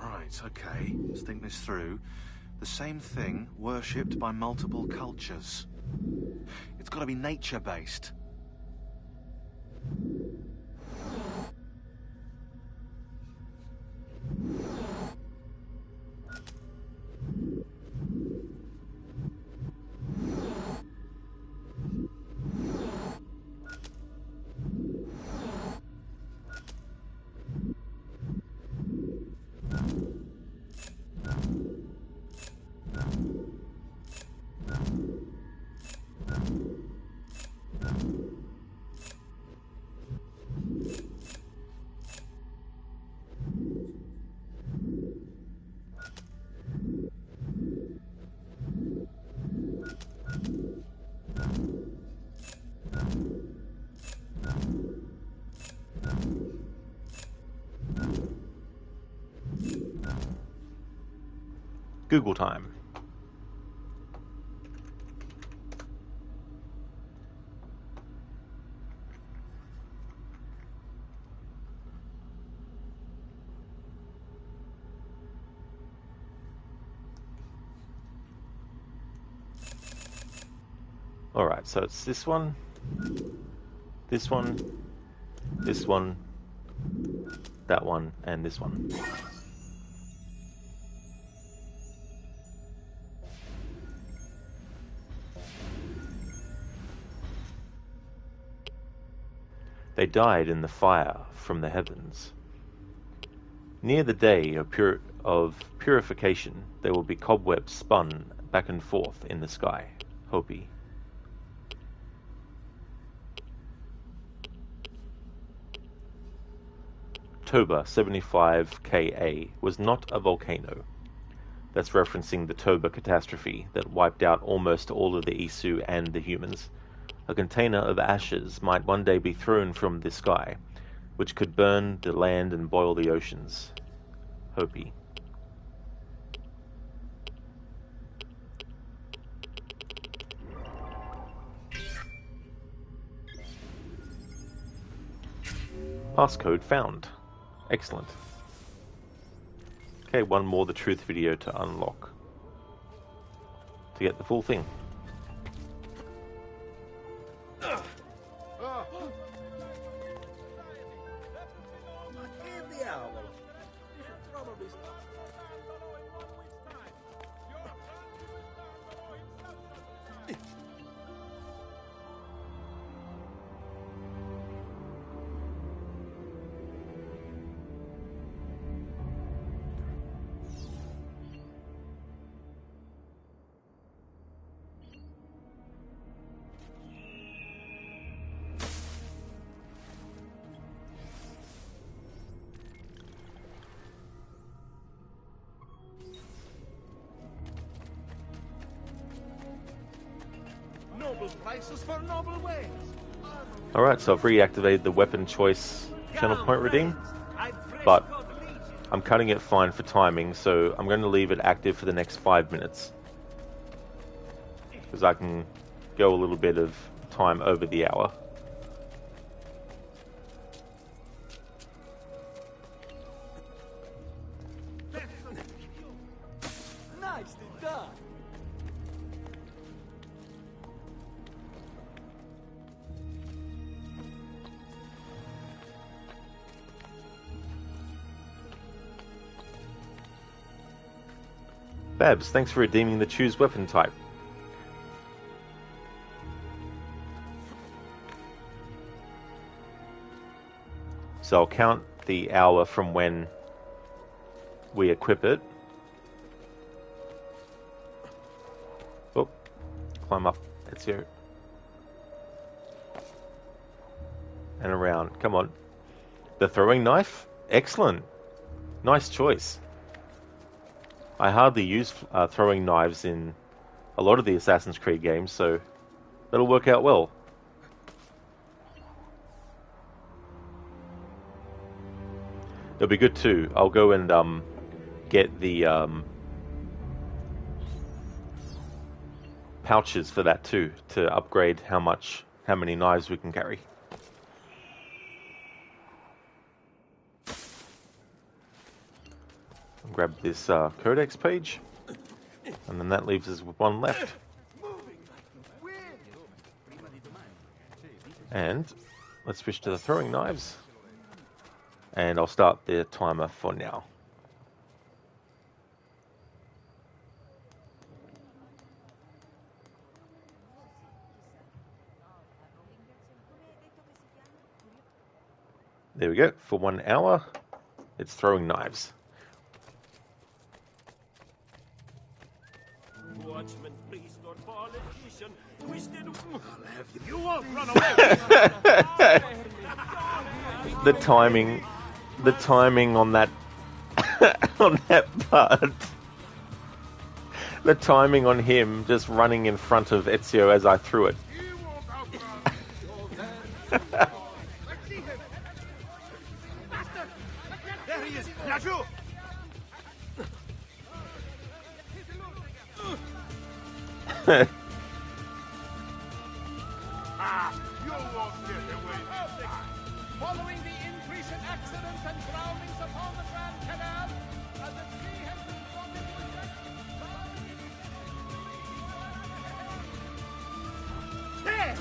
Right, okay. Let's think this through. The same thing, worshipped by multiple cultures. It's got to be nature-based. Google time. Alright, so it's this one, this one, this one, that one, and this one. They died in the fire from the heavens. Near the day of purification, there will be cobwebs spun back and forth in the sky. Hopi. Toba 75 Ka was not a volcano. That's referencing the Toba catastrophe that wiped out almost all of the Isu and the humans. A container of ashes might one day be thrown from the sky, which could burn the land and boil the oceans. Hopi. Passcode found. Excellent. Okay, one more The Truth video to unlock. To get the full thing. Noble prices for noble ways. Alright, so I've reactivated the weapon choice channel point redeem, but I'm cutting it fine for timing, so I'm going to leave it active for the next 5 minutes. Because I can go a little bit of time over the hour. Nice done. Babs, thanks for redeeming the choose weapon type. So I'll count the hour from when we equip it. Oh, climb up. That's you. And around. Come on. The throwing knife? Excellent. Nice choice. I hardly use throwing knives in a lot of the Assassin's Creed games, so that'll work out well. It'll be good too. I'll go and get the pouches for that too, to upgrade how many knives we can carry. Grab this codex page, and then that leaves us with one left. And let's switch to the throwing knives, and I'll start the timer for now. There we go. For 1 hour, it's throwing knives. Watchman, priest, or politician, twisted. I'll have you. You won't run away. The timing on that on that part. The timing on him just running in front of Ezio as I threw it. There he is. Laggiù. You won't get away. Following the increase in accidents and drownings upon the Grand Canal, as the tree has been brought into effect, there!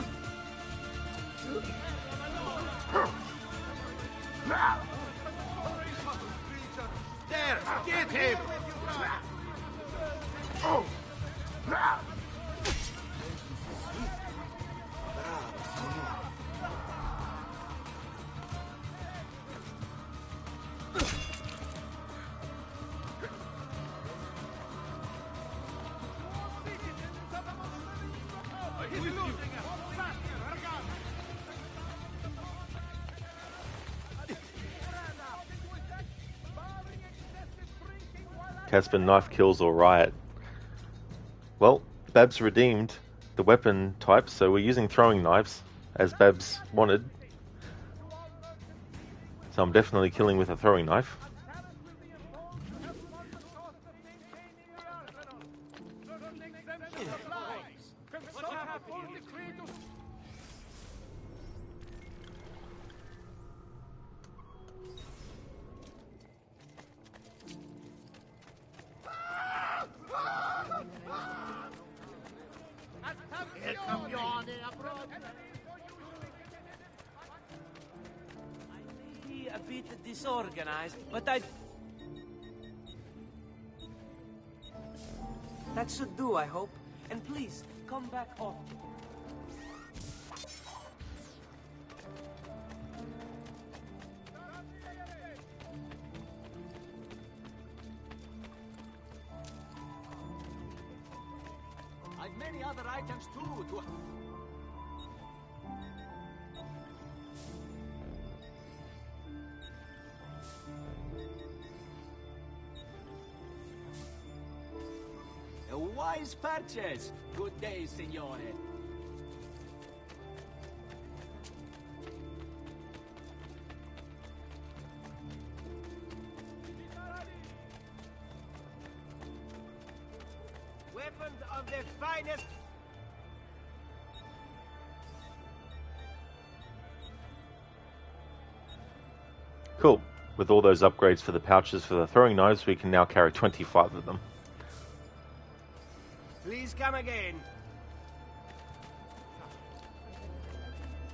There, get him! Oh! Casper knife kills or riot. Well, Babs redeemed the weapon type, so we're using throwing knives, as Babs wanted. So I'm definitely killing with a throwing knife. A bit disorganized, but I... That should do, I hope. And please, come back often. I've many other items too to... A wise purchase. Good day, signore. Weapons of the finest. Cool. With all those upgrades for the pouches for the throwing knives, we can now carry 25 of them. Please come again.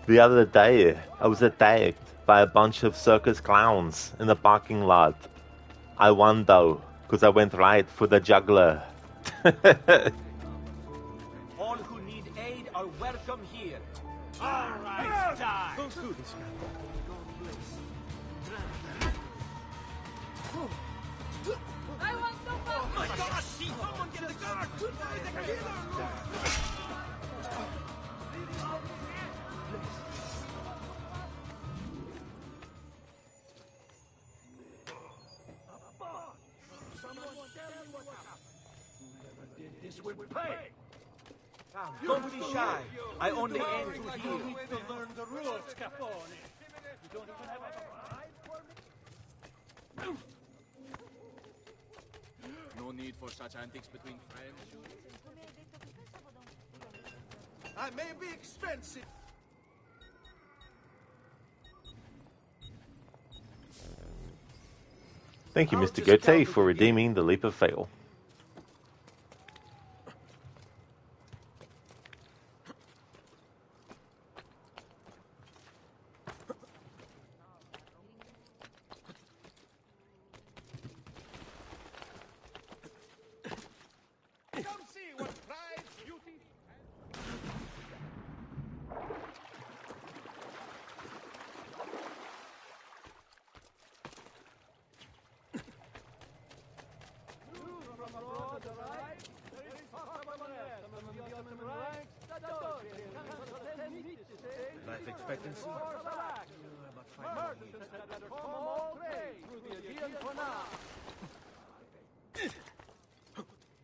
The other day, I was attacked by a bunch of circus clowns in the parking lot. I won though, because I went right for the juggler. All who need aid are welcome here. All right, die. Don't do this, I want no Oh my God! See, someone get the guard! There's a killer! This will pay. Don't be shy. I only aim to You heal. need to learn the rules, Capone. You don't even have a bribe for me? No need for such antics between friends. I may be expensive. Thank you, Mr. Gote, for redeeming the leap of fail. Come see what pride, beauty, Life expectancy?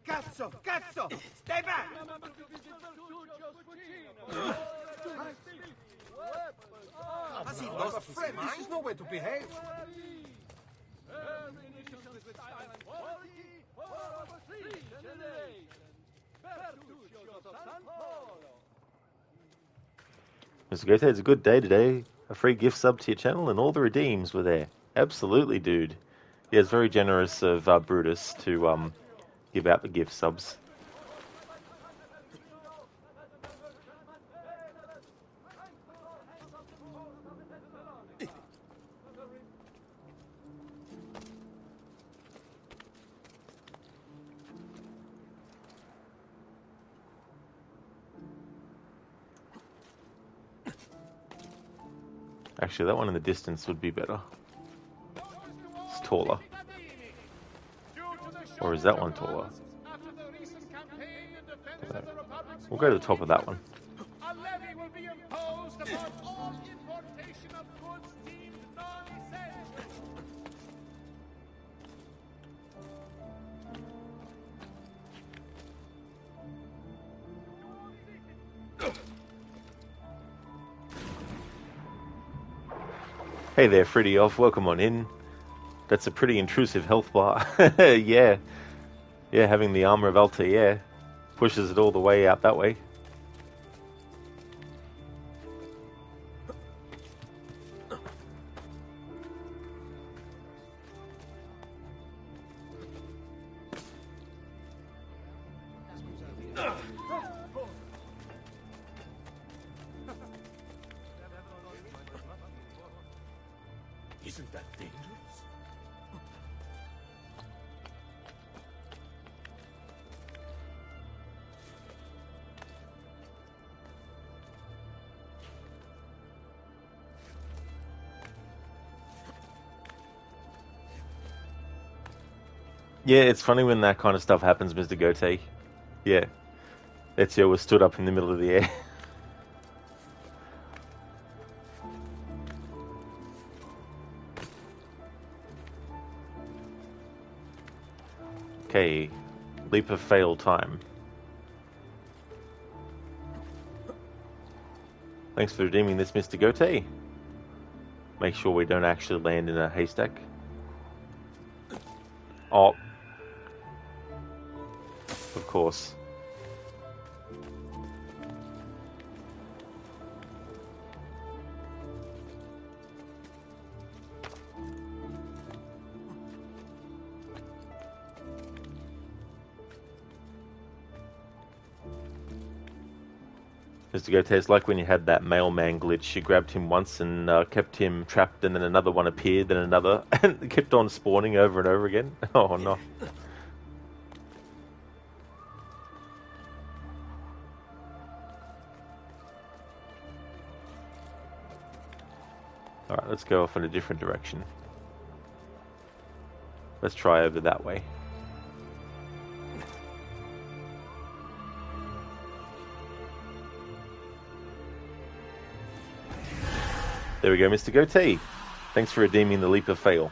Cazzo! Cazzo! Stay back! Has he lost his mind? This is no way to behave. Mr. Gote, it's a good day today. A free gift sub to your channel and all the redeems were there. Absolutely, dude. Yeah, it's very generous of Brutus to give out the gift subs. Actually, that one in the distance would be better. It's taller. Or is that one taller? We'll go to the top of that one. A levy will be imposed upon all importation of goods deemed non-essential. Hey there, Freddy Off. Welcome on in. That's a pretty intrusive health bar. Yeah. Yeah, having the armor of Altair pushes it all the way out that way. Isn't that dangerous? Yeah, it's funny when that kind of stuff happens, Mr. Gote. Yeah. Ezio was stood up in the middle of the air. Okay, leap of fail time. Thanks for redeeming this, Mr. Gote. Make sure we don't actually land in a haystack. Oh. Of course. Mr. Gote, it's like when you had that mailman glitch. You grabbed him once and kept him trapped, and then another one appeared, then another, and it kept on spawning over and over again. Oh no. Alright, let's go off in a different direction. Let's try over that way. There we go, Mr. Goatee. Thanks for redeeming the leap of fail.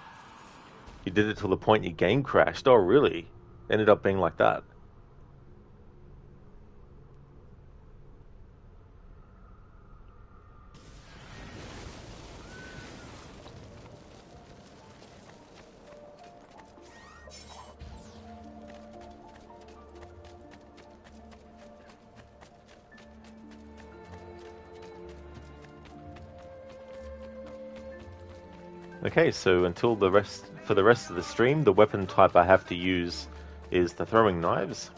You did it till the point your game crashed. Oh, really? Ended up being like that. Okay, so for the rest of the stream, the weapon type I have to use is the throwing knives.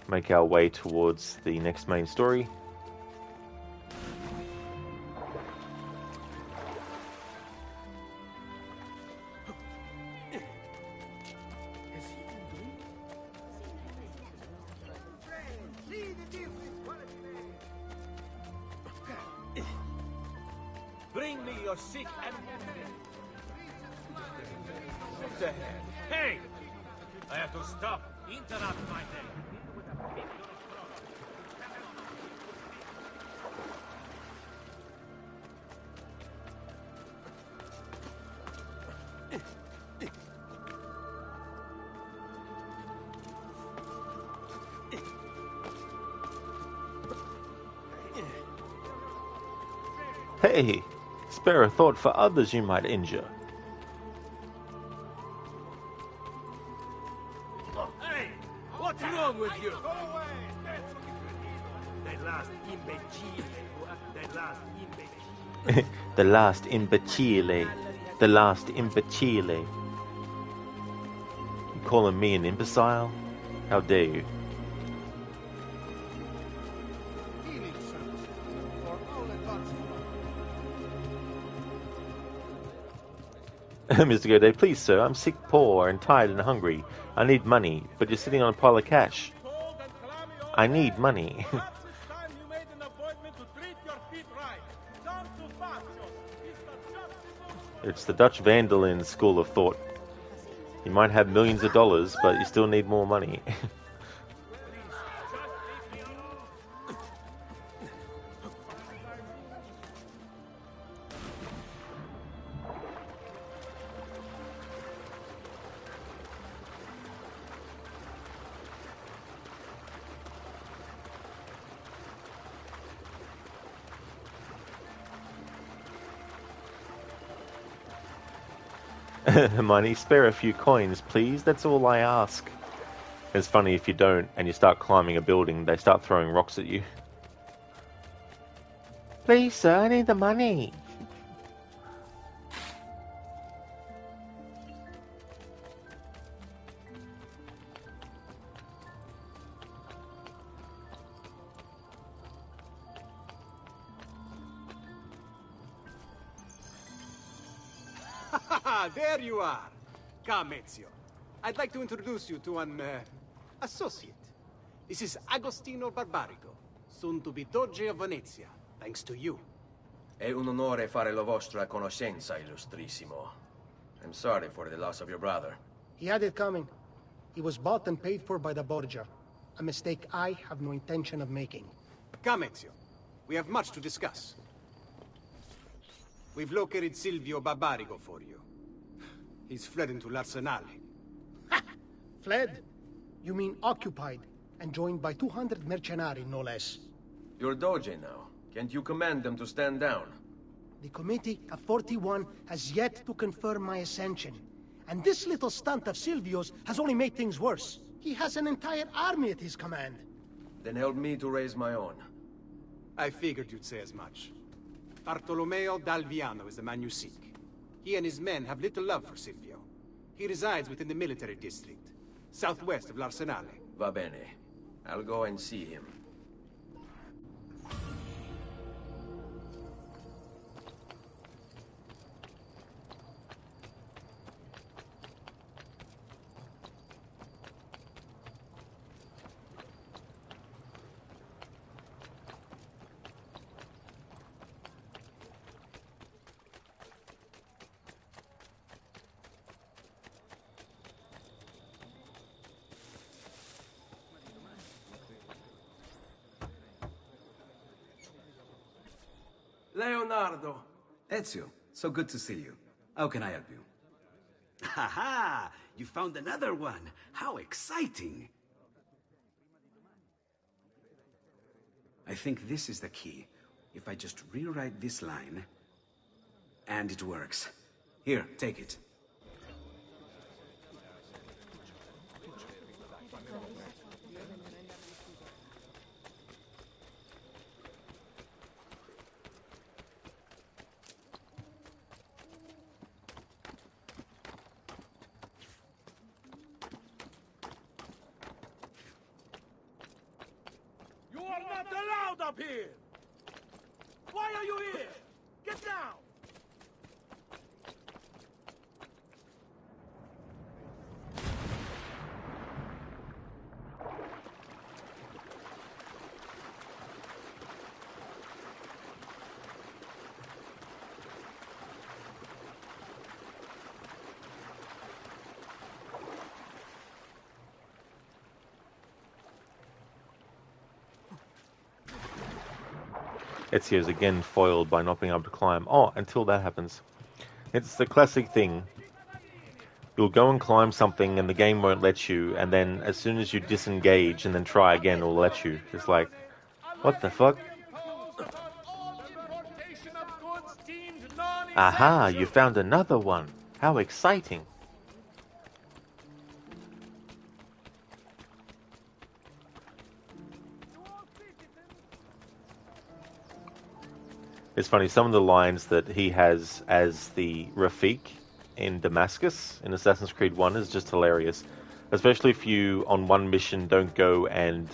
Make our way towards the next main story. Bring me your sick and what the hell? Hey! I have to stop. Interrupt my day. Hey! Spare a thought for others you might injure. Hey! What's wrong with you? Go away! That last imbecile. That last imbecile. The last imbecile. The last imbecile. You calling me an imbecile? How dare you? Mr. Godet, please sir, I'm sick, poor, and tired and hungry. I need money, but you're sitting on a pile of cash. I need money. It's the Dutch Vanderlyn school of thought. You might have millions of dollars, but you still need more money. Hermione, spare a few coins, please. That's all I ask. It's funny if you don't, and you start climbing a building, they start throwing rocks at you. Please, sir, I need the money. There you are. Come, Ezio. I'd like to introduce you to an associate. This is Agostino Barbarigo, soon to be Doge of Venezia, thanks to you. È un onore fare la vostra conoscenza, illustrissimo. I'm sorry for the loss of your brother. He had it coming. He was bought and paid for by the Borgia. A mistake I have no intention of making. Come, Ezio. We have much to discuss. We've located Silvio Barbarigo for you. He's fled into l'Arsenale. Fled? You mean occupied, and joined by 200 mercenari, no less. You're Doge now. Can't you command them to stand down? The Committee of 41 has yet to confirm my ascension. And this little stunt of Silvio's has only made things worse. He has an entire army at his command. Then help me to raise my own. I figured you'd say as much. Bartolomeo d'Alviano is the man you seek. He and his men have little love for Silvio. He resides within the military district, southwest of l'Arsenale. Va bene. I'll go and see him. Leonardo. Ezio, so good to see you. How can I help you? Ha ha! You found another one. How exciting! I think this is the key. If I just rewrite this line... And it works. Here, take it. You are not allowed up here! Why are you here? Get down! Ezio's again foiled by not being able to climb. Oh, until that happens. It's the classic thing. You'll go and climb something and the game won't let you, and then as soon as you disengage and then try again, it'll let you. It's like, what the fuck? Aha, you found another one. How exciting. It's funny, some of the lines that he has as the Rafik in Damascus in Assassin's Creed 1 is just hilarious. Especially if you, on one mission, don't go and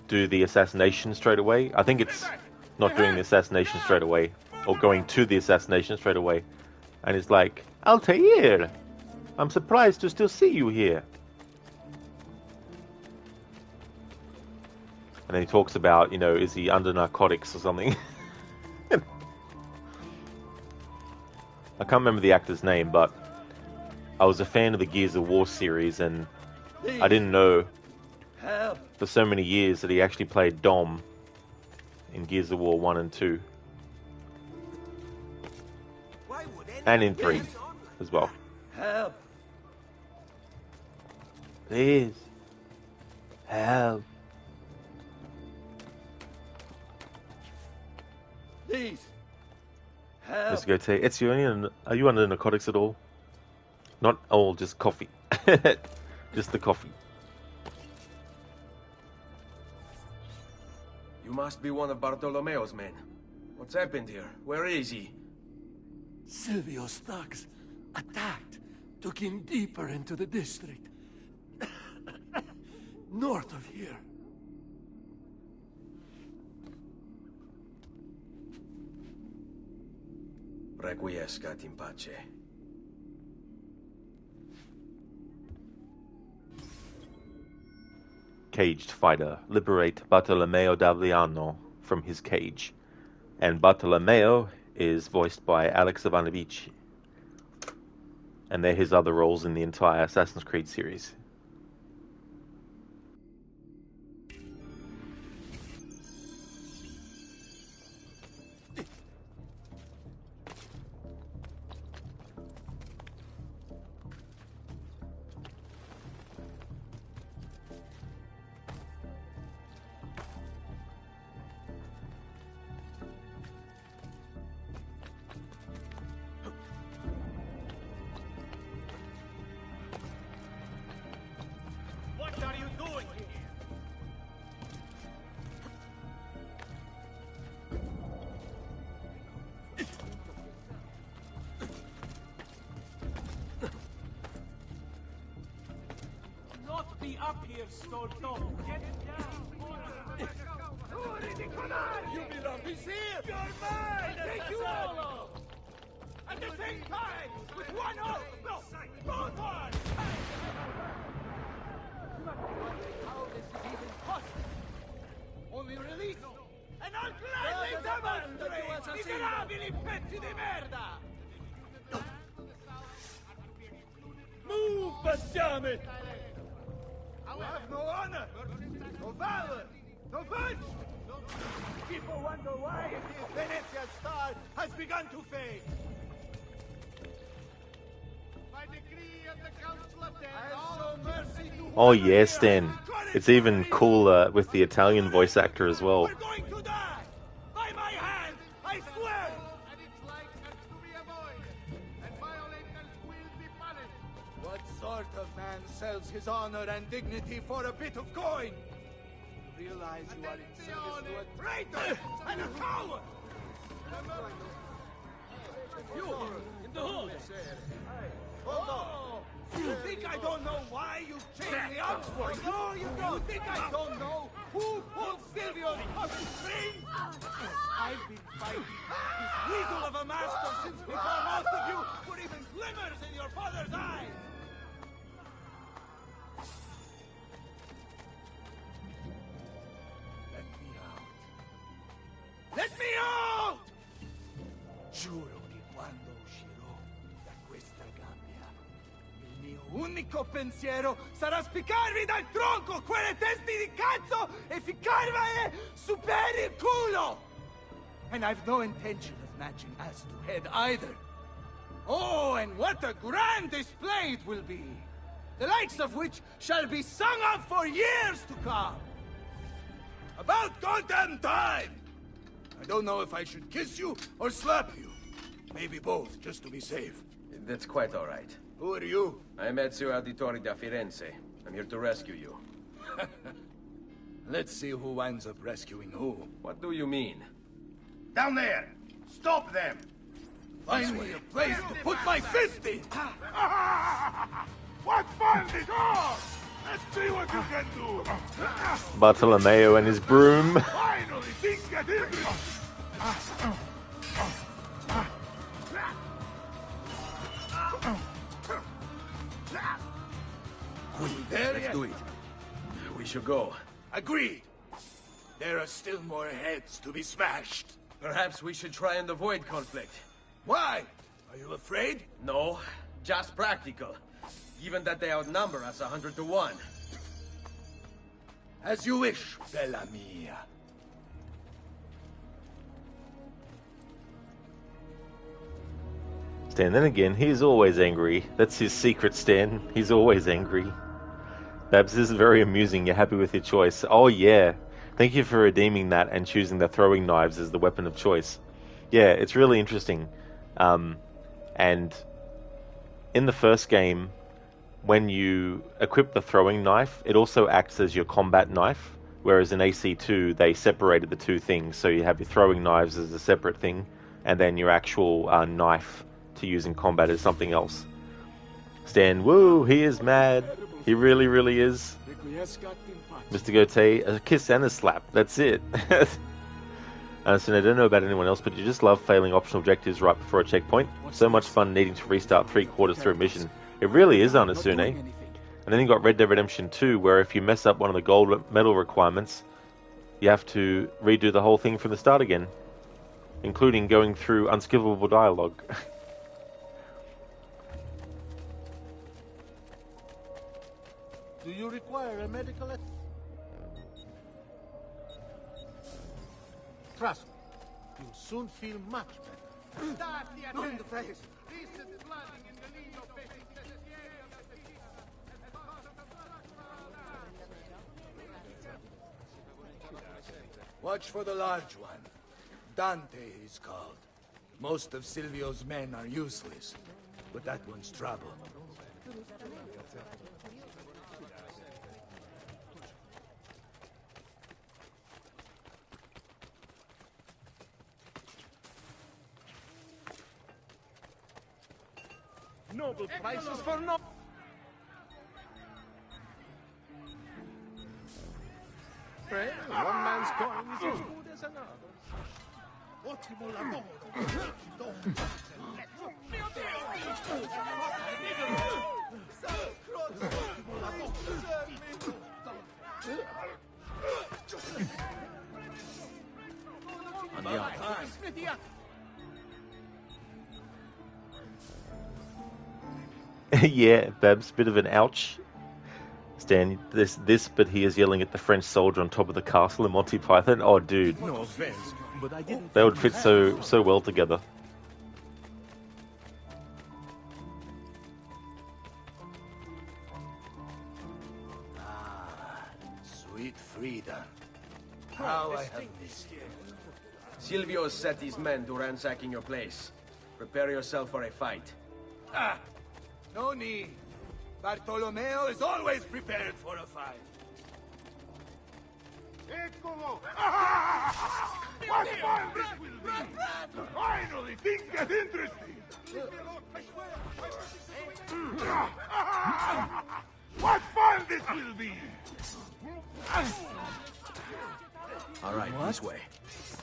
do the assassination straight away. I think it's not doing the assassination straight away, or going to the assassination straight away. And it's like, Altair, I'm surprised to still see you here. And then he talks about, you know, is he under narcotics or something? I can't remember the actor's name, but I was a fan of the Gears of War series, and I didn't know for so many years that he actually played Dom in Gears of War 1 and 2. And in 3 as well. Help! Please. Help. Please. Help. Let's go say, Ezio, are you under narcotics at all? Not all, just coffee. Just the coffee. You must be one of Bartolomeo's men. What's happened here? Where is he? Silvio's thugs attacked, took him deeper into the district. North of here. Requiescat in pace. Caged fighter, liberate Bartolomeo d'Aviano from his cage. And Bartolomeo is voiced by Alex Ivanovich. And they're his other roles in the entire Assassin's Creed series. What are you doing here? Not be up here, Storto. Get down. You belong here. You're mine. I take you all. At the same time, with one oath. No, both arms. How this is even possible? Only release, and I'll gladly demonstrate! Miserabili pezzi di merda! Move, bestiame! I have no honor, no valor, no virtue, no People wonder why Venetia's star has begun to fade. By decree of the Council of Ten, I'll show mercy to Oh yeah, Stan. It's even cooler with the Italian voice actor as well. going to die! By my hand, I swear! and its like as to be avoided, and violators will be punished. What sort of man sells his honor and dignity for a bit of coin? You realize you are in service to a traitor and a coward! You, in the hood! Oh, you think I don't know why you chained me up? No, you don't! You think I don't know who pulled Silvio's puppy strings? I've been fighting this weasel of a master since before most of you put even glimmers in your father's eyes! Let me out! Giuro che quando uscirò da questa gabbia, il mio unico pensiero sarà spiccarvi dal tronco quelle testi di cazzo e ficcarvele su per il culo! And I've no intention of matching ass to head either. Oh, and what a grand display it will be! The likes of which shall be sung of for years to come! About goddamn time! I don't know if I should kiss you or slap you. Maybe both, just to be safe. That's quite all right. Who are you? I'm Ezio Auditore da Firenze. I'm here to rescue you. Let's see who winds up rescuing who. What do you mean? Down there! Stop them! Find me a place to put my fist in! What fun this is! Let's see what you can do! Bartolomeo and his broom. Finally, things get interesting! Let's do it. We should go. Agreed. There are still more heads to be smashed. Perhaps we should try and avoid conflict. Why? Are you afraid? No, just practical. Given that they outnumber us 100 to 1. As you wish, bella mia. Stan, then again, he's always angry. That's his secret, Stan. He's always angry. Babs, this is very amusing. You're happy with your choice. Oh, yeah. Thank you for redeeming that and choosing the throwing knives as the weapon of choice. Yeah, it's really interesting. And in the first game, when you equip the throwing knife, it also acts as your combat knife, whereas in AC2, they separated the two things. So you have your throwing knives as a separate thing, and then your actual knife to use in combat is something else. Stan, woo, he is mad. He really, really is. Mr. Gote, a kiss and a slap. That's it. So I don't know about anyone else, but you just love failing optional objectives right before a checkpoint. So much fun needing to restart 3/4 through a mission. It really is, Anasune. And then you got Red Dead Redemption 2, where if you mess up one of the gold medal requirements, you have to redo the whole thing from the start again, including going through unskippable dialogue. Do you require a medical... Trust me, you'll soon feel much better. Not in the face. Recent flooding in the Lido Basin says the area of the city has caused a Watch for the large one. Dante is called. Most of Silvio's men are useless, but that one's trouble. Noble prices for no... Well, one man's coin is as good as another. Ottimo lavoro. Yeah, Babs, bit of an ouch. Stan, but he is yelling at the French soldier on top of the castle in Monty Python. Oh, dude. No offense, but I didn't. They would fit so well together. Sweet Frida. How I have missed you. Silvio set his men to ransacking your place. Prepare yourself for a fight. Ah, no need. Bartolomeo is always prepared for a fight. Eccolo! What fun this will be! Finally, things get interesting! What fun this will be! All right, this way.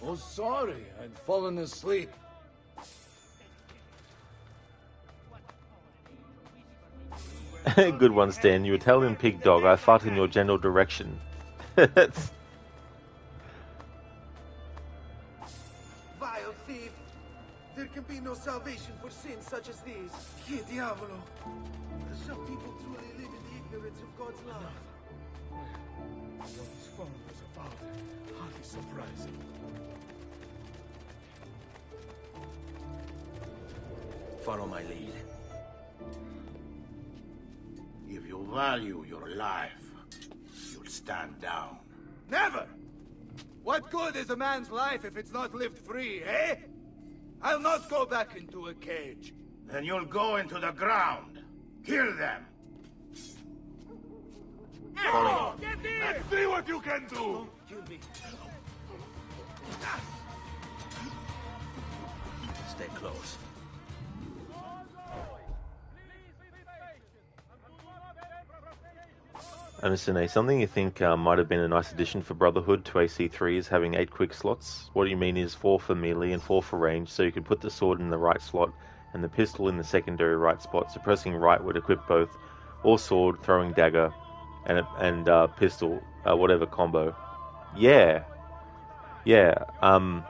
Oh, sorry. I'd fallen asleep. Good one, Stan. You Italian pig dog. I fart in your general direction. That's... Vile thief! There can be no salvation for sins such as these. Che diavolo! Some people truly live in the ignorance of God's love. What his phone was about. Hardly surprising. Follow my lead. If you value your life, you'll stand down. Never! What good is a man's life if it's not lived free, eh? I'll not go back into a cage. Then you'll go into the ground. Kill them. Follow. Let's see what you can do. Kill me. Stay close. Understand, something you think might have been a nice addition for Brotherhood to AC3 is having 8 quick slots. What do you mean is 4 for melee and 4 for range, so you could put the sword in the right slot and the pistol in the secondary right spot, so pressing right would equip both, or sword, throwing dagger, and pistol, whatever combo. Yeah. Kind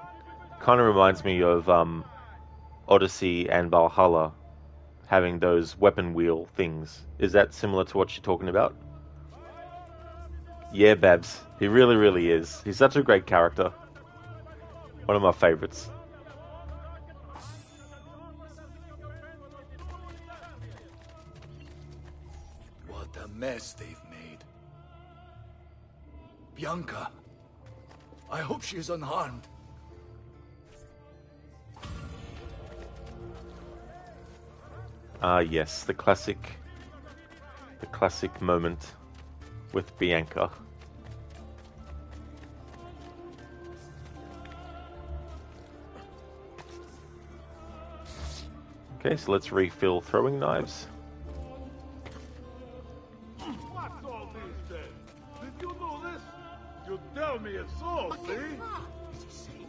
of reminds me of Odyssey and Valhalla having those weapon wheel things. Is that similar to what you're talking about? Yeah, Babs. He really, really is. He's such a great character. One of my favorites. What a mess they've made. Bianca. I hope she is unharmed. Ah, yes, the classic moment with Bianca. Okay, so let's refill throwing knives. What's all this then? Did you know this? You tell me it's so, see? Is he safe?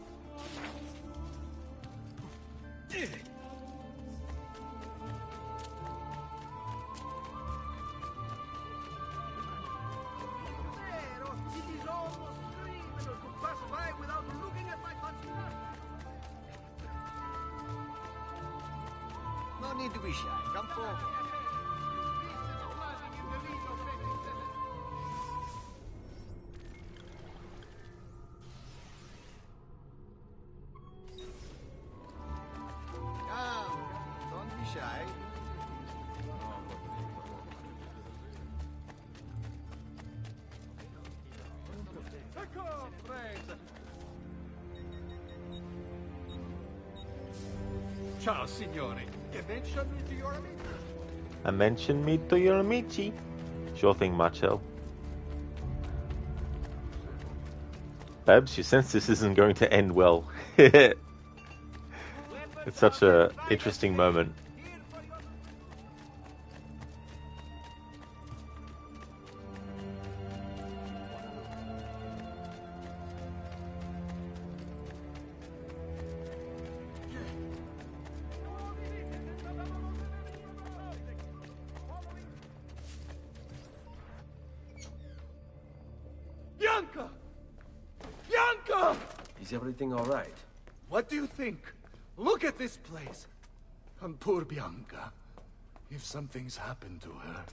No need to be shy. Come forward. Come. Don't be shy. Ciao, signore. Mention me to your amici. Mention me to your amici. Sure thing, Marcel. Babs, you sense this isn't going to end well. It's such a interesting moment. Bianca! Bianca! Is everything all right? What do you think? Look at this place. And poor Bianca. If something's happened to her.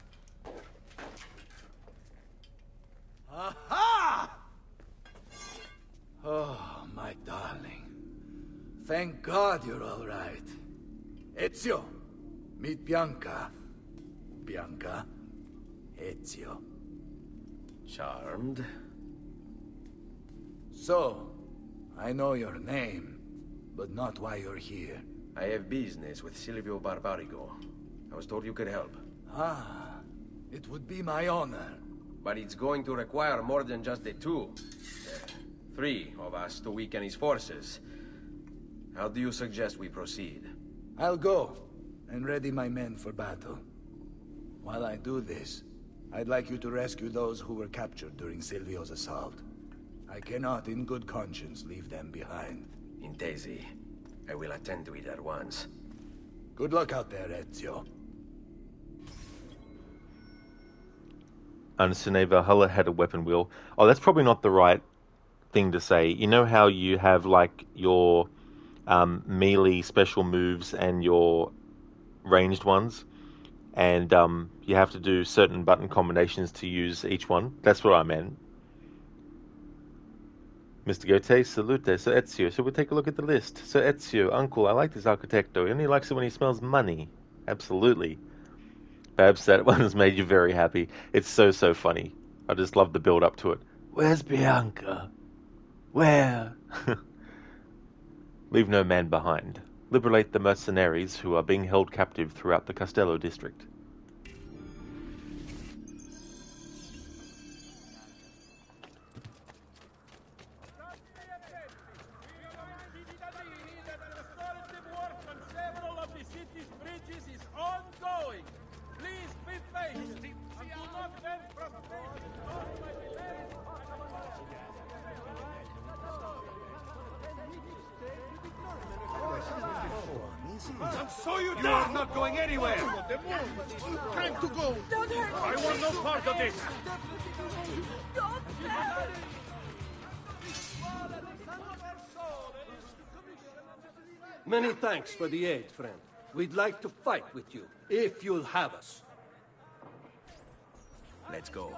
Aha! Oh, my darling. Thank God you're all right. Ezio, meet Bianca. Bianca, Ezio. Charmed. So, I know your name, but not why you're here. I have business with Silvio Barbarigo. I was told you could help. Ah, it would be my honor. But it's going to require more than just the two. 3 of us to weaken his forces. How do you suggest we proceed? I'll go and ready my men for battle. While I do this, I'd like you to rescue those who were captured during Silvio's assault. I cannot, in good conscience, leave them behind. Intesi. I will attend to it at once. Good luck out there, Ezio. Understand Valhalla had a weapon wheel. Oh, that's probably not the right thing to say. You know how you have like your melee special moves and your ranged ones, and you have to do certain button combinations to use each one? That's what I meant. Mr. Gote, salute. So Ezio. So we'll take a look at the list. So Ezio, uncle, I like this architecto. He only likes it when he smells money. Absolutely. Perhaps that one has made you very happy. It's so funny. I just love the build up to it. Where's Bianca? Where? Leave no man behind. Liberate the mercenaries who are being held captive throughout the Castello district. So you are not going anywhere! Time to go! Don't hurt me! I want no part of this! Many thanks for the aid, friend. We'd like to fight with you, if you'll have us. Let's go.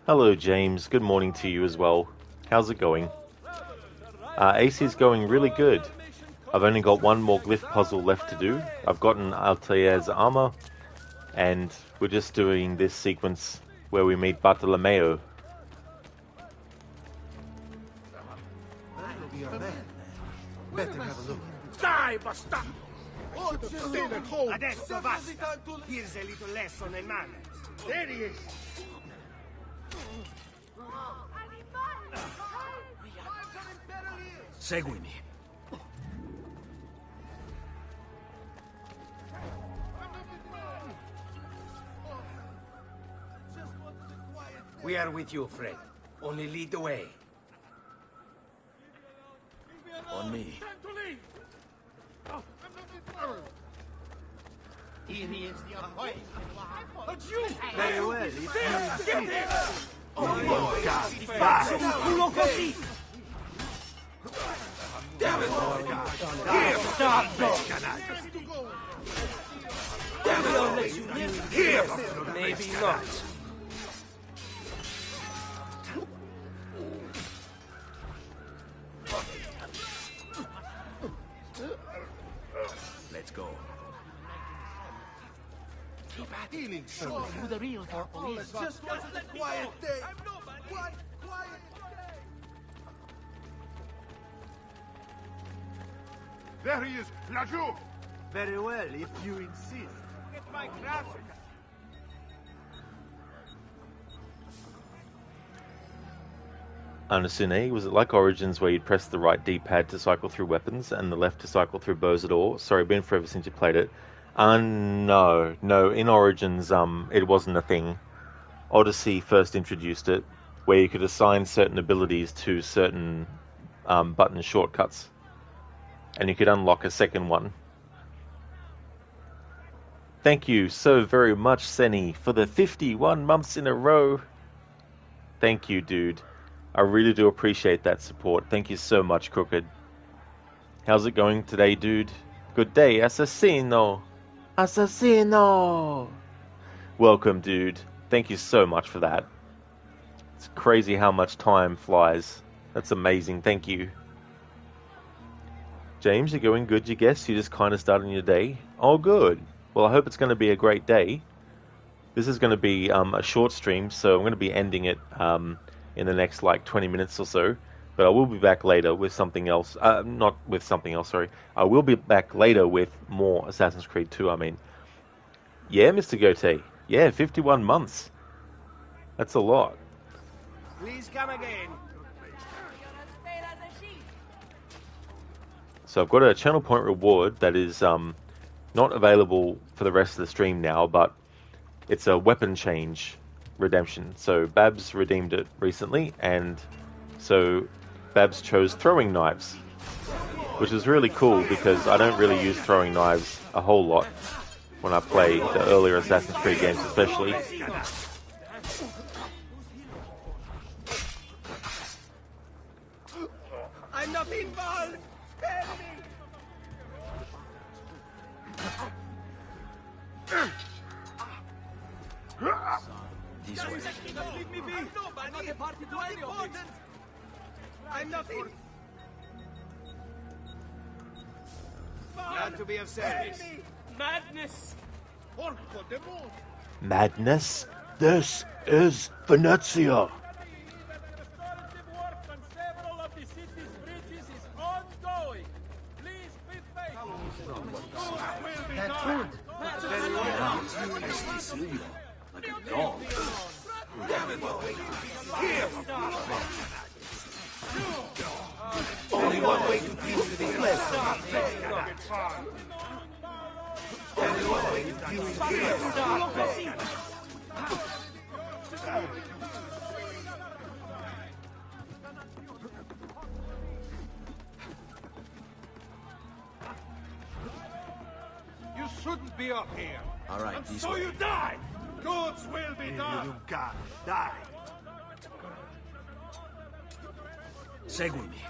Hello, James. Good morning to you as well. How's it going? AC's going really good. I've only got one more glyph puzzle left to do. I've gotten Altair's armor, and we're just doing this sequence where we meet Bartolomeo. Better have a look. Die, bastardo! Stay at home. Adesso basta! Here's a little lesson in manners. There he is. Seguimi. We are with you, friend. Only lead the way. On me. Here is the appointment. But you... Very well, if you insist. Oh, God, vai! Culo così! Damn it! Here, stop! Damn it! I'll let you leave here! Maybe not. Let's go. Keep at healing, sir. Who the real purple is. Just wanted a quiet day. One quiet day. There he is, laggiù! Very well, if you insist. Get my graphic. Anasune, was it like Origins where you'd press the right D-pad to cycle through weapons and the left to cycle through bows at all? Sorry, been forever since you played it. No. In Origins, it wasn't a thing. Odyssey first introduced it, where you could assign certain abilities to certain button shortcuts, and you could unlock a second one. Thank you so very much, Seni, for the 51 months in a row. Thank you, dude. I really do appreciate that support. Thank you so much, Crooked. How's it going today, dude? Good day, assassino. Assassino! Welcome, dude. Thank you so much for that. It's crazy how much time flies. That's amazing. Thank you. James, you're going good, you guess? You're just kind of starting your day? Oh, good. Well, I hope it's going to be a great day. This is going to be a short stream, so I'm going to be ending it in the next, 20 minutes or so. But I will be back later with something else. Not with something else, sorry. I will be back later with more Assassin's Creed 2, I mean. Yeah, Mr. Gote. Yeah, 51 months. That's a lot. Please come again. So I've got a channel point reward that is not available for the rest of the stream now, but it's a weapon change redemption. So Babs redeemed it recently, and so Babs chose throwing knives, which is really cool because I don't really use throwing knives a whole lot when I play the earlier Assassin's Creed games especially. I'm not involved! Spare me! This way. Leave me be! I'm not a party to any of this! I'm not in... Glad to be of service. Madness! Madness? This is Venezia! Several of the city's bridges is ongoing. Please be faithful. That food. I see Silvio, like a dog. Only one way to deal with this lesson. Only one way to deal with this lesson. You shouldn't be up here. All right, And this so way. you die. Gods will be done. You got die. Seguimi.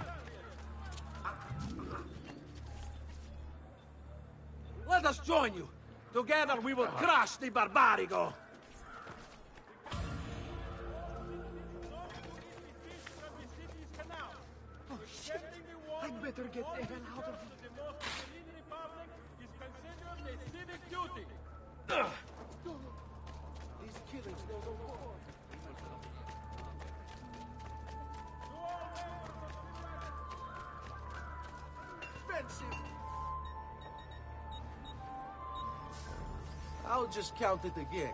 Let us join you. Together we will crush the Barbarigo. Oh shit! I'd better get the hell out of here. These killings know no more. Expensive. I'll just count it again.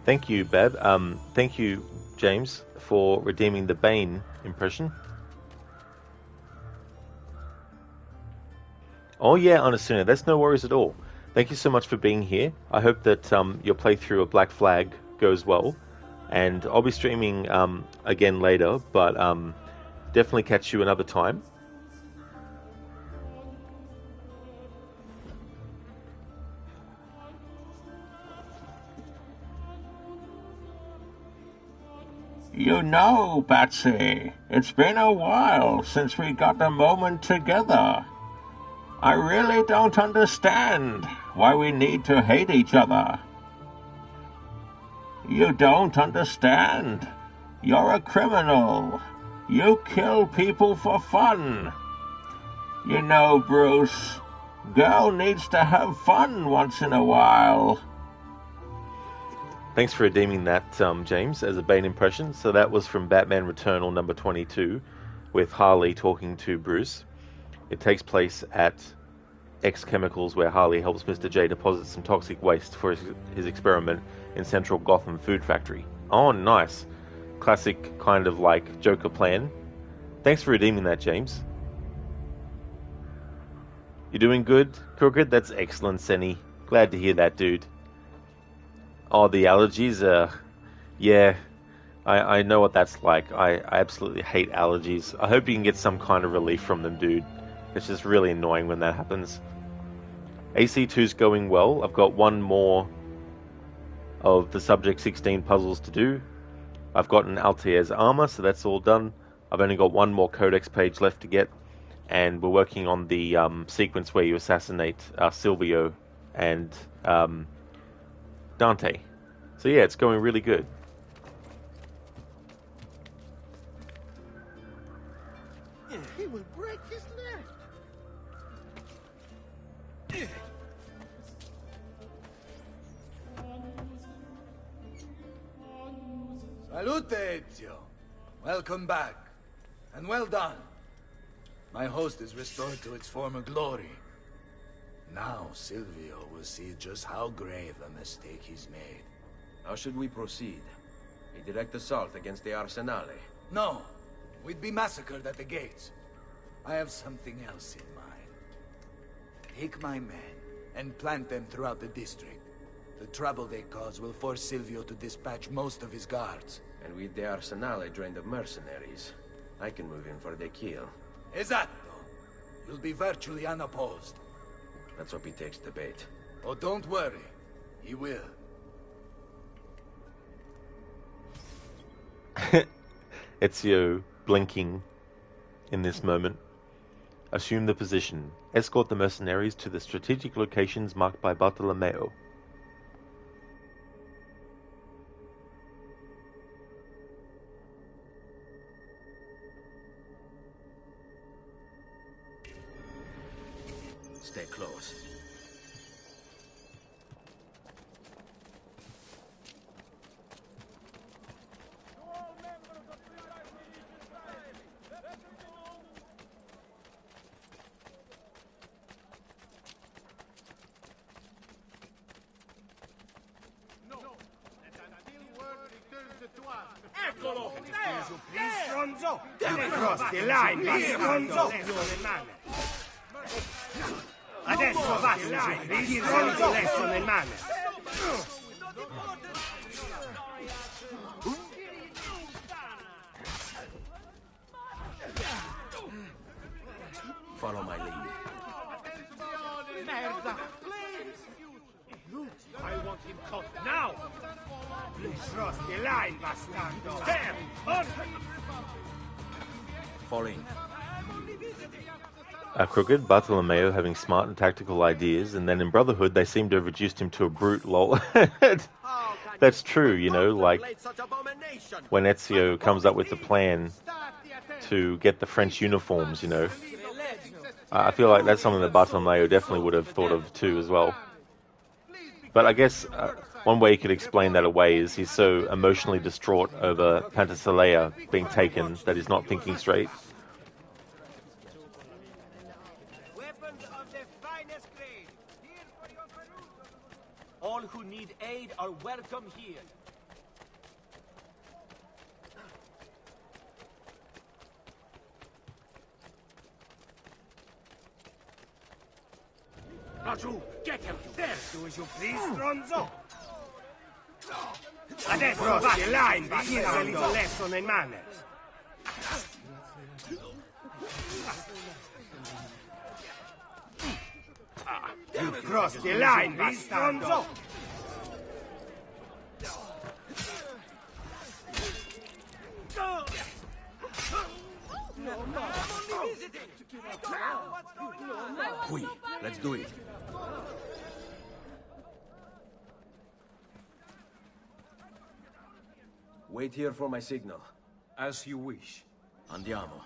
Thank you, Bab. Thank you, James, for redeeming the Bane impression. Oh yeah, Anasuna, that's no worries at all. Thank you so much for being here. I hope that your playthrough of Black Flag goes well. And I'll be streaming again later, but definitely catch you another time. You know, Batsy, it's been a while since we got a moment together. I really don't understand why we need to hate each other. You don't understand. You're a criminal. You kill people for fun. You know, Bruce, girl needs to have fun once in a while. Thanks for redeeming that, James, as a Bane impression. So that was from Batman Returnal number 22, with Harley talking to Bruce. It takes place at X Chemicals, where Harley helps Mr. J deposit some toxic waste for his experiment in Central Gotham Food Factory. Oh, nice. Classic kind of like Joker plan. Thanks for redeeming that, James. You doing good, Crooked? That's excellent, Senny. Glad to hear that, dude. Oh, the allergies. Yeah, I know what that's like. I absolutely hate allergies. I hope you can get some kind of relief from them, dude. It's just really annoying when that happens. AC2's going well. I've got one more of the Subject 16 puzzles to do. I've gotten Altair's armor, so that's all done. I've only got one more codex page left to get, and we're working on the sequence where you assassinate Silvio and Dante. So yeah, it's going really good. He will break his neck. Salute, Ezio. Welcome back. And well done. My host is restored to its former glory. Now Silvio will see just how grave a mistake he's made. How should we proceed? A direct assault against the Arsenale? No. We'd be massacred at the gates. I have something else in mind. Take my men and plant them throughout the district. The trouble they cause will force Silvio to dispatch most of his guards. And with the Arsenale drained of mercenaries, I can move in for the kill. Esatto. You'll be virtually unopposed. Let's hope he takes the bait. Oh, don't worry. He will. Ezio blinking in this moment. Assume the position. Escort the mercenaries to the strategic locations marked by Bartolomeo. Stay close. Eccolo! Stronzo! Frosty, là, il stronzo! Adesso va, il stronzo adesso nel mano! Follow my lead. Merda! I want him caught now! Frosty, là, il bastardo! There! Fall in. Crooked, Bartolomeo having smart and tactical ideas, and then in Brotherhood they seem to have reduced him to a brute, lol. That's true, you know, like when Ezio comes up with the plan to get the French uniforms, you know. I feel like that's something that Bartolomeo definitely would have thought of too as well. But I guess one way you could explain that away is he's so emotionally distraught over Penthesilea being taken that he's not thinking straight. All who need aid are welcome here. Laggiù, get him! There! Do as you please, stronzo! Adesso va, là, il bastardo! Adesso nel mano! Frosty, là, il bastardo! Qui, let's do it. Wait here for my signal. As you wish. Andiamo.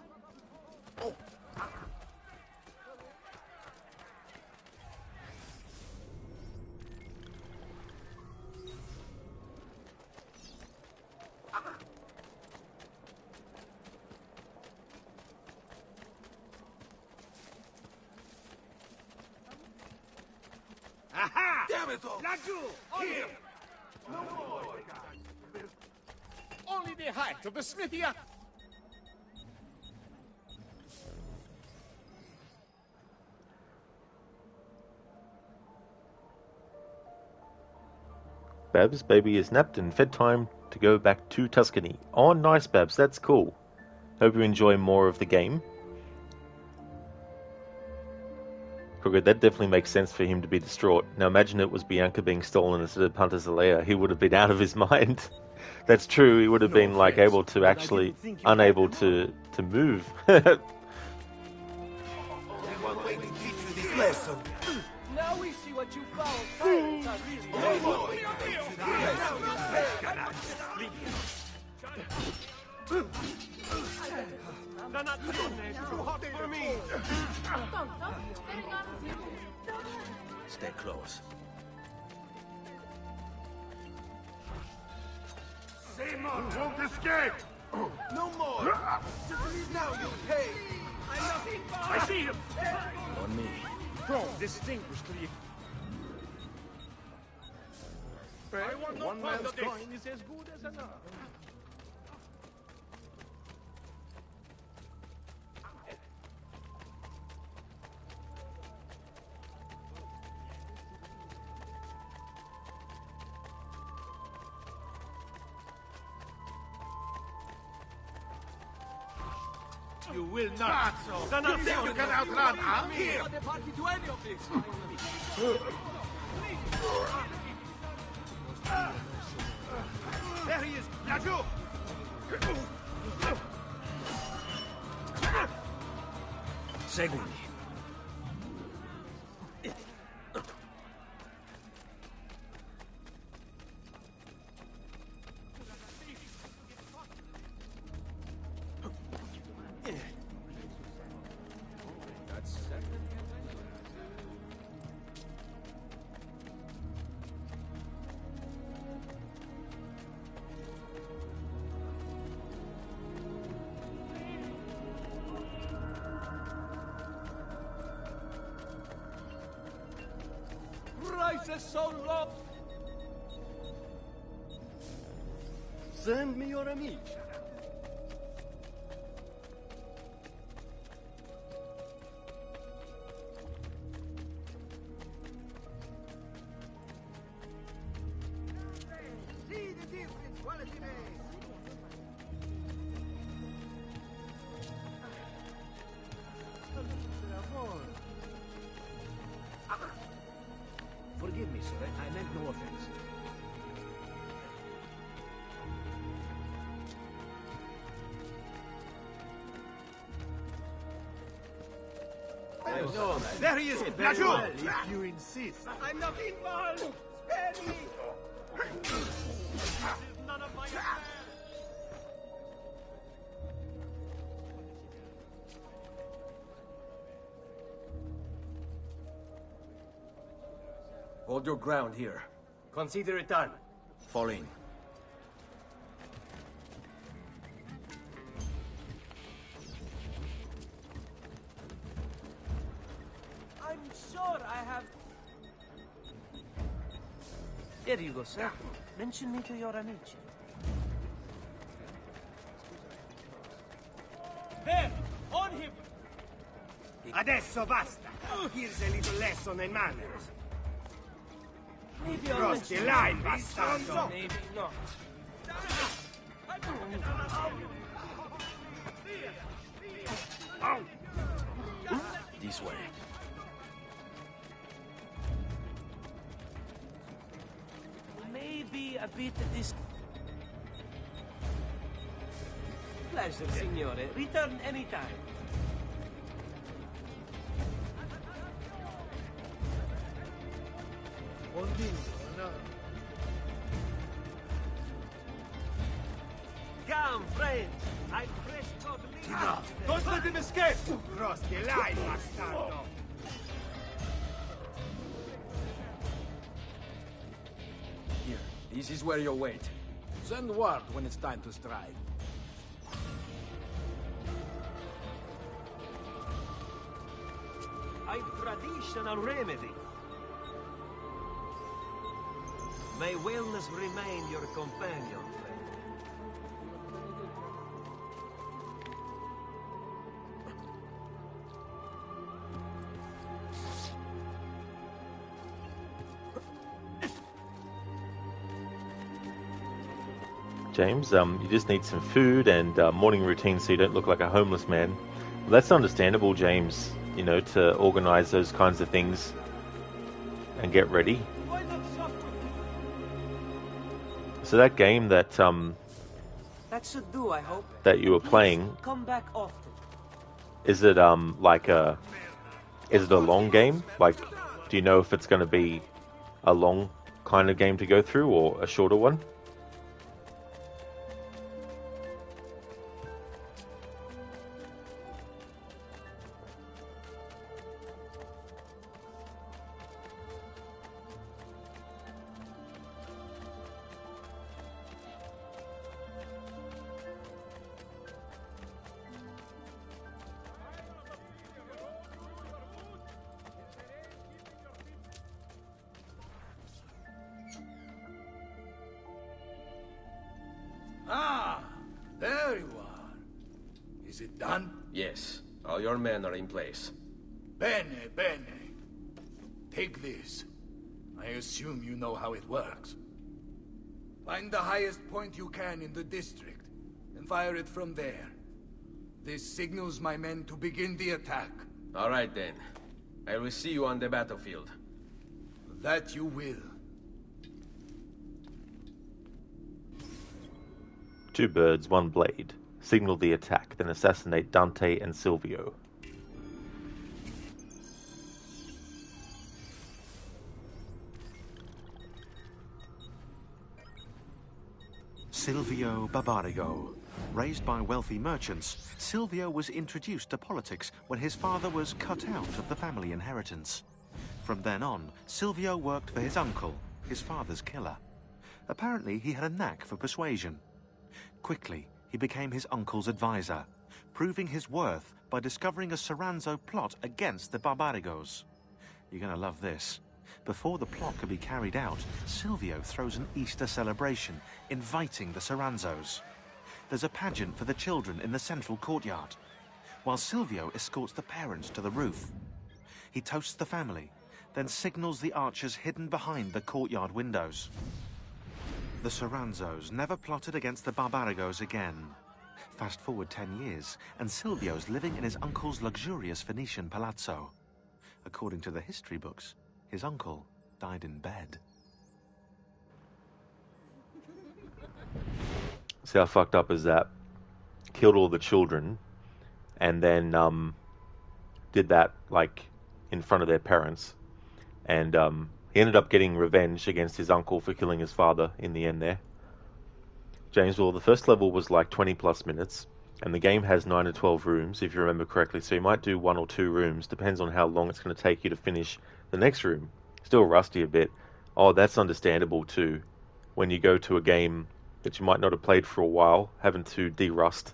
Aha! Damn it all! Laggiù! Here! Only the height of the smithy up. Babs. Baby is napped and fed, time to go back to Tuscany. Oh, nice, Babs. That's cool. Hope you enjoy more of the game. Crooked, that definitely makes sense for him to be distraught. Now imagine it was Bianca being stolen instead of Pantasilea. He would have been out of his mind. That's true. He would have been like able to actually unable to move. Now we see what you found. Tyrants are Too hot for me. Stay close. Simon won't escape! No more! Now you pay! I'm nothing but... I see him! On me. Strong, distinguishedly. I want no part of this. Coin is as good as enough. You will not! You think you can outrun army? Here! Not a party to any of this! There he is! Lagou! Seguimi. Prices so low! Send me your amici. See the difference, quality made! Forgive me, sir. I meant no offense. No, there he is! Lagou! If you insist. I'm not involved! Spare me! This is none of my affair! Hold your ground here. Consider it done. Fall in. I'm sure I have... Here you go, sir. Mention me to your amici. There! On him! Adesso basta! Here's a little lesson in manners. Maybe I'll Cross the mention line, it. bastardo! Maybe not. This way. Maybe a bit dis... Pleasure, signore. Return anytime. Come, friends. I'm fresh cut meat. Enough! Don't let him escape! Cross the line, bastardo! Here, this is where you'll wait. Send word when it's time to strike. A traditional remedy. May wellness remain your companion, friend. James. You just need some food and morning routine so you don't look like a homeless man. Well, that's understandable, James, you know, to organize those kinds of things and get ready. So that game that That should do, I hope. that you were Please, playing, come back often. is it is it a long game? Like, do you know if it's going to be a long kind of game to go through or a shorter one? Ah, there you are. Is it done? Yes, all your men are in place. Bene, bene. Take this. I assume you know how it works. Find the highest point you can in the district, and fire it from there. This signals my men to begin the attack. All right then. I will see you on the battlefield. That you will. Two birds, one blade. Signal the attack, then assassinate Dante and Silvio. Silvio Barbarigo. Raised by wealthy merchants, Silvio was introduced to politics when his father was cut out of the family inheritance. From then on, Silvio worked for his uncle, his father's killer. Apparently, he had a knack for persuasion. Quickly, he became his uncle's advisor, proving his worth by discovering a Soranzo plot against the Barbarigos. You're going to love this. Before the plot could be carried out, Silvio throws an Easter celebration, inviting the Soranzos. There's a pageant for the children in the central courtyard, while Silvio escorts the parents to the roof. He toasts the family, then signals the archers hidden behind the courtyard windows. The Soranzos never plotted against the Barbarigos again. Fast forward 10 years, and Silvio's living in his uncle's luxurious Venetian palazzo. According to the history books, his uncle died in bed. See how fucked up is that? Killed all the children, and then did that like in front of their parents, and he ended up getting revenge against his uncle for killing his father in the end there. James, well, the first level was like 20 plus minutes, and the game has 9 to 12 rooms, if you remember correctly, so you might do 1 or 2 rooms, depends on how long it's going to take you to finish the next room. Still rusty a bit. Oh, that's understandable too, when you go to a game that you might not have played for a while, having to de-rust.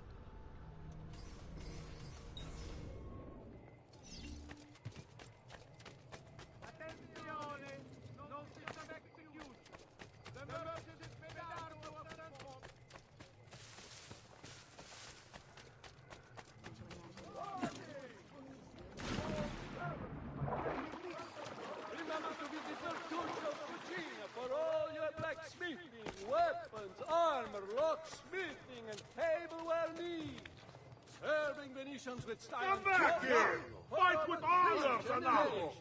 Weapons, armor, locksmithing, and tableware needs. Serving Venetians with style. Come back here! Fight with honor, Zanaro!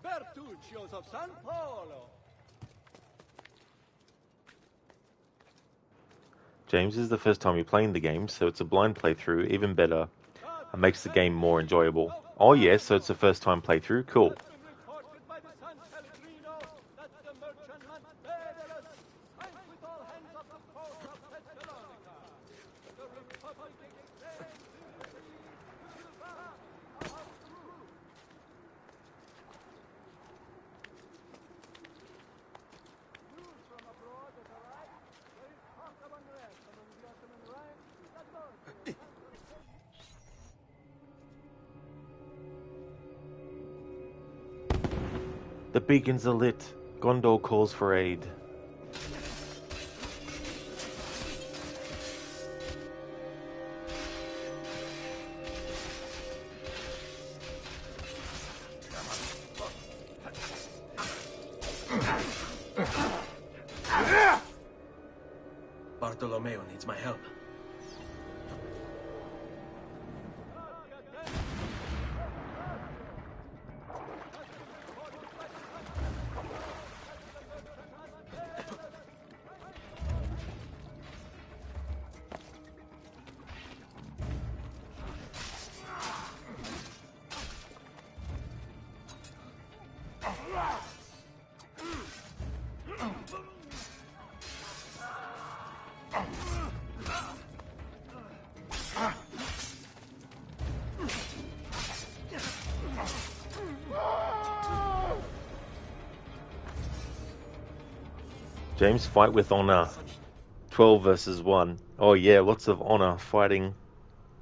Bertuccios of San Paolo. James, this is the first time you're playing the game, so it's a blind playthrough, even better. It makes the game more enjoyable. Oh yes, so it's the first time playthrough, cool. The beacons are lit. Gondor calls for aid. Bartolomeo needs my help. James, fight with honor. 12 versus 1. Oh yeah, lots of honor fighting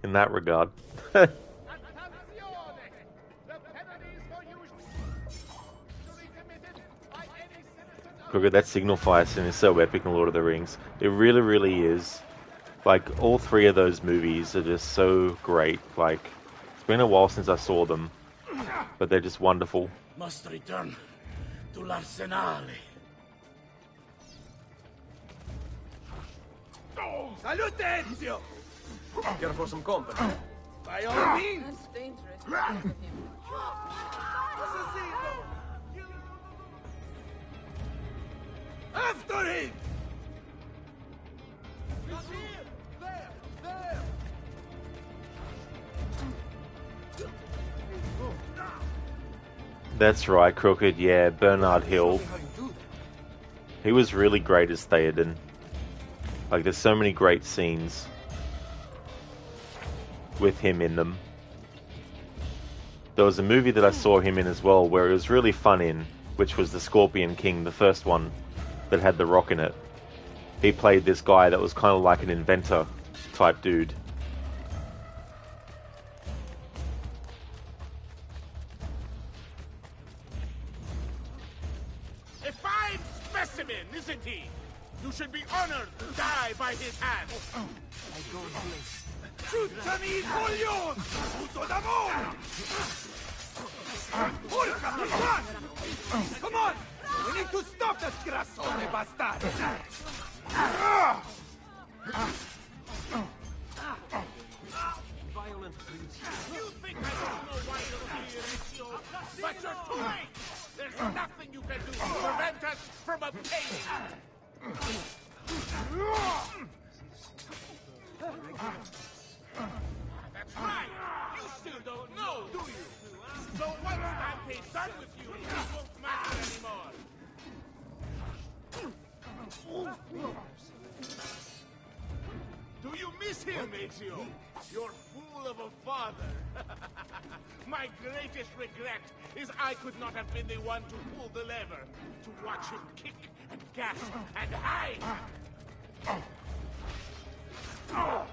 in that regard. Look at that signal fire scene, is so epic in Lord of the Rings. It really, really is. Like, all three of those movies are just so great. Like, it's been a while since I saw them, but they're just wonderful. Must return to l'Arsenale. Salute, Ezio! Care for some company? By all means! That's dangerous. After him! That's right, Crooked, yeah, Bernard Hill. He was really great as Theoden. Like, there's so many great scenes with him in them. There was a movie that I saw him in as well where it was really fun in, which was The Scorpion King, the first one that had The Rock in it. He played this guy that was kind of like an inventor type dude. A fine specimen, isn't he? You should be honored to die by his hand. I don't bless. Ciucciami il coglione! Uso d'amore! Urca, run! Come on! We need to stop that grassone bastard! Violent prince. You think I don't know why you're here, Ezio? But you're too late! There's nothing you can do to prevent us from obtaining. That's right! You still don't know, do you? So once Dante's done with you, it won't matter anymore. Do you miss him, Ezio? Your fool of a father. My greatest regret is I could not have been the one to pull the lever, to watch him kick and gasp and hide. You'll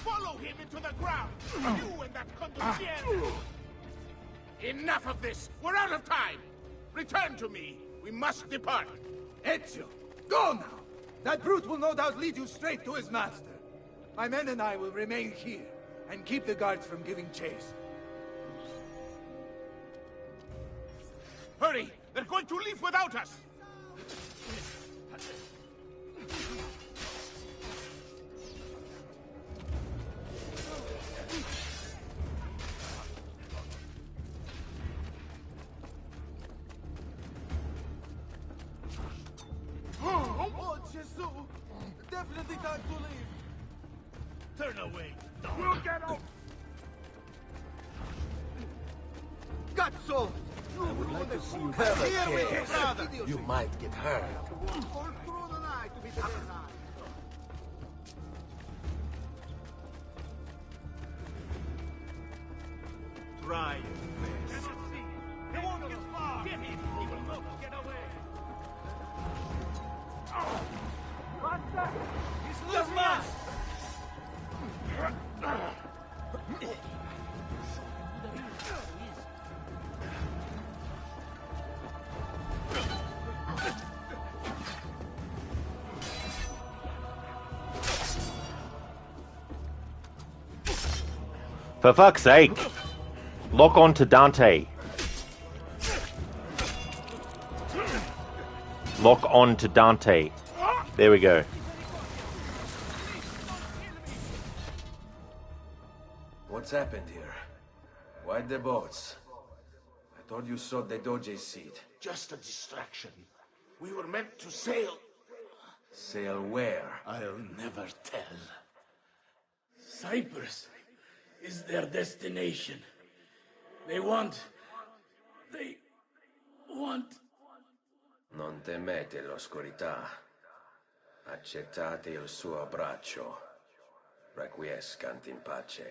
follow him into the ground, you and that conduciere. Enough of this! We're out of time! Return to me! We must depart! Ezio, go now! That brute will no doubt lead you straight to his master. My men and I will remain here, and keep the guards from giving chase. Hurry! They're going to leave without us! Oh, Jesus! Definitely time to leave. Turn away! We'll get out! Cazzo! I would like to see you have a chance. You might get hurt. All through the night to be the deadline. Try it. Cannot see. He won't get far. Get him. He will not get away. He's losing us. For fuck's sake! Lock on to Dante. Lock on to Dante. There we go. What's happened here? Why the boats? I thought you sought the Doge's seat. Just a distraction. We were meant to sail. Sail where? I'll never tell. Cyprus is their destination. They want... Non temete l'oscurità. Accettate il suo abbraccio. Requiescant in pace.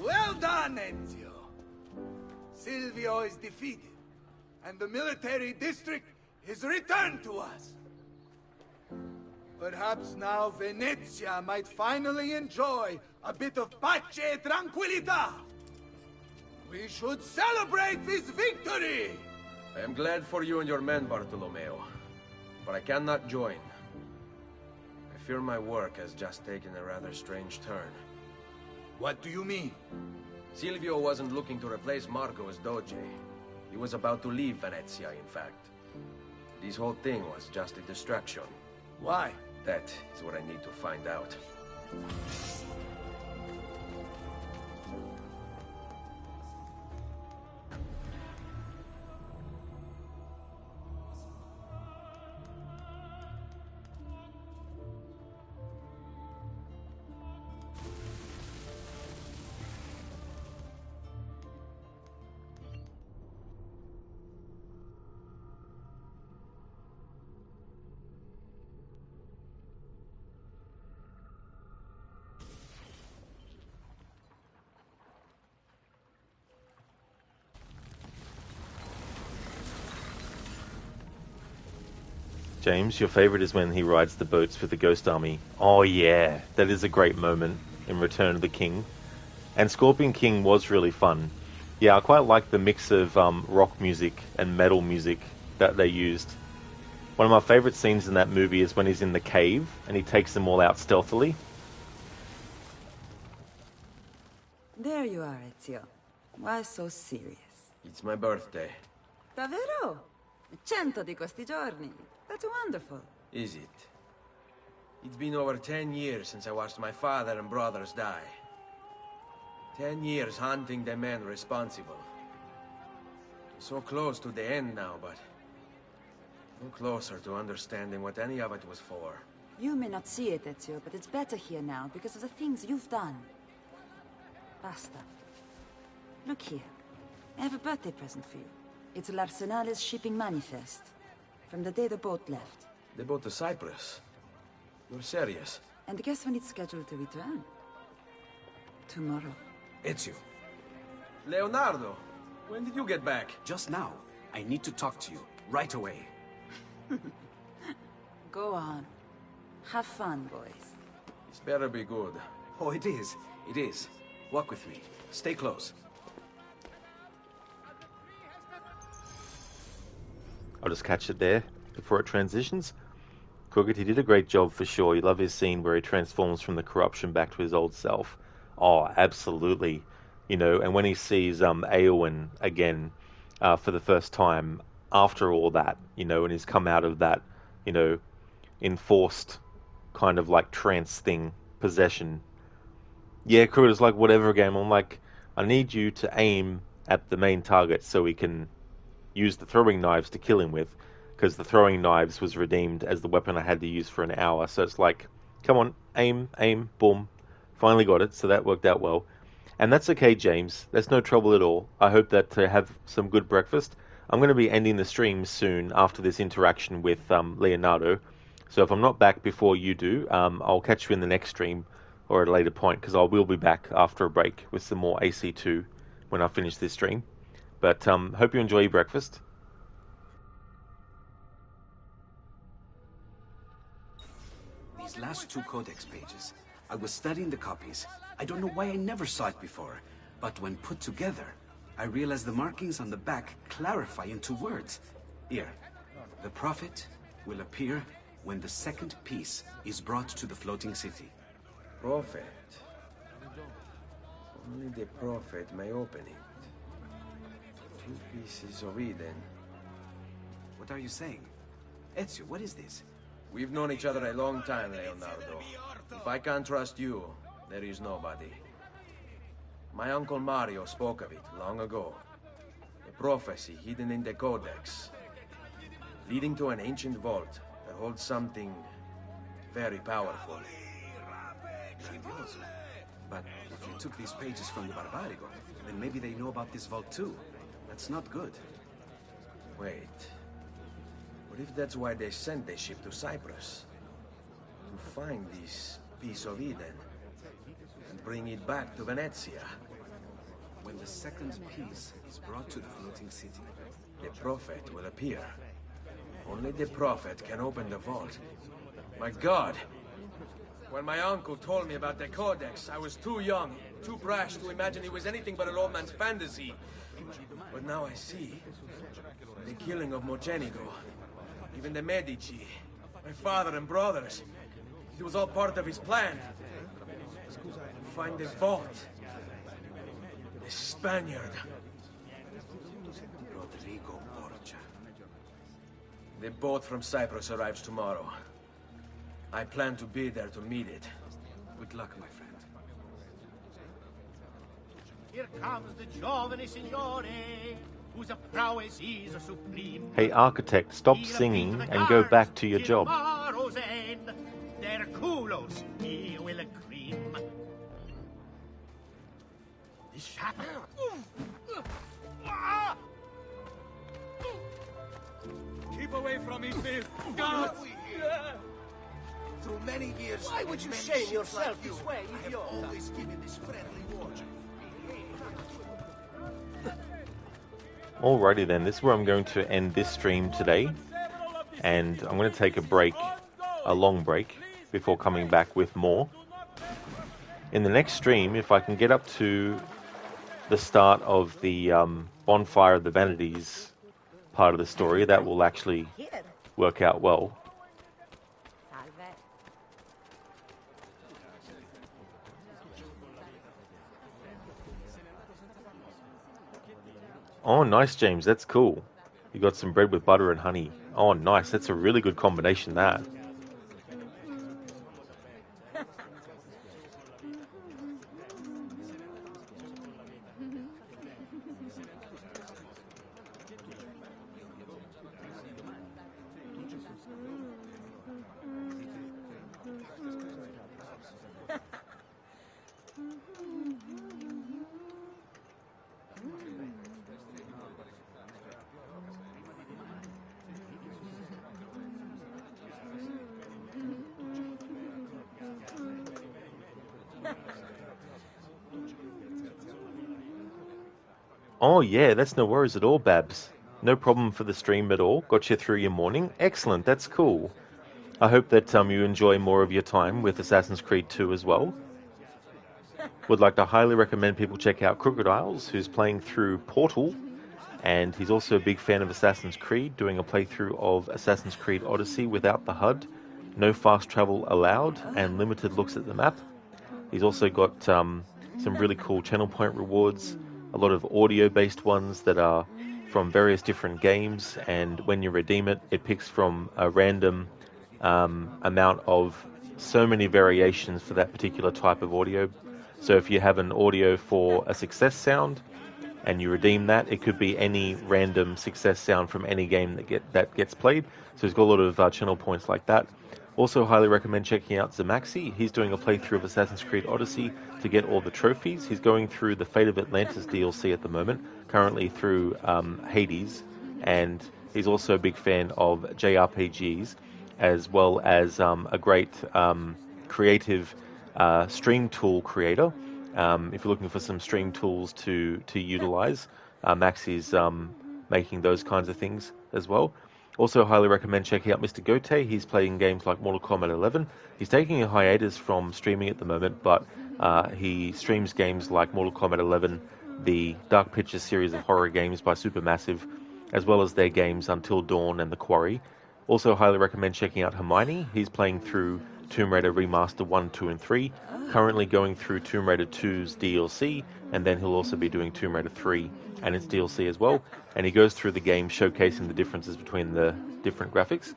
Well done, Ezio. Silvio is defeated, and the military district is returned to us. Perhaps now Venezia might finally enjoy a bit of pace e tranquillità. We should celebrate this victory! I am glad for you and your men, Bartolomeo, but I cannot join. I fear my work has just taken a rather strange turn. What do you mean? Silvio wasn't looking to replace Marco as Doge. He was about to leave Venezia, in fact. This whole thing was just a distraction. Why? That is what I need to find out. James, your favorite is when he rides the boats with the Ghost Army. Oh yeah, that is a great moment in Return of the King. And Scorpion King was really fun. Yeah, I quite like the mix of rock music and metal music that they used. One of my favorite scenes in that movie is when he's in the cave and he takes them all out stealthily. There you are, Ezio. Why so serious? It's my birthday. Davvero? 100 di questi giorni. That's wonderful. Is it? It's been over 10 years since I watched my father and brothers die. 10 years hunting the men responsible. So close to the end now, but no closer to understanding what any of it was for. You may not see it, Ezio, but it's better here now because of the things you've done. Basta. Look here. I have a birthday present for you. It's l'Arsenale's shipping manifest. From the day the boat left. The boat to Cyprus? You're serious? And guess when it's scheduled to return? Tomorrow. Ezio. Leonardo, when did you get back? Just now. I need to talk to you. Right away. Go on. Have fun, boys. This better be good. Oh, it is. It is. Walk with me. Stay close. I'll just catch it there before it transitions. Crooked, he did a great job for sure. You love his scene where he transforms from the corruption back to his old self. Oh, absolutely. You know, and when he sees Eowyn again for the first time after all that, you know, and he's come out of that, you know, enforced kind of like trance thing, possession. Yeah, Crooked is like, whatever game. I'm like, I need you to aim at the main target so we can use the throwing knives to kill him with, because the throwing knives was redeemed as the weapon I had to use for an hour. So it's like, come on, aim, boom. Finally got it, so that worked out well. And that's okay, James. There's no trouble at all. I hope that to have some good breakfast. I'm going to be ending the stream soon after this interaction with Leonardo. So if I'm not back before you do, I'll catch you in the next stream or at a later point, because I will be back after a break with some more AC2 when I finish this stream. But hope you enjoy your breakfast. These last 2 codex pages. I was studying the copies. I don't know why I never saw it before. But when put together, I realized the markings on the back clarify into words. Here, the prophet will appear when the second piece is brought to the floating city. Prophet? Only the prophet may open it. 2 pieces of Eden. What are you saying? Ezio, what is this? We've known each other a long time, Leonardo. If I can't trust you, there is nobody. My uncle Mario spoke of it long ago. A prophecy hidden in the Codex, leading to an ancient vault that holds something very powerful. Grandioso. But if you took these pages from the Barbarigo, then maybe they know about this vault too. That's not good. Wait. What if that's why they sent the ship to Cyprus? To find this piece of Eden and bring it back to Venezia? When the second piece is brought to the floating city, the prophet will appear. Only the prophet can open the vault. My God! When my uncle told me about the Codex, I was too young, too brash to imagine it was anything but an old man's fantasy. But now I see. The killing of Mocenigo, even the Medici, my father and brothers. It was all part of his plan. Find the vault. The Spaniard. Rodrigo Borgia. The boat from Cyprus arrives tomorrow. I plan to be there to meet it. Good luck, my friend. Here comes the giovane signore, whose prowess is supreme. Hey, architect, stop singing and go back to your job. Tomorrow's end, their culos he will cream. The shatter. Keep away from me, thief! God! Through many years, Why would you many shame ships yourself like this you, way, I have idiot? always given this friendly warning. Alrighty then, this is where I'm going to end this stream today. And I'm going to take a break, a long break, before coming back with more. In the next stream, if I can get up to the start of the Bonfire of the Vanities part of the story, that will actually work out well. Oh, nice, James. That's cool. You got some bread with butter and honey. Oh, nice. That's a really good combination, that. Oh yeah, that's no worries at all, Babs. No problem for the stream at all. Got you through your morning. Excellent, that's cool. I hope that you enjoy more of your time with Assassin's Creed 2 as well. Would like to highly recommend people check out Crocodiles, who's playing through Portal, and he's also a big fan of Assassin's Creed, doing a playthrough of Assassin's Creed Odyssey without the HUD, no fast travel allowed, and limited looks at the map. He's also got some really cool channel point rewards, a lot of audio-based ones that are from various different games, and when you redeem it, it picks from a random amount of so many variations for that particular type of audio. So if you have an audio for a success sound and you redeem that, it could be any random success sound from any game that gets played. So he's got a lot of channel points like that. Also highly recommend checking out Zamaxi. He's doing a playthrough of Assassin's Creed Odyssey to get all the trophies. He's going through the Fate of Atlantis DLC at the moment, currently through Hades, and he's also a big fan of JRPGs, as well as a great creative stream tool creator. If you're looking for some stream tools to utilize, Max is making those kinds of things as well. Also highly recommend checking out Mr. Gote. He's playing games like Mortal Kombat 11. He's taking a hiatus from streaming at the moment, but he streams games like Mortal Kombat 11, the Dark Pictures series of horror games by Supermassive, as well as their games Until Dawn and The Quarry. Also highly recommend checking out Hermione. He's playing through Tomb Raider Remaster 1, 2, and 3. Currently going through Tomb Raider 2's DLC, and then he'll also be doing Tomb Raider 3 and its DLC as well. And he goes through the game showcasing the differences between the different graphics.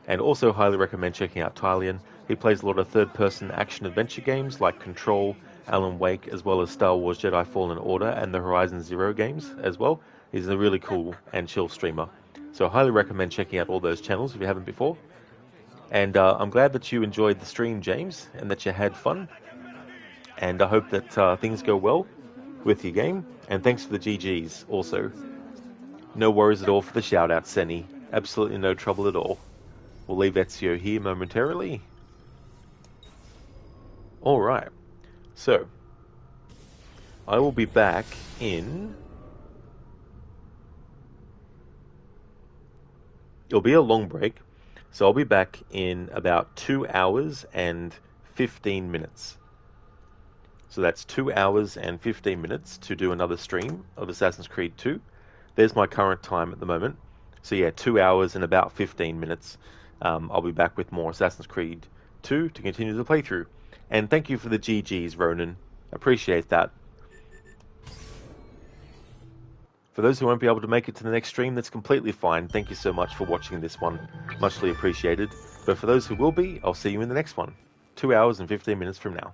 And also highly recommend checking out Tylian. He plays a lot of third-person action-adventure games like Control, Alan Wake, as well as Star Wars Jedi Fallen Order and the Horizon Zero games as well. He's a really cool and chill streamer. So I highly recommend checking out all those channels if you haven't before. And I'm glad that you enjoyed the stream, James, and that you had fun. And I hope that things go well with your game. And thanks for the GGs also. No worries at all for the shout-out, Senny. Absolutely no trouble at all. We'll leave Ezio here momentarily. Alright, so I will be back in... It'll be a long break, so I'll be back in about 2 hours and 15 minutes. So that's 2 hours and 15 minutes to do another stream of Assassin's Creed 2. There's my current time at the moment. So yeah, 2 hours and about 15 minutes. I'll be back with more Assassin's Creed 2 to continue the playthrough. And thank you for the GGs, Ronan. Appreciate that. For those who won't be able to make it to the next stream, that's completely fine. Thank you so much for watching this one. Muchly appreciated. But for those who will be, I'll see you in the next one. 2 hours and 15 minutes from now.